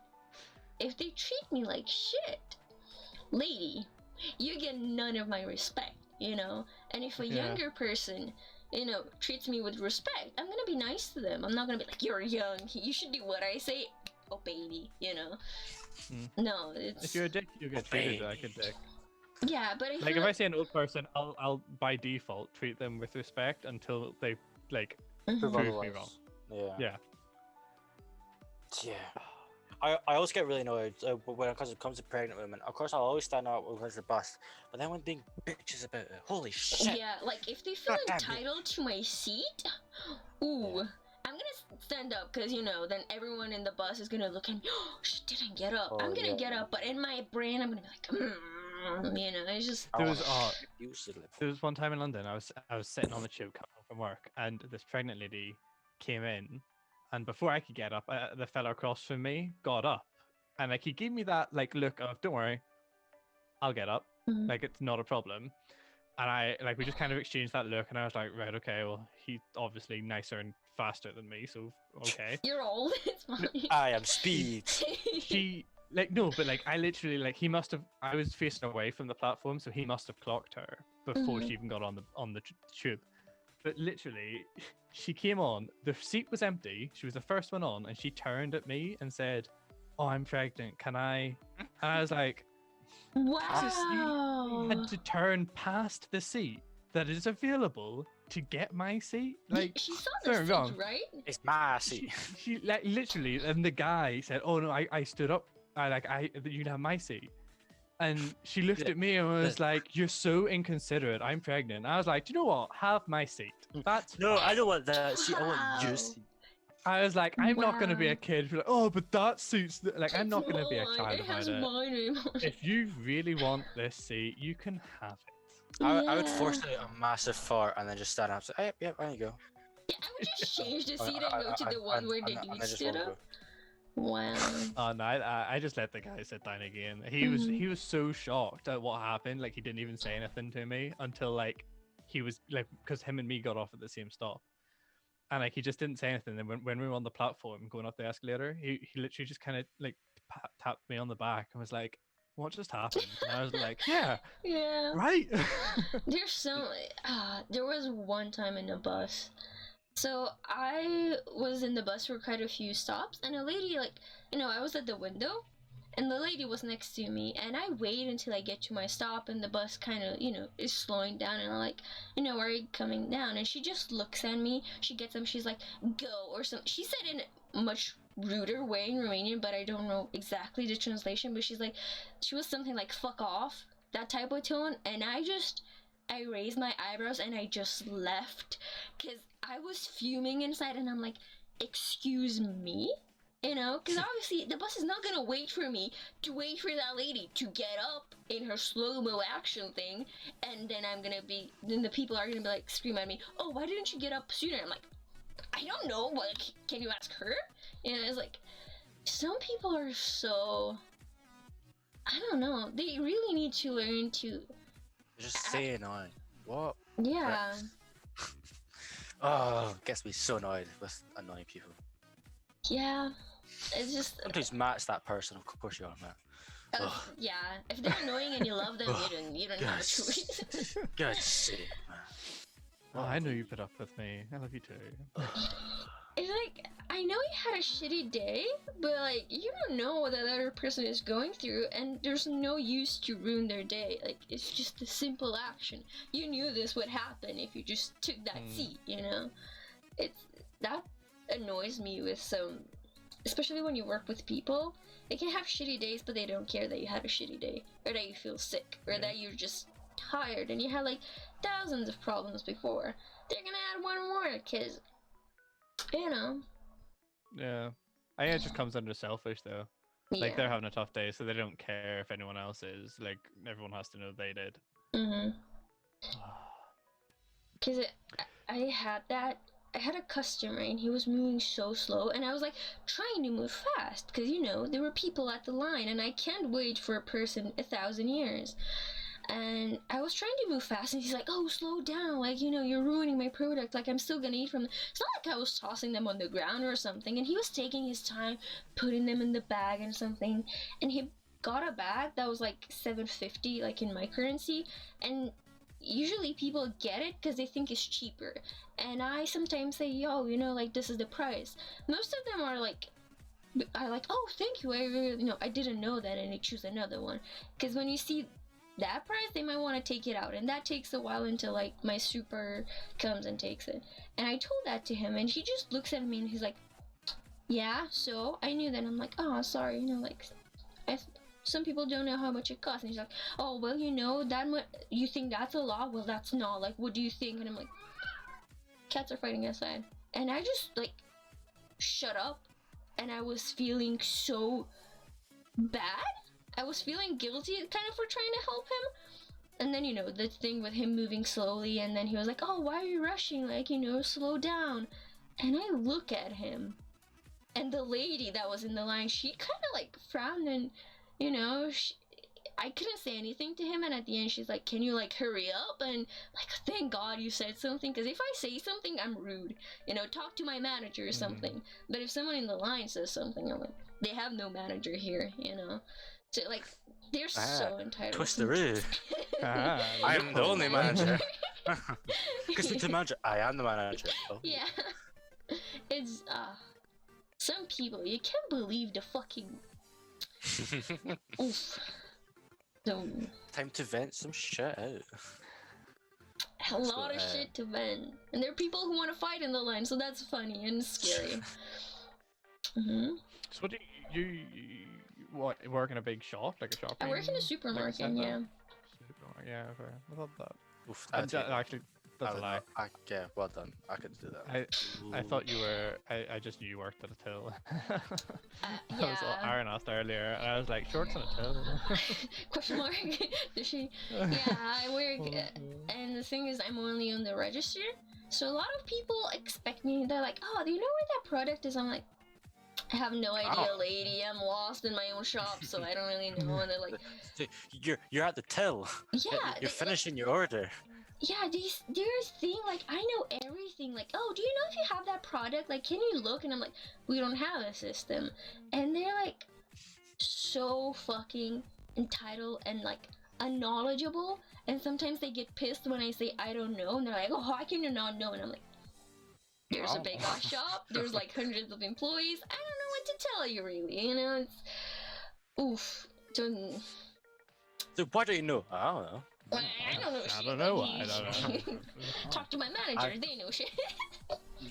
if they treat me like shit, lady, you get none of my respect, you know? And if a Yeah. younger person, you know, treats me with respect, I'm gonna be nice to them. I'm not gonna be like, you're young, you should do what I say, oh baby, you know? No, it's... If you're a dick, you get treated like a dick. Yeah, but I Like feel if I see an old person, I'll by default treat them with respect until they like Mhm. Prove Prove me otherwise. wrong. Yeah. yeah. Yeah. I always get really annoyed when it comes to pregnant women. Of course, I'll always stand up when it comes to the bus, but then when being bitches about it, holy shit! Yeah, like if they feel God damn it. entitled to my seat, ooh, I'm gonna stand up because then everyone in the bus is gonna look at me. Oh, she didn't get up. Oh, I'm gonna yeah. get up, but in my brain, I'm gonna be like, it's just. I There wanna was, use the lip. There was one time in London, I was sitting on the tube coming home from work, and this pregnant lady came in, and before I could get up, the fella across from me got up, and like he gave me that like look of, "Don't worry, I'll get up, Mhm. like it's not a problem." And I we just kind of exchanged that look, and I was like, right, okay, well he's obviously nicer and faster than me, so okay. You're old. It's fine. I am speed. She like no, but like I literally like he must have. I was facing away from the platform, so he must have clocked her before Mhm. she even got on the tube. But literally, she came on. The seat was empty. She was the first one on, and she turned at me and said, "Oh, I'm pregnant. Can I?" And I was like, "You had Wow. to turn past the seat that is available to get my seat." Like, She saw don't the get me seat, wrong. right? It's my she, seat. she like literally, and the guy said, "Oh no, I stood up. You can have my seat." And she looked Yeah, at me and was like, "You're so inconsiderate. I'm pregnant." I was like, "Do you know what? Have my seat. That's No, fine." I don't want that seat. I want your Wow. seat. I was like, "I'm not going to be Wow. a kid." Like, oh, but that suits. Like, I'm It's not going to be a mine. child It has about it. my name on it. If you really want this seat, you can have it. I would force Yeah. out a massive fart and then just stand up and say, "Hey, yeah, there you go." Yeah, I would just change the I- seat and go to the one where the and I dude just stood won't up. Wow. Oh no, I just let the guy sit down again. He was Mhm. he was so shocked at what happened. Like he didn't even say anything to me until like he was like because him and me got off at the same stop, and like he just didn't say anything. Then when we were on the platform going up the escalator, he literally just kind of like tapped me on the back and was like, "What just happened?" And I was like, "Yeah, Yeah. right." There's so there was one time in a bus. So I was in the bus for quite a few stops, and a lady I was at the window, and the lady was next to me, and I wait until I get to my stop, and the bus kind of is slowing down, and I'm like, are you coming down? And she just looks at me. She gets up. She's like, go or something. She said in a much ruder way in Romanian, but I don't know exactly the translation. But she was something like fuck off, that type of tone, and I raised my eyebrows and I just left because I was fuming inside and I'm like, excuse me? Because obviously the bus is not gonna wait for me to wait for that lady to get up in her slow-mo action thing, and then the people are gonna be like, scream at me, oh, why didn't you get up sooner? I'm like, I don't know, like, can you ask her? It's like, some people are so, I don't know, they really need to learn to, Just say annoying. What? yeah. Oh, gets me so annoyed with annoying people. Yeah, it's just Sometimes Matt's that person. Of course you are, Matt. Ugh. yeah. If they're annoying and you love them, you don't have a Yes. choice. God's sake, man. Oh, I know you put up with me. I love you too. It's like I know you had a shitty day, but like you don't know what that other person is going through, and there's no use to ruin their day. Like it's just a simple action. You knew this would happen if you just took that seat. It's that annoys me with some, especially when you work with people. They can have shitty days, but they don't care that you had a shitty day, or that you feel sick, or that you're just tired, and you had like thousands of problems before. They're gonna add one more, cause Yeah, I think it just comes under selfish though. Like they're having a tough day, so they don't care if anyone else is. Like everyone has to know they did. Cause I had that. I had a customer and he was moving so slow, and I was like trying to move fast, cause there were people at the line, and I can't wait for a person 1,000 years. And I was trying to move fast, and he's like, oh, slow down, like, you're ruining my product, like, I'm still gonna eat from them. It's not like I was tossing them on the ground or something, and he was taking his time, putting them in the bag and something, and he got a bag that was like $7.50, like, in my currency, and usually people get it because they think it's cheaper, and I sometimes say, yo, like, this is the price. Most of them are like, oh, thank you, I really, I didn't know that, and they choose another one, because when you see that price, they might want to take it out, and that takes a while until like my super comes and takes it. And I told that to him, and he just looks at me and he's like, yeah, so I knew that. I'm like, oh, sorry, like, I, some people don't know how much it costs. And he's like, oh, well, that much, you think that's a lot? Well, that's not. Like, what do you think? And I'm like, cats are fighting outside. And I just, like, shut up. And I was feeling so bad. I was feeling guilty kind of for trying to help him. And then, the thing with him moving slowly, and then he was like, oh, why are you rushing? Like, slow down. And I look at him, and the lady that was in the line, she kind of like frowned, and, I couldn't say anything to him. And at the end, she's like, can you like hurry up? And like, thank God you said something, because if I say something, I'm rude. Talk to my manager or something. But if someone in the line says something, I'm like, they have no manager here, So like, they're so entitled. Twisteroo. I am the only manager. Because with the manager, I am the manager. Oh. Yeah. It's some people, you can't believe the fucking oof. So Time to vent some shit out. a lot of shit to vent. And there are people who want to fight in the line, so that's funny and scary. So what do you what, work in a big shop, like a shopping? I work in a supermarket, yeah. Supermarket, yeah, okay. I love that. Oof, Actually, that's a lie. Yeah, well done. I could do that. I thought you were. I just knew you worked at a till. Yeah. Aaron asked earlier, and I was like, shorts and a till. Question mark? Does she? Yeah, I work, and the thing is, I'm only on the register, so a lot of people expect me. They're like, "Oh, do you know where that product is?" I'm like, I have no idea, lady. I'm lost in my own shop, so I don't really know. And they're like, you're at the till. Yeah, You're finishing your order. Yeah, there's thing like I know everything. Like, oh, do you know if you have that product? Like, can you look? And I'm like, we don't have a system. And they're like so fucking entitled and like unknowledgeable. And sometimes they get pissed when I say I don't know, and they're like, oh, how can you not know? And I'm like, there's a big ass shop. There's like hundreds of employees. I don't know what to tell you, really. It's oof. So why don't you know? I don't know. I don't know shit. I don't know. I don't know. Talk to my manager. They know shit.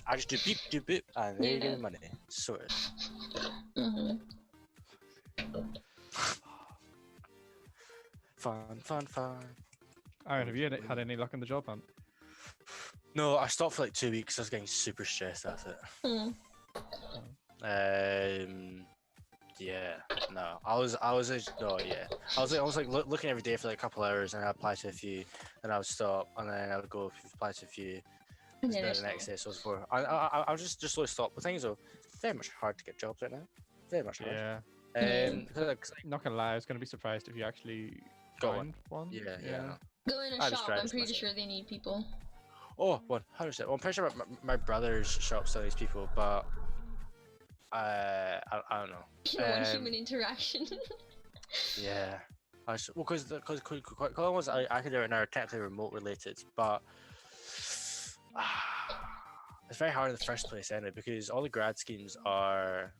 I just do beep, and there you get the money. Sorted. Fun. Aaron, have you had any luck in the job hunt? No, I stopped for like 2 weeks. I was getting super stressed. That's it. Yeah, no, I was like looking every day for like a couple hours, and I applied to a few, then I would stop, and then I would go apply to a few, and then the next day, so it's for I was just slowly stop. The thing is, though, very much hard to get jobs right now. Very much hard. Yeah. Not gonna lie, I was gonna be surprised if you actually got found one. Yeah. Go in a shop. I'm pretty sure they need people. Oh, 100%. Well, I'm pretty sure my brother's shop still needs people, but I don't know. You don't want human interaction. Yeah. Because ones I can do it now are technically remote related, but it's very hard in the first place anyway, because all the grad schemes are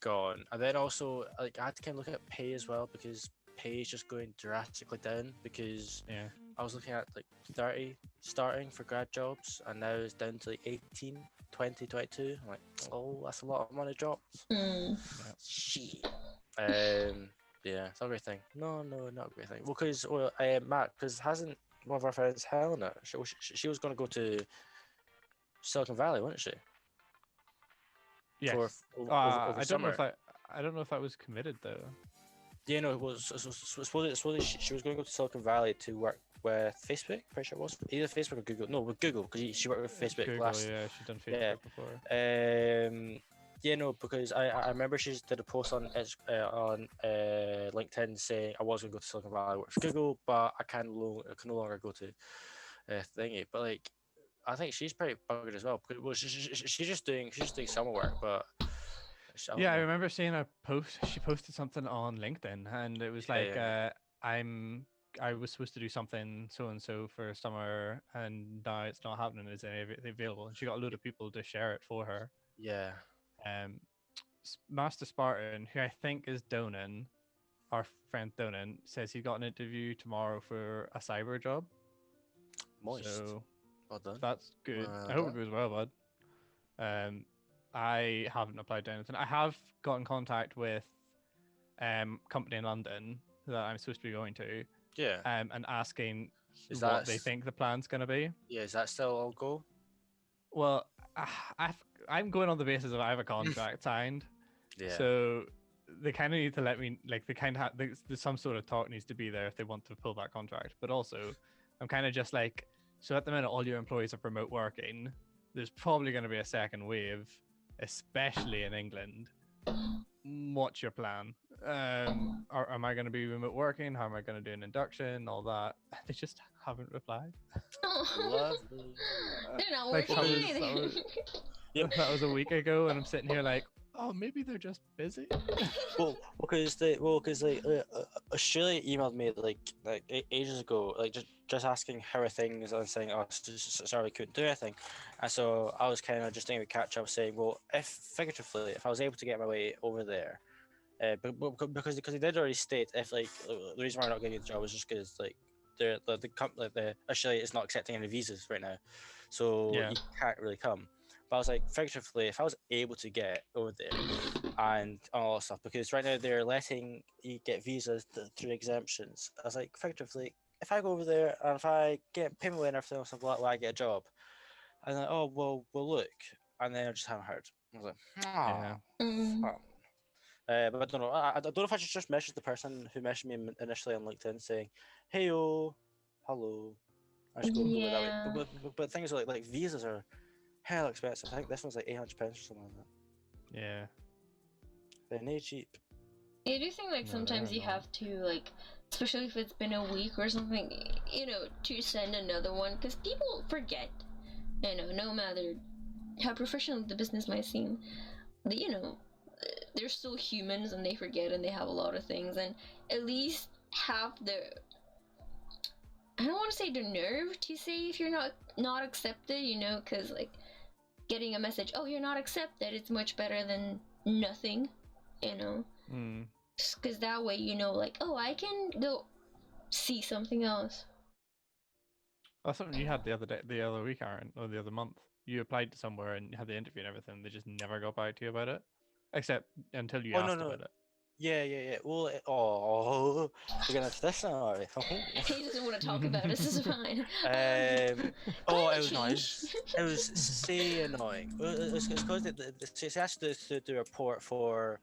gone, and then also like I had to kind of look at pay as well, because pay is just going drastically down, because I was looking at like 30 starting for grad jobs, and now it's down to like 18, 20, 22. I'm like, oh, that's a lot of money dropped. Shit. Yeah, it's not a great thing. No, not a great thing. Well, because Matt, because hasn't one of our friends, Helena, she was going to go to Silicon Valley, wasn't she? Yes. Over I don't summer. know if I don't know if that was committed though. Yeah, no, it was. Supposedly she was going to go to Silicon Valley to work with Facebook. Pretty sure it was either Facebook or Google. No, with Google, because she worked with Facebook Google, last. Yeah, she's done Facebook before. Yeah, no, because I remember she did a post on LinkedIn saying I was going to go to Silicon Valley work for Google, but I can no longer go to thingy. But like, I think she's pretty buggered as well. Because, well, she's just doing summer work, but. I remember seeing a post. She posted something on LinkedIn, and it was like, I was supposed to do something so and so for summer, and now it's not happening. Is it available? And she got a load of people to share it for her. Yeah. Master Spartan, who I think is Donan, our friend Donan, says he got an interview tomorrow for a cyber job. Moist. So well done. that's good. I hope it goes well, bud. I haven't applied to anything. I have got in contact with company in London that I'm supposed to be going to, Yeah. and asking Is what that they think the plan's going to be. Yeah, is that still all go? Well, I'm going on the basis of I have a contract signed, Yeah. so they kind of need to let me, like, they kind of there's some sort of talk needs to be there if they want to pull that contract. But also, I'm kind of just like, so at the minute, all your employees are remote working. There's probably going to be a second wave, especially in England. What's your plan? Am I going to be remote working? How am I going to do an induction? All that. They just haven't replied. Lovely. They're not Like, working that either. was- That was a week ago, and I'm sitting here like, oh, maybe they're just busy. Because Australia emailed me ages ago, like just asking how are things and saying, oh, sorry, we couldn't do anything, and so I was kind of just doing a catch up, saying, well, if figuratively, if I was able to get my way over there, because they did already state if like the reason why I'm not getting the job was just because like the company, the Australia is not accepting any visas right now, so Yeah. you can't really come. But I was like, figuratively, if I was able to get over there and all that stuff, because right now they're letting you get visas through exemptions. I was like, figuratively, if I go over there and if I get pay my way and everything else, will I get a job? And then, oh, well, look. And then I just haven't heard. I was like, Yeah. fuck. But I don't know. I don't know if I should just message the person who messaged me initially on LinkedIn saying, hey, hello. I should go with that way. Yeah. But things like visas are hell expensive. I think this one's like £800 or something like that. Yeah. They're not cheap. I do think like No, sometimes they're you not. have to like, especially if it's been a week or something, to send another one because people forget. No matter how professional the business might seem, they're still humans and they forget and they have a lot of things, and at least have the, I don't want to say the nerve to say if you're not accepted, because like getting a message, oh, you're not accepted, it's much better than nothing, Mm. because that way like, oh, I can go see something else. That's something you had the other week, Aaron, or the other month. You applied to somewhere and had the interview and everything. They just never got back to you about it, except until you Oh, no, asked no. about it. Yeah. Well, we're gonna to this now, are we? He doesn't want to talk about it. This is fine. It Climate was annoying. change. It was so annoying. It's because it's asked to do a report for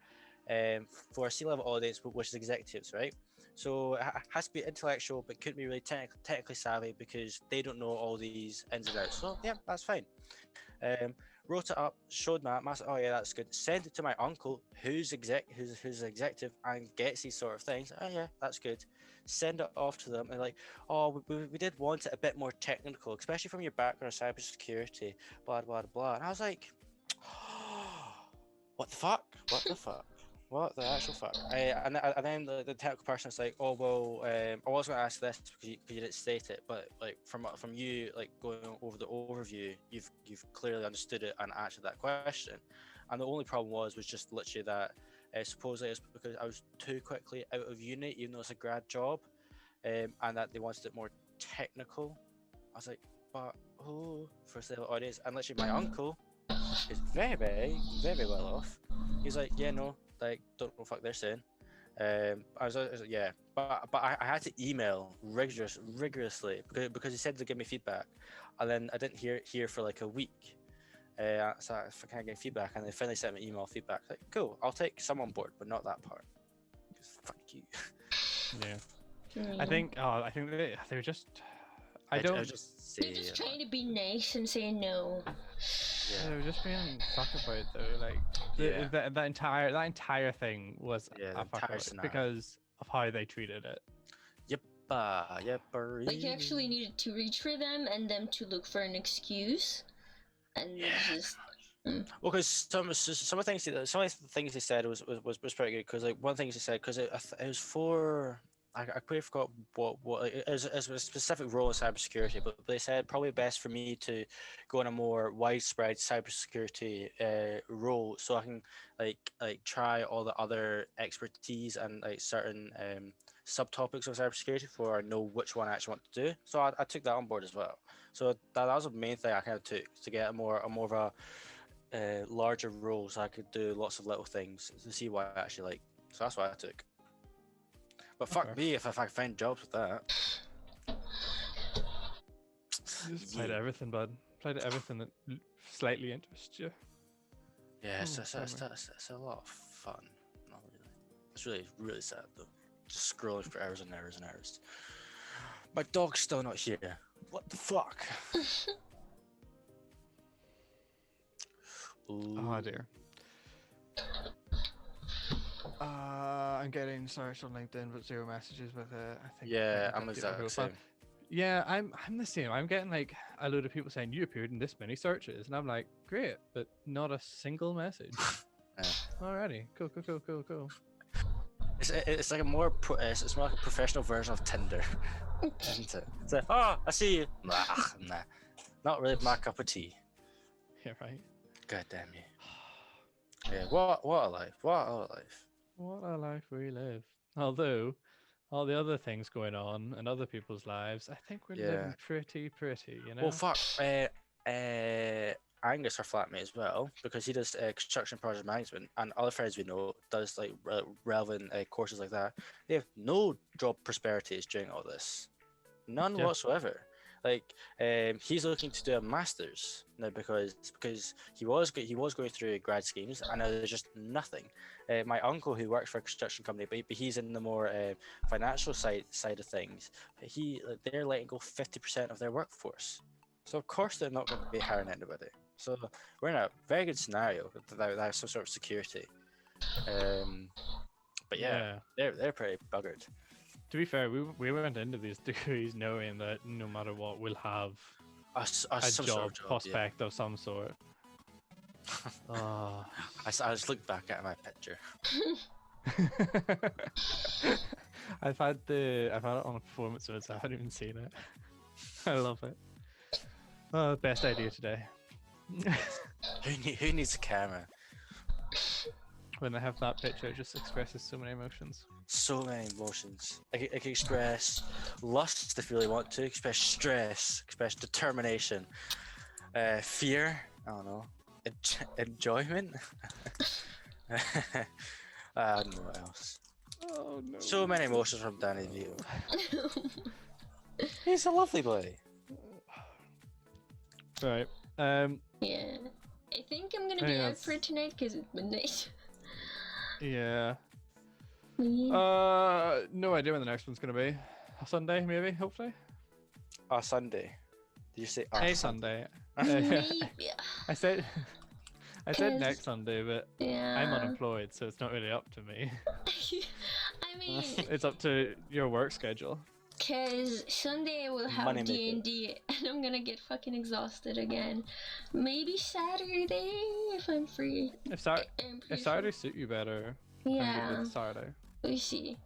a C-level audience, which is executives, right? So it has to be intellectual, but couldn't be really technically savvy because they don't know all these ins and outs. So yeah, that's fine. Wrote it up, showed Matt, oh yeah, that's good. Sent it to my uncle, who's executive and gets these sort of things. Oh yeah, that's good. Send it off to them and like, oh, we did want it a bit more technical, especially from your background in cybersecurity, blah blah blah. And I was like, what the fuck? What the fuck? What the actual fuck? And then the technical person is like, oh well, I was going to ask this because you didn't state it, but like from you like going over the overview, you've clearly understood it and answered that question. And the only problem was just literally that supposedly it's because I was too quickly out of uni, even though it's a grad job, and that they wanted it more technical. I was like, but for the audience, and literally my uncle is very, very, very well off. He's like, yeah, no, like, don't know what the fuck they're saying. I was like, yeah, but I had to email rigorously because he said to give me feedback, and then I didn't hear for like a week. So I can't get feedback, and they finally sent me email feedback. Like, cool, I'll take some on board, but not that part. Fuck you. Yeah. I think they were just. I I don't. was just They're just trying to be nice and say no. They were just being fuck about it though. Like that entire thing was Yeah, the a fuck entire about scenario. because of how they treated it. Yep. Like you actually needed to reach for them and them to look for an excuse, and it's just. Well, because some of the things he said was pretty good. Because like one thing he said, because it was for I quite forgot what it was a specific role in cybersecurity, but they said probably best for me to go on a more widespread cybersecurity role, so I can like try all the other expertise and like certain subtopics of cybersecurity before I know which one I actually want to do. So I took that on board as well. So that was the main thing I kind of took to get a more of a larger roles. I could do lots of little things to see what I actually like. So that's what I took. But fuck Okay. me if I find jobs with that. You just played Yeah. everything, bud. Played everything that slightly interests you. Yeah, Oh, it's a lot of fun. Not really. It's really sad though. Just scrolling for hours and hours and hours. My dog's still not here. What the fuck? Oh Ooh. dear. I'm getting searched on LinkedIn, but 0 messages with it. I think. Yeah, I I'm need to update my exactly the profile. same. Yeah, I'm the same. I'm getting like a load of people saying you appeared in this many searches, and I'm like, great, but not a single message. Yeah. Alrighty, cool. It's like a more it's more like a professional version of Tinder, isn't it? It's like, oh, I see you. Nah, not really my cup of tea. Yeah, right. God damn you. Yeah, what a life. What a life. What a life we live. Although, all the other things going on in other people's lives, I think we're Yeah. living pretty, you know? Well, fuck. Angus, our flatmate as well, because he does construction project management, and other friends we know does like relevant courses like that. They have no job prosperities during all this, none Yeah. whatsoever. Like, he's looking to do a master's now because he was going through grad schemes, and now there's just nothing. My uncle, who works for a construction company, but he's in the more financial side of things. They're letting go 50% of their workforce, so of course they're not going to be hiring anybody. So we're in a very good scenario that has some sort of security. But yeah, they're pretty buggered. To be fair, we went into these degrees knowing that no matter what, we'll have a Some job sort of job, yeah. prospect of some sort. Oh. I just looked back at my picture. I've had it on a performance mode, so I haven't even seen it. I love it. Oh, best idea today. Who needs a camera? When I have that picture, it just expresses so many emotions. So many emotions. I can express lust if you really want to. Express stress. Express determination. Fear. I don't know. Enjoyment. I don't know what else. Oh no. So many emotions from Danny Vito. He's a lovely boy. Right. Yeah. I think I'm gonna I be think out for tonight because it's midnight. Yeah. Yeah. No idea when the next one's gonna be. A Sunday, maybe, hopefully. Sunday. Did you say A Sunday. Maybe. I said 'Cause- next Sunday, but Yeah. I'm unemployed, so it's not really up to me. I mean, It's up to your work schedule. cause Sunday I will have Money maker. D&D and I'm gonna get fucking exhausted again. Maybe Saturday if I'm free. If I'm pretty Saturday suit you better, sure. I'm Yeah. good with Saturday. We see.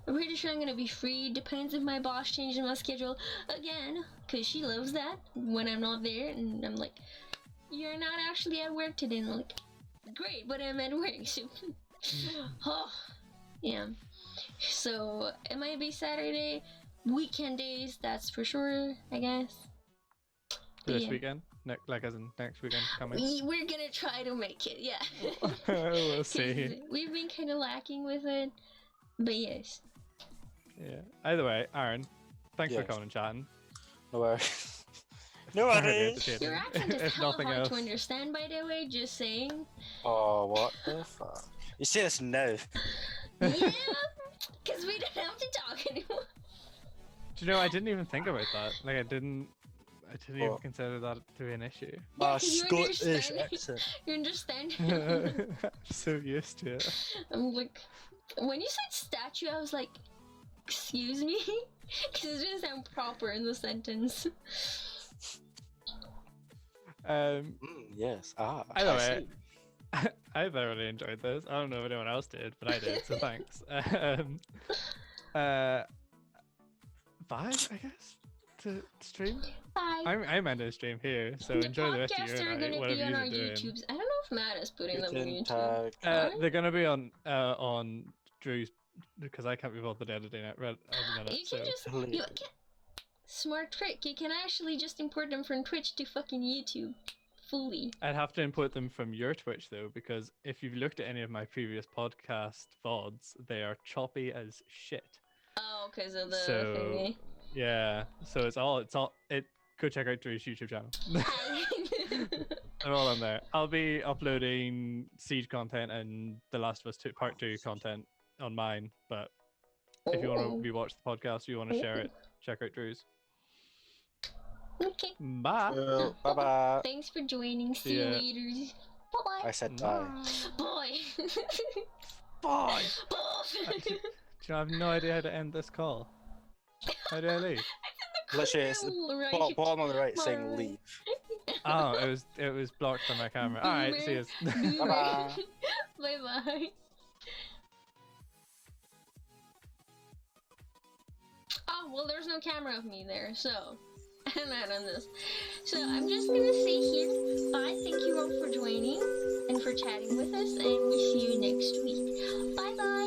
I'm pretty sure I'm gonna be free. Depends if my boss changes my schedule again, cause she loves that when I'm not there, and I'm like, "You're not actually at work today." And I'm like, "Great, but I'm at work." So, oh, yeah. So it might be Saturday, weekend days. That's for sure, I guess. This Yeah. weekend, like as in next weekend coming. We're gonna try to make it. Yeah. We'll see. 'Cause we've been kind of lacking with it, but yes. Yeah. Either way, Aaron, thanks for Yes. coming and chatting. No worries. No Really worries. entertaining. Your accent is If hella nothing hard else. to understand, by the way, just saying. Oh, what the fuck? You say this now. Yeah, because we don't have to talk anymore. Do you know, I didn't even think about that. Like, I didn't even What? consider that to be an issue. Yeah, 'cause you Scottish understand. accent. You understand? I'm so used to it. I'm like, when you said statue, I was like, excuse me? Because it didn't sound proper in the sentence. Yes. Ah. Either I way, see. I thoroughly enjoyed this. I don't know if anyone else did, but I did, so thanks. Five, I guess, to stream. Bye. I'm ending the stream here, so The enjoy the rest of podcasts your are night, going to whatever be on you're our doing. YouTubes. I don't know if Matt is putting them on Putin YouTube. tag. They're gonna be on Drew's because I can't be bothered editing it right at the minute. You So can just Hilarious. smart trick. You can actually just import them from Twitch to fucking YouTube. fully. I'd have to input them from your Twitch though, because if you've looked at any of my previous podcast VODs, they are choppy as shit. Oh, because of the So thingy. yeah, so go check out Drew's YouTube channel. They're all on there. I'll be uploading Siege content and The Last of Us 2 Part 2 content on mine, but if you want Oh, to rewatch the podcast, you want to share it, check out Drew's. okay. Bye. Cool. Bye bye. Thanks for joining. See you Yeah. later. Bye I said bye. bye. Bye. Bye. Bye. Do you know, I have no idea how to end this call. How do I leave? Literally, it's Right. bottom on the right saying Bye. leave. Oh, it was blocked on my camera. All right, see you. Bye-bye. Bye bye. Oh, well, there's no camera of me there, so I'm not on this. So I'm just gonna say here, bye. Thank you all for joining and for chatting with us, and we see you next week. Bye bye.